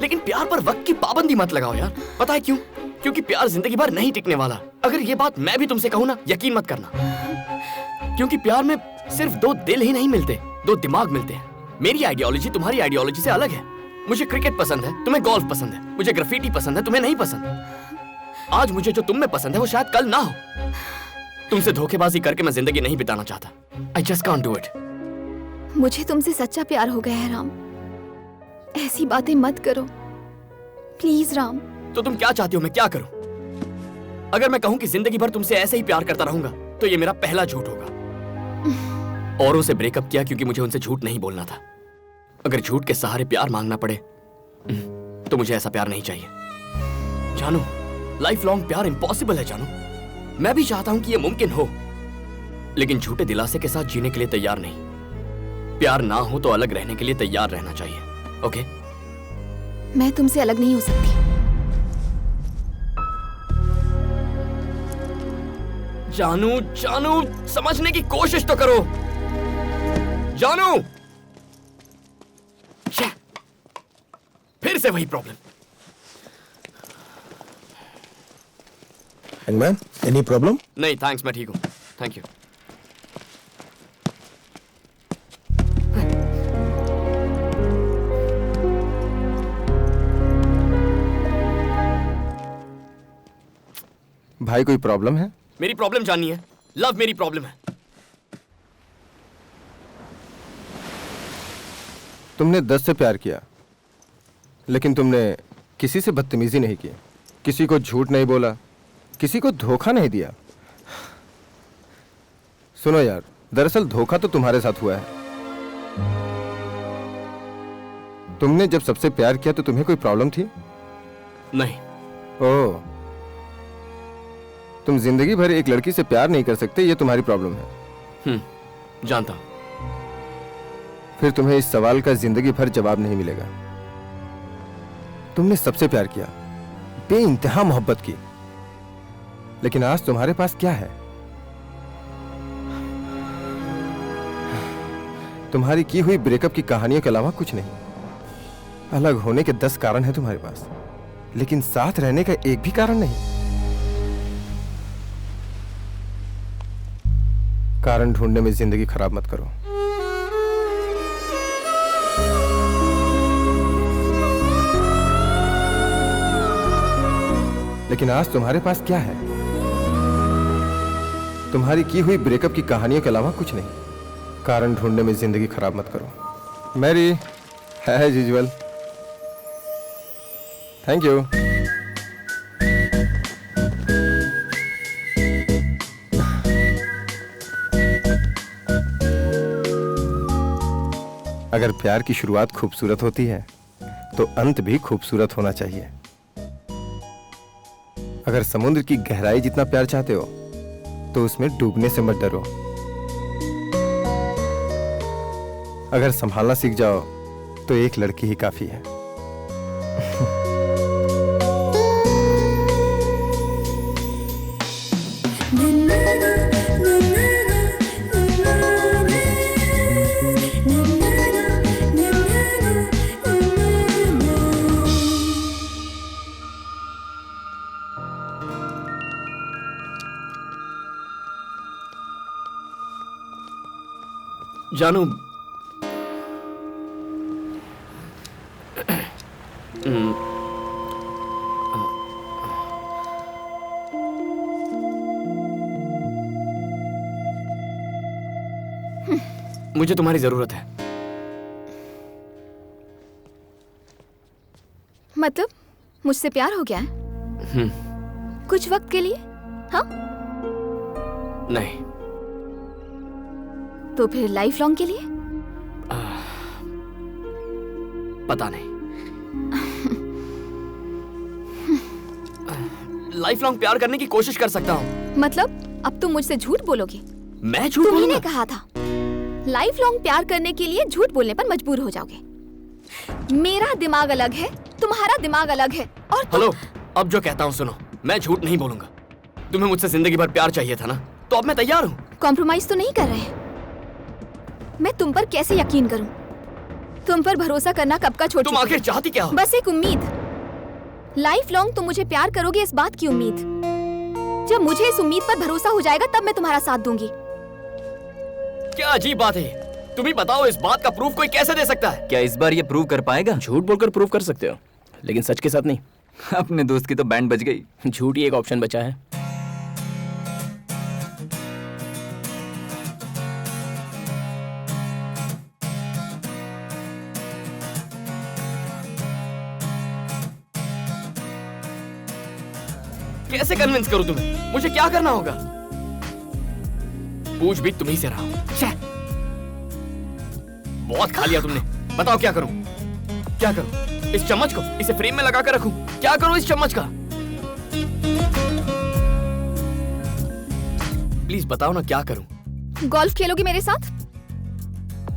लेकिन प्यार पर वक्त की पाबंदी मत लगाओ यार। पता है क्यों? क्योंकि प्यार जिंदगी भर नहीं टिकने वाला। अगर ये बात मैं भी तुमसे कहूँ ना, यकीन मत करना, क्योंकि प्यार में सिर्फ दो दिल ही नहीं मिलते, दो दिमाग मिलते हैं। मेरी आइडियोलॉजी तुम्हारी आइडियोलॉजी से अलग है। मुझे क्रिकेट पसंद है, तुम्हें गोल्फ पसंद है। मुझे ग्राफिटी पसंद है, तुम्हें नहीं पसंद। आज मुझे जो तुम में पसंद है वो शायद कल ना हो। तुमसे धोखेबाजी करके मैं जिंदगी नहीं बिताना चाहता। I just can't do it। मुझे तुमसे सच्चा प्यार हो गया है राम, ऐसी बातें मत करो प्लीज राम। तो तुम क्या चाहती हो मैं क्या करूं? अगर मैं कहूं कि जिंदगी भर तुमसे ऐसे ही प्यार करता रहूंगा तो ये मेरा पहला झूठ होगा। औरों से ब्रेकअप किया क्योंकि मुझे उनसे झूठ नहीं बोलना था। अगर झूठ के सहारे प्यार मांगना पड़े तो मुझे ऐसा प्यार नहीं चाहिए। जानू, लाइफ लॉन्ग प्यार इम्पॉसिबल है जानू। मैं भी चाहता हूं कि यह मुमकिन हो, लेकिन झूठे दिलासे के साथ जीने के लिए तैयार नहीं। प्यार ना हो तो अलग रहने के लिए तैयार रहना चाहिए, ओके? मैं तुमसे अलग नहीं हो सकती। जानू, जानू, समझने की कोशिश तो करो। जानू, फिर से वही प्रॉब्लम। Hangman, any problem? नहीं थैंक्स, मैं ठीक हूँ, थैंक यू। भाई कोई प्रॉब्लम है? मेरी प्रॉब्लम जाननी है। लव मेरी प्रॉब्लम है। तुमने 10 से प्यार किया, लेकिन तुमने किसी से बदतमीजी नहीं की, किसी को झूठ नहीं बोला, किसी को धोखा नहीं दिया। सुनो यार, दरअसल धोखा तो तुम्हारे साथ हुआ है। तुमने जब सबसे प्यार किया तो तुम्हें कोई प्रॉब्लम थी? नहीं। ओह, तुम जिंदगी भर एक लड़की से प्यार नहीं कर सकते, ये तुम्हारी प्रॉब्लम है। जानता हूं। फिर तुम्हें इस सवाल का जिंदगी भर जवाब नहीं मिलेगा। तुमने सबसे प्यार किया, बेइंतहा मोहब्बत की, लेकिन आज तुम्हारे पास क्या है? तुम्हारी की हुई ब्रेकअप की कहानियों के अलावा कुछ नहीं। अलग होने के 10 कारण हैं तुम्हारे पास, लेकिन साथ रहने का एक भी कारण नहीं। कारण ढूंढने में जिंदगी खराब मत करो। लेकिन आज तुम्हारे पास क्या है? तुम्हारी की हुई ब्रेकअप की कहानियों के अलावा कुछ नहीं। कारण ढूंढने में जिंदगी खराब मत करो। मैरी है एज यूजुअल। Thank you. अगर प्यार की शुरुआत खूबसूरत होती है तो अंत भी खूबसूरत होना चाहिए। अगर समुद्र की गहराई जितना प्यार चाहते हो तो उसमें डूबने से मत डरो। अगर संभालना सीख जाओ तो एक लड़की ही काफी है। जानू, मुझे तुम्हारी जरूरत है। मतलब मुझसे प्यार हो गया है? कुछ वक्त के लिए? हाँ? नहीं। तो फिर लाइफ लॉन्ग के लिए? पता नहीं। लाइफ लॉन्ग प्यार करने की कोशिश कर सकता हूँ। मतलब अब तुम मुझसे झूठ बोलोगे? मैं झूठ बोलूंगा? तुमने कहा था लाइफ लॉन्ग प्यार करने के लिए झूठ बोलने पर मजबूर हो जाओगे। मेरा दिमाग अलग है, तुम्हारा दिमाग अलग है। और हेलो, अब जो कहता हूँ सुनो, मैं झूठ नहीं बोलूंगा। तुम्हें मुझसे जिंदगी भर प्यार चाहिए था ना, तो अब मैं तैयार हूँ। कॉम्प्रोमाइज तो नहीं कर रहे? मैं तुम पर कैसे यकीन करूं? तुम पर भरोसा करना कब का छोड़ चुकी तुम आखिर चाहती क्या हो? बस एक उम्मीद। लाइफ लॉन्ग तुम मुझे प्यार करोगे इस बात की उम्मीद। जब मुझे इस उम्मीद पर भरोसा हो जाएगा तब मैं तुम्हारा साथ दूंगी। क्या अजीब बात है। तुम ही बताओ, इस बात का प्रूफ कोई कैसे दे सकता है? क्या इस बार ये प्रूव कर पाएगा? झूठ बोलकर प्रूव कर सकते हो, लेकिन सच के साथ नहीं। अपने दोस्त की तो बैंड बज गई। झूठ ही एक ऑप्शन बचा है। कैसे कन्विंस करूं तुम्हें? मुझे क्या करना होगा? पूछ भी तुम्ही से रहा हूं। बहुत खा लिया तुमने। बताओ क्या करूं? क्या करूं? इस चम्मच को इसे फ्रेम में लगा कर रखूं? क्या करूं इस चम्मच का? प्लीज बताओ ना, क्या करूं? गोल्फ खेलोगी मेरे साथ?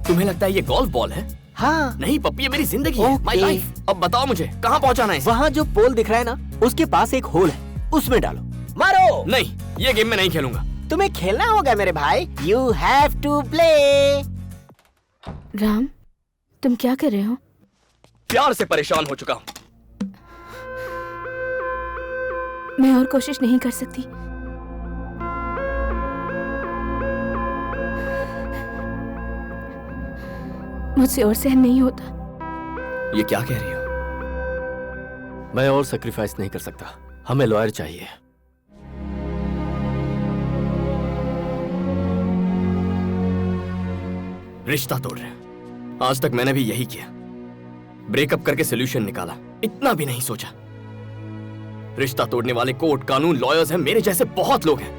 तुम्हें लगता है ये गोल्फ बॉल है? हाँ। नहीं पप्पी, ये मेरी जिंदगी है, माय लाइफ। अब बताओ मुझे कहाँ पहुँचाना है? वहाँ जो पोल दिख रहा है ना, उसके पास एक होल है, उसमें डालो। मारो। नहीं, ये गेम में नहीं खेलूंगा। तुम्हें खेलना होगा मेरे भाई। You have to play। Ram, तुम क्या कर रहे हो? प्यार से परेशान हो चुका हूँ। मैं और कोशिश नहीं कर सकती। मुझसे और सहन नहीं होता। ये क्या कह रही हो? मैं और सेक्रीफाइस नहीं कर सकता, हमें लॉयर चाहिए। रिश्ता तोड़ रहे हैं। आज तक मैंने भी यही किया, ब्रेकअप करके सोल्यूशन निकाला, इतना भी नहीं सोचा। रिश्ता तोड़ने वाले कोर्ट कानून लॉयर्स हैं, मेरे जैसे बहुत लोग हैं।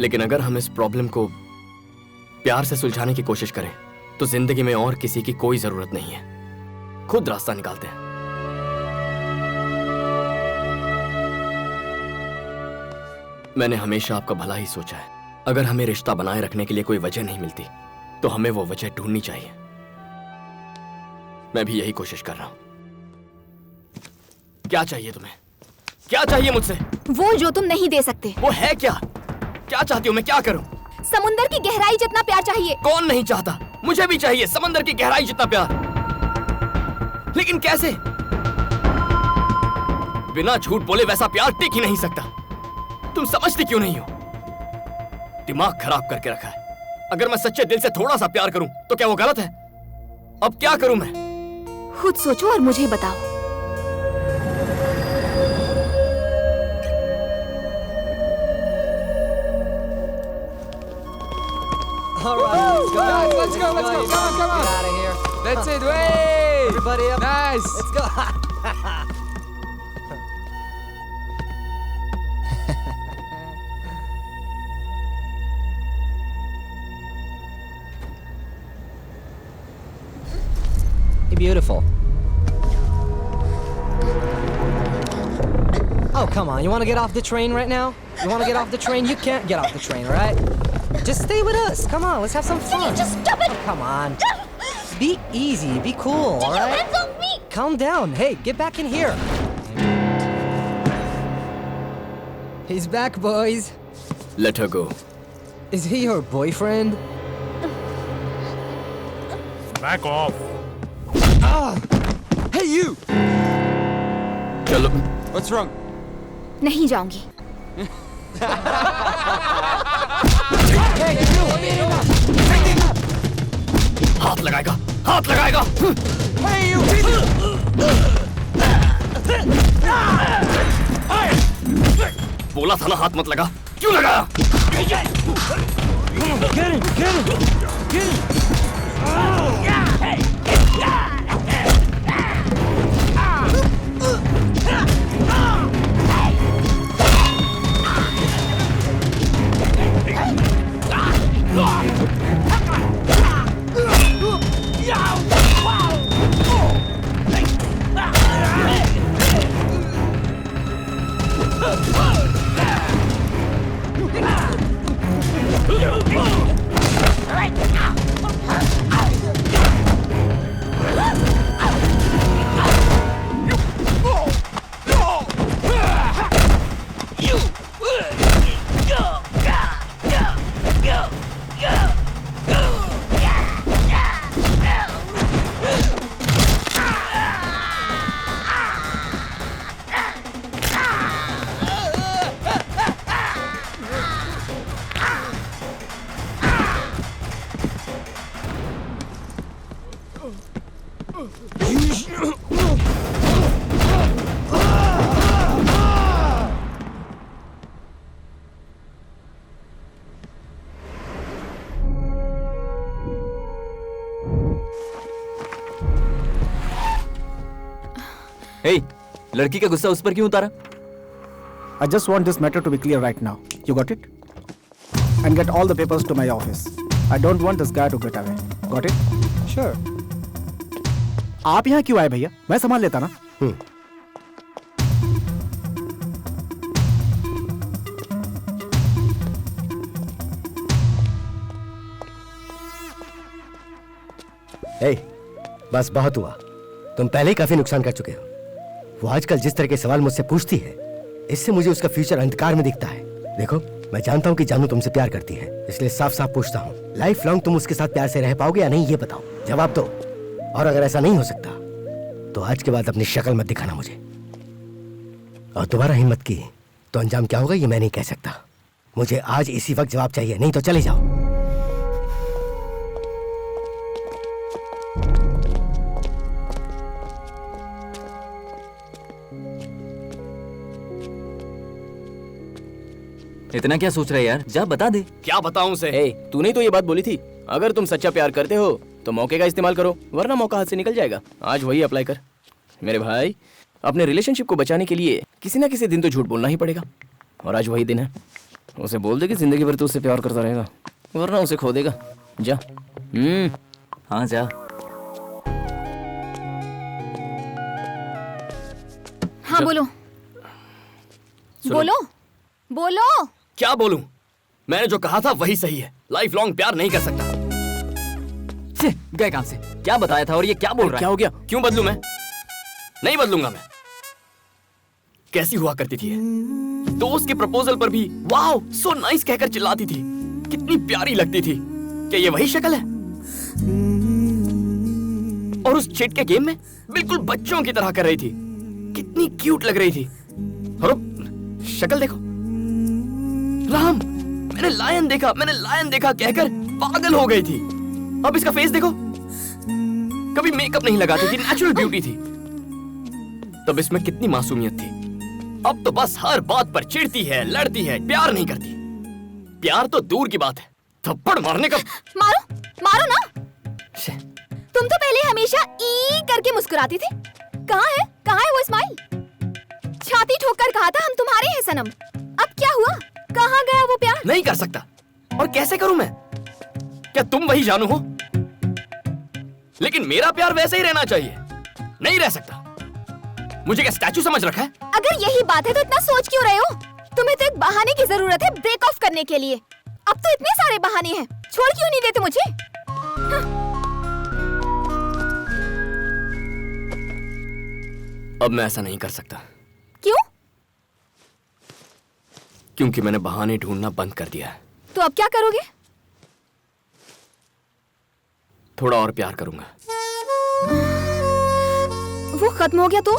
लेकिन अगर हम इस प्रॉब्लम को प्यार से सुलझाने की कोशिश करें तो जिंदगी में और किसी की कोई जरूरत नहीं है, खुद रास्ता निकालते हैं। मैंने हमेशा आपका भला ही सोचा है। अगर हमें रिश्ता बनाए रखने के लिए कोई वजह नहीं मिलती तो हमें वो वजह ढूंढनी चाहिए। मैं भी यही कोशिश कर रहा हूं। क्या चाहिए तुम्हें? क्या चाहिए मुझसे? वो जो तुम नहीं दे सकते। वो है क्या? क्या चाहती हो? मैं क्या करूं? समुंदर की गहराई जितना प्यार चाहिए। कौन नहीं चाहता? मुझे भी चाहिए समंदर की गहराई जितना प्यार। लेकिन कैसे? बिना झूठ बोले वैसा प्यार टिक ही नहीं सकता। तुम समझती क्यों नहीं हो? दिमाग खराब करके रखा है। अगर मैं सच्चे दिल से थोड़ा सा प्यार करूं तो क्या वो गलत है? अब क्या करूं मैं? खुद सोचो और मुझे बताओ। All right, let's go. Come on. Get out of here. That's it. Way. Everybody up. Nice. Let's go. Beautiful. Oh, come on. You want to get off the train right now? You want to get off the train? You can't get off the train, all right? Just stay with us. Come on, let's have some fun. Just stop it! Oh, come on. Be easy. Be cool, all right? Hands off me! Calm down. Hey, get back in here. He's back, boys. Let her go. Is he your boyfriend? Back off. Ah! Hey, you! चलो। What's wrong? नहीं जाऊंगी। हाथ लगाएगा, हाथ लगाएगा। बोला था ना हाथ मत लगा, क्यों लगाया? Hey, लड़की का गुस्सा उस पर क्यों उतारा? I just want this matter to be clear right now. You got it? And get all the papers to my office. I don't want this guy to get away. Got it? Sure. आप यहाँ क्यों आए भैया? मैं संभाल लेता ना। ए, बस बहुत हुआ। तुम पहले ही काफी नुकसान कर चुके हो। वो आजकल जिस तरह के सवाल मुझसे पूछती है, इससे मुझे उसका फ्यूचर अंधकार में दिखता है। देखो, मैं जानता हूँ कि जानू तुमसे प्यार करती है, इसलिए साफ साफ पूछता हूँ, लाइफ लॉन्ग तुम उसके साथ प्यार से रह पाओगे या नहीं, ये बताओ, जवाब दो। और अगर ऐसा नहीं हो सकता तो आज के बाद अपनी शक्ल मत दिखाना मुझे। और दोबारा हिम्मत की तो अंजाम क्या होगा ये मैं नहीं कह सकता। मुझे आज इसी वक्त जवाब चाहिए, नहीं तो चले जाओ। इतना क्या सोच रहे यार, जा बता दे। क्या बताऊं उसे? तूने तो ये बात बोली थी, अगर तुम सच्चा प्यार करते हो तो मौके का इस्तेमाल करो, वरना मौका हाथ से निकल जाएगा। आज वही अप्लाई कर। मेरे भाई, अपने रिलेशनशिप को बचाने के लिए किसी ना किसी दिन तो झूठ बोलना ही पड़ेगा, और आज वही दिन है। उसे बोल दे कि जिंदगी भर तो उससे प्यार करता रहेगा, वरना उसे खो देगा। जा। हाँ जा। हाँ बोलो बोलो बोलो। क्या बोलूं? मैंने जो कहा था वही सही है, लाइफ लॉन्ग प्यार नहीं कर सकता। गए काम से, क्या बताया था और ये क्या बोल रहा है? क्या हो गया? क्यों बदलूं मैं? नहीं बदलूंगा मैं। कैसी हुआ करती थी ये? दोस्त के प्रपोजल पर भी वाओ सो नाइस कहकर चिल्लाती थी, कितनी प्यारी लगती थी। क्या ये वही शक्ल है? और उस चिट के गेम में बिल्कुल बच्चों की तरह कर रही थी, कितनी क्यूट लग रही थी। और शक्ल देखो राम, मैंने लायन देखा कहकर पागल हो गई थी। अब इसका फेस देखो, कभी मेकअप नहीं लगाती थी, नेचुरल ब्यूटी थी। तब इसमें कितनी मासूमियत थी। अब तो बस हर बात पर चिढ़ती है, लड़ती है, प्यार नहीं करती। प्यार तो दूर की बात है, थप्पड़ मारने का। मारो ना। तुम तो पहले हमेशा ई करके मुस्कुराती थी, कहाँ है वो स्माइल? छाती ठोककर कहा था हम तुम्हारे हैं सनम, अब क्या हुआ? कहाँ गया वो प्यार? नहीं कर सकता। और कैसे करूं मैं? क्या तुम वही जानू हो? लेकिन मेरा प्यार वैसे ही रहना चाहिए, नहीं रह सकता। मुझे क्या स्टैचू समझ रखा है? अगर यही बात है तो इतना सोच क्यों रहे हो? तुम्हें तो एक बहाने की जरूरत है ब्रेक ऑफ करने के लिए। अब तो इतने सारे बहाने हैं, छोड़ क्यों नहीं देते मुझे? अब मैं ऐसा नहीं कर सकता। क्यों? क्योंकि मैंने बहाने ढूंढना बंद कर दिया है। तो अब क्या करोगे? थोड़ा और प्यार करूंगा। वो खत्म हो गया तो?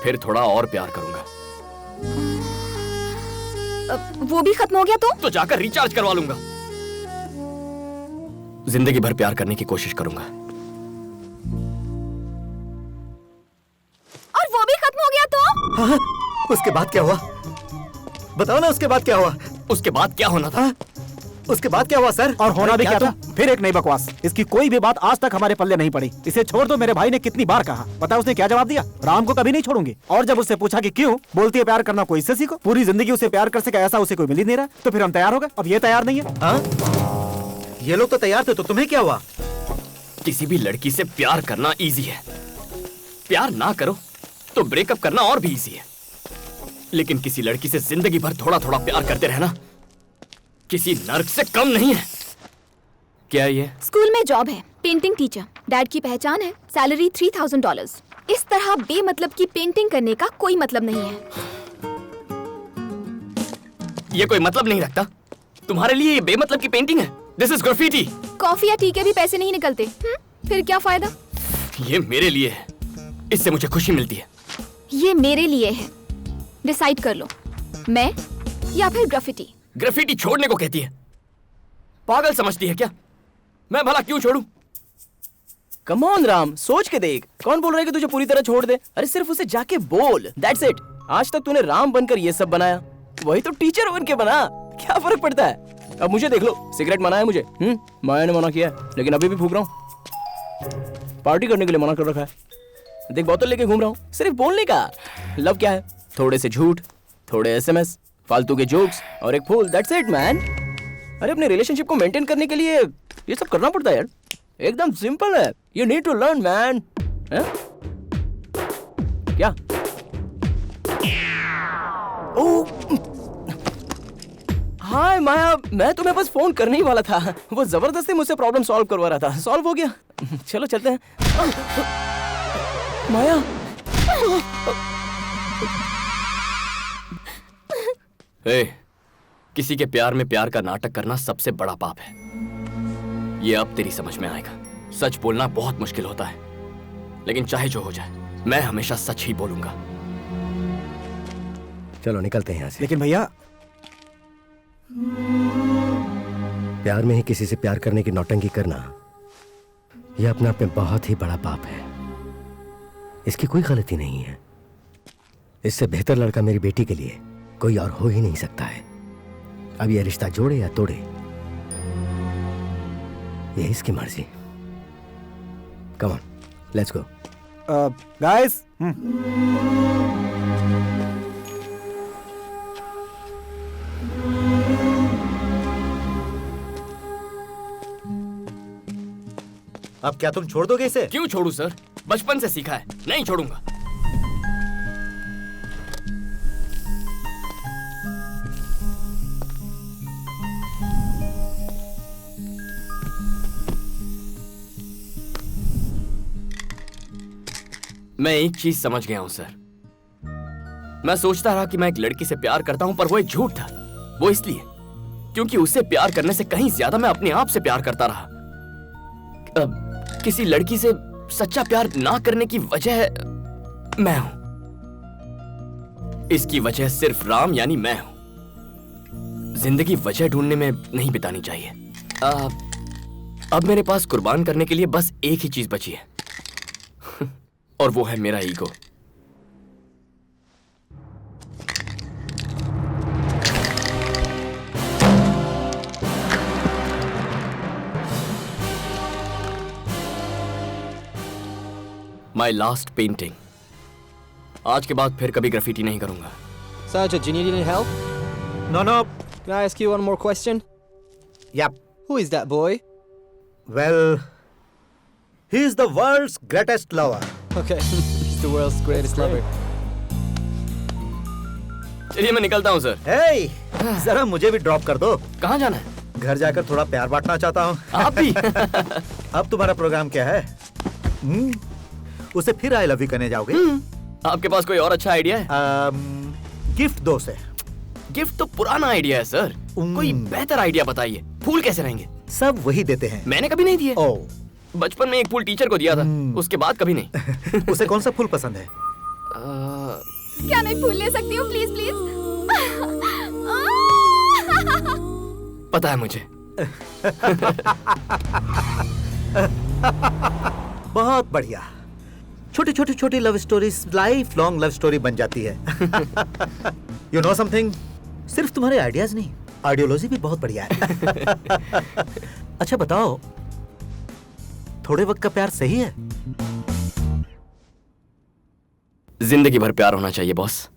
फिर थोड़ा और प्यार करूंगा। वो भी खत्म हो गया तो जाकर रिचार्ज करवा लूंगा। जिंदगी भर प्यार करने की कोशिश करूंगा। और वो भी खत्म हो गया तो? हाँ, उसके बाद क्या हुआ? बताओ ना, उसके बाद क्या हुआ? उसके बाद क्या होना था? उसके बाद क्या हुआ सर? और होना भी क्या था? फिर एक नई बकवास। इसकी कोई भी बात आज तक हमारे पल्ले नहीं पड़ी। इसे छोड़ दो, मेरे भाई ने कितनी बार कहा। पता है उसने क्या जवाब दिया? राम को कभी नहीं छोड़ूंगी। और जब उससे पूछा कि क्यों, बोलती है प्यार करना कोई इससे सीखो। पूरी जिंदगी उसे प्यार कर सके ऐसा उसे कोई मिल ही नहीं रहा। तो फिर हम तैयार हो गए, अब ये तैयार नहीं है। हाँ? ये लोग तो तैयार थे, तो तुम्हें क्या हुआ? किसी भी लड़की से प्यार करना इजी है, प्यार ना करो तो ब्रेकअप करना और भी इजी है। लेकिन किसी लड़की से जिंदगी भर थोड़ा थोड़ा प्यार करते रहना किसी नर्क से कम नहीं है। क्या ये? स्कूल में जॉब है, पेंटिंग टीचर। डैड की पहचान है, सैलरी $3000। इस तरह बेमतलब की पेंटिंग करने का कोई मतलब नहीं है। ये कोई मतलब नहीं रखता? तुम्हारे लिए ये बेमतलब की पेंटिंग है? This is graffiti. कॉफी या टी के भी पैसे नहीं निकलते, फिर क्या फायदा? ये मेरे लिए है, इससे मुझे खुशी मिलती है। ये मेरे लिए है, डिसाइड कर लो, मैं या फिर ग्राफिटी। ग्राफिटी छोड़ने को कहती है, पागल समझती है क्या? मैं भला क्यों छोड़ूं? कम ऑन राम, सोच के देख, कौन बोल रहा है कि तुझे पूरी तरह छोड़ दे? अरे सिर्फ उसे जाके बोल, दैट्स इट। आज तक तूने राम बनकर ये सब बनाया, वही तो टीचर बन के बना, क्या फर्क पड़ता है? अब मुझे देख लो, सिगरेट मना है मुझे, माया ने मना किया है, लेकिन अभी भी फूक रहा हूँ। पार्टी करने के लिए मना कर रखा है। देख बोतल लेके घूम रहा हूँ, सिर्फ बोलने का। लव क्या है? थोड़े से झूठ, थोड़े SMS, फालतू के जोक्स और एक फूल, दैट्स इट मैन। अरे अपने रिलेशनशिप को मेंटेन करने के लिए ये सब करना पड़ता है यार, एकदम सिंपल है। You need to learn man. क्या? हाय माया, मैं तुम्हें बस फोन करने ही वाला था। वो जबरदस्ती मुझसे प्रॉब्लम सॉल्व करवा रहा था। सॉल्व हो गया, चलो चलते हैं। माया, किसी के प्यार में प्यार का नाटक करना सबसे बड़ा पाप है। ये अब तेरी समझ में आएगा। सच बोलना बहुत मुश्किल होता है, लेकिन चाहे जो हो जाए मैं हमेशा सच ही बोलूंगा। चलो निकलते हैं यहाँ से। लेकिन भैया, प्यार में ही किसी से प्यार करने की नौटंकी करना यह अपने आप में बहुत ही बड़ा पाप है। इसकी कोई गलती नहीं है। इससे बेहतर लड़का मेरी बेटी के लिए कोई और हो ही नहीं सकता है। अब यह रिश्ता जोड़े या तोड़े, यह इसकी मर्जी। Come on, let's go. Guys, अब क्या तुम छोड़ दोगे इसे? क्यों छोड़ू सर, बचपन से सीखा है, नहीं छोड़ूंगा। मैं एक चीज समझ गया हूं सर। मैं सोचता रहा कि मैं एक लड़की से प्यार करता हूं, पर वो एक झूठ था। वो इसलिए क्योंकि उससे प्यार करने से कहीं ज्यादा मैं अपने आप से प्यार करता रहा। किसी लड़की से सच्चा प्यार ना करने की वजह मैं हूं। इसकी वजह सिर्फ राम यानी मैं हूं। जिंदगी वजह ढूंढने में नहीं बितानी चाहिए। अब मेरे पास कुर्बान करने के लिए बस एक ही चीज बची है और वो है मेरा ईगो। My last painting. आज के बाद फिर कभी ग्राफिटी नहीं करूंगा। Sajid, do you need any help? No. Can I ask you one more question? Yep. Who is that boy? Well, he is the world's greatest lover. Okay, he's the world's greatest lover. चलिए मैं निकलता हूँ sir. Hey, जरा मुझे भी drop कर दो। कहाँ जाना है? घर जाकर थोड़ा प्यार बांटना चाहता हूँ। आप भी? अब तुम्हारा प्रोग्राम क्या है? उसे फिर आई लव यू कहने जाओगे? आपके पास कोई और अच्छा आइडिया है? गिफ्ट दो से। गिफ्ट तो पुराना आइडिया है सर। कोई बेहतर आइडिया बताइए। फूल कैसे रहेंगे? सब वही देते हैं। मैंने कभी नहीं दिए। ओह, बचपन में एक फूल टीचर को दिया था, उसके बाद कभी नहीं। उसे कौन सा फूल पसंद है? क्या मैं फूल ले सकती हूँ प्लीज प्लीज? पता है मुझे। बहुत बढ़िया। छोटी love stories life long love story बन जाती है। यू नो समथिंग, सिर्फ तुम्हारे आइडियाज नहीं, आइडियोलॉजी भी बहुत बढ़िया है। अच्छा बताओ, थोड़े वक्त का प्यार सही है? जिंदगी भर प्यार होना चाहिए बॉस।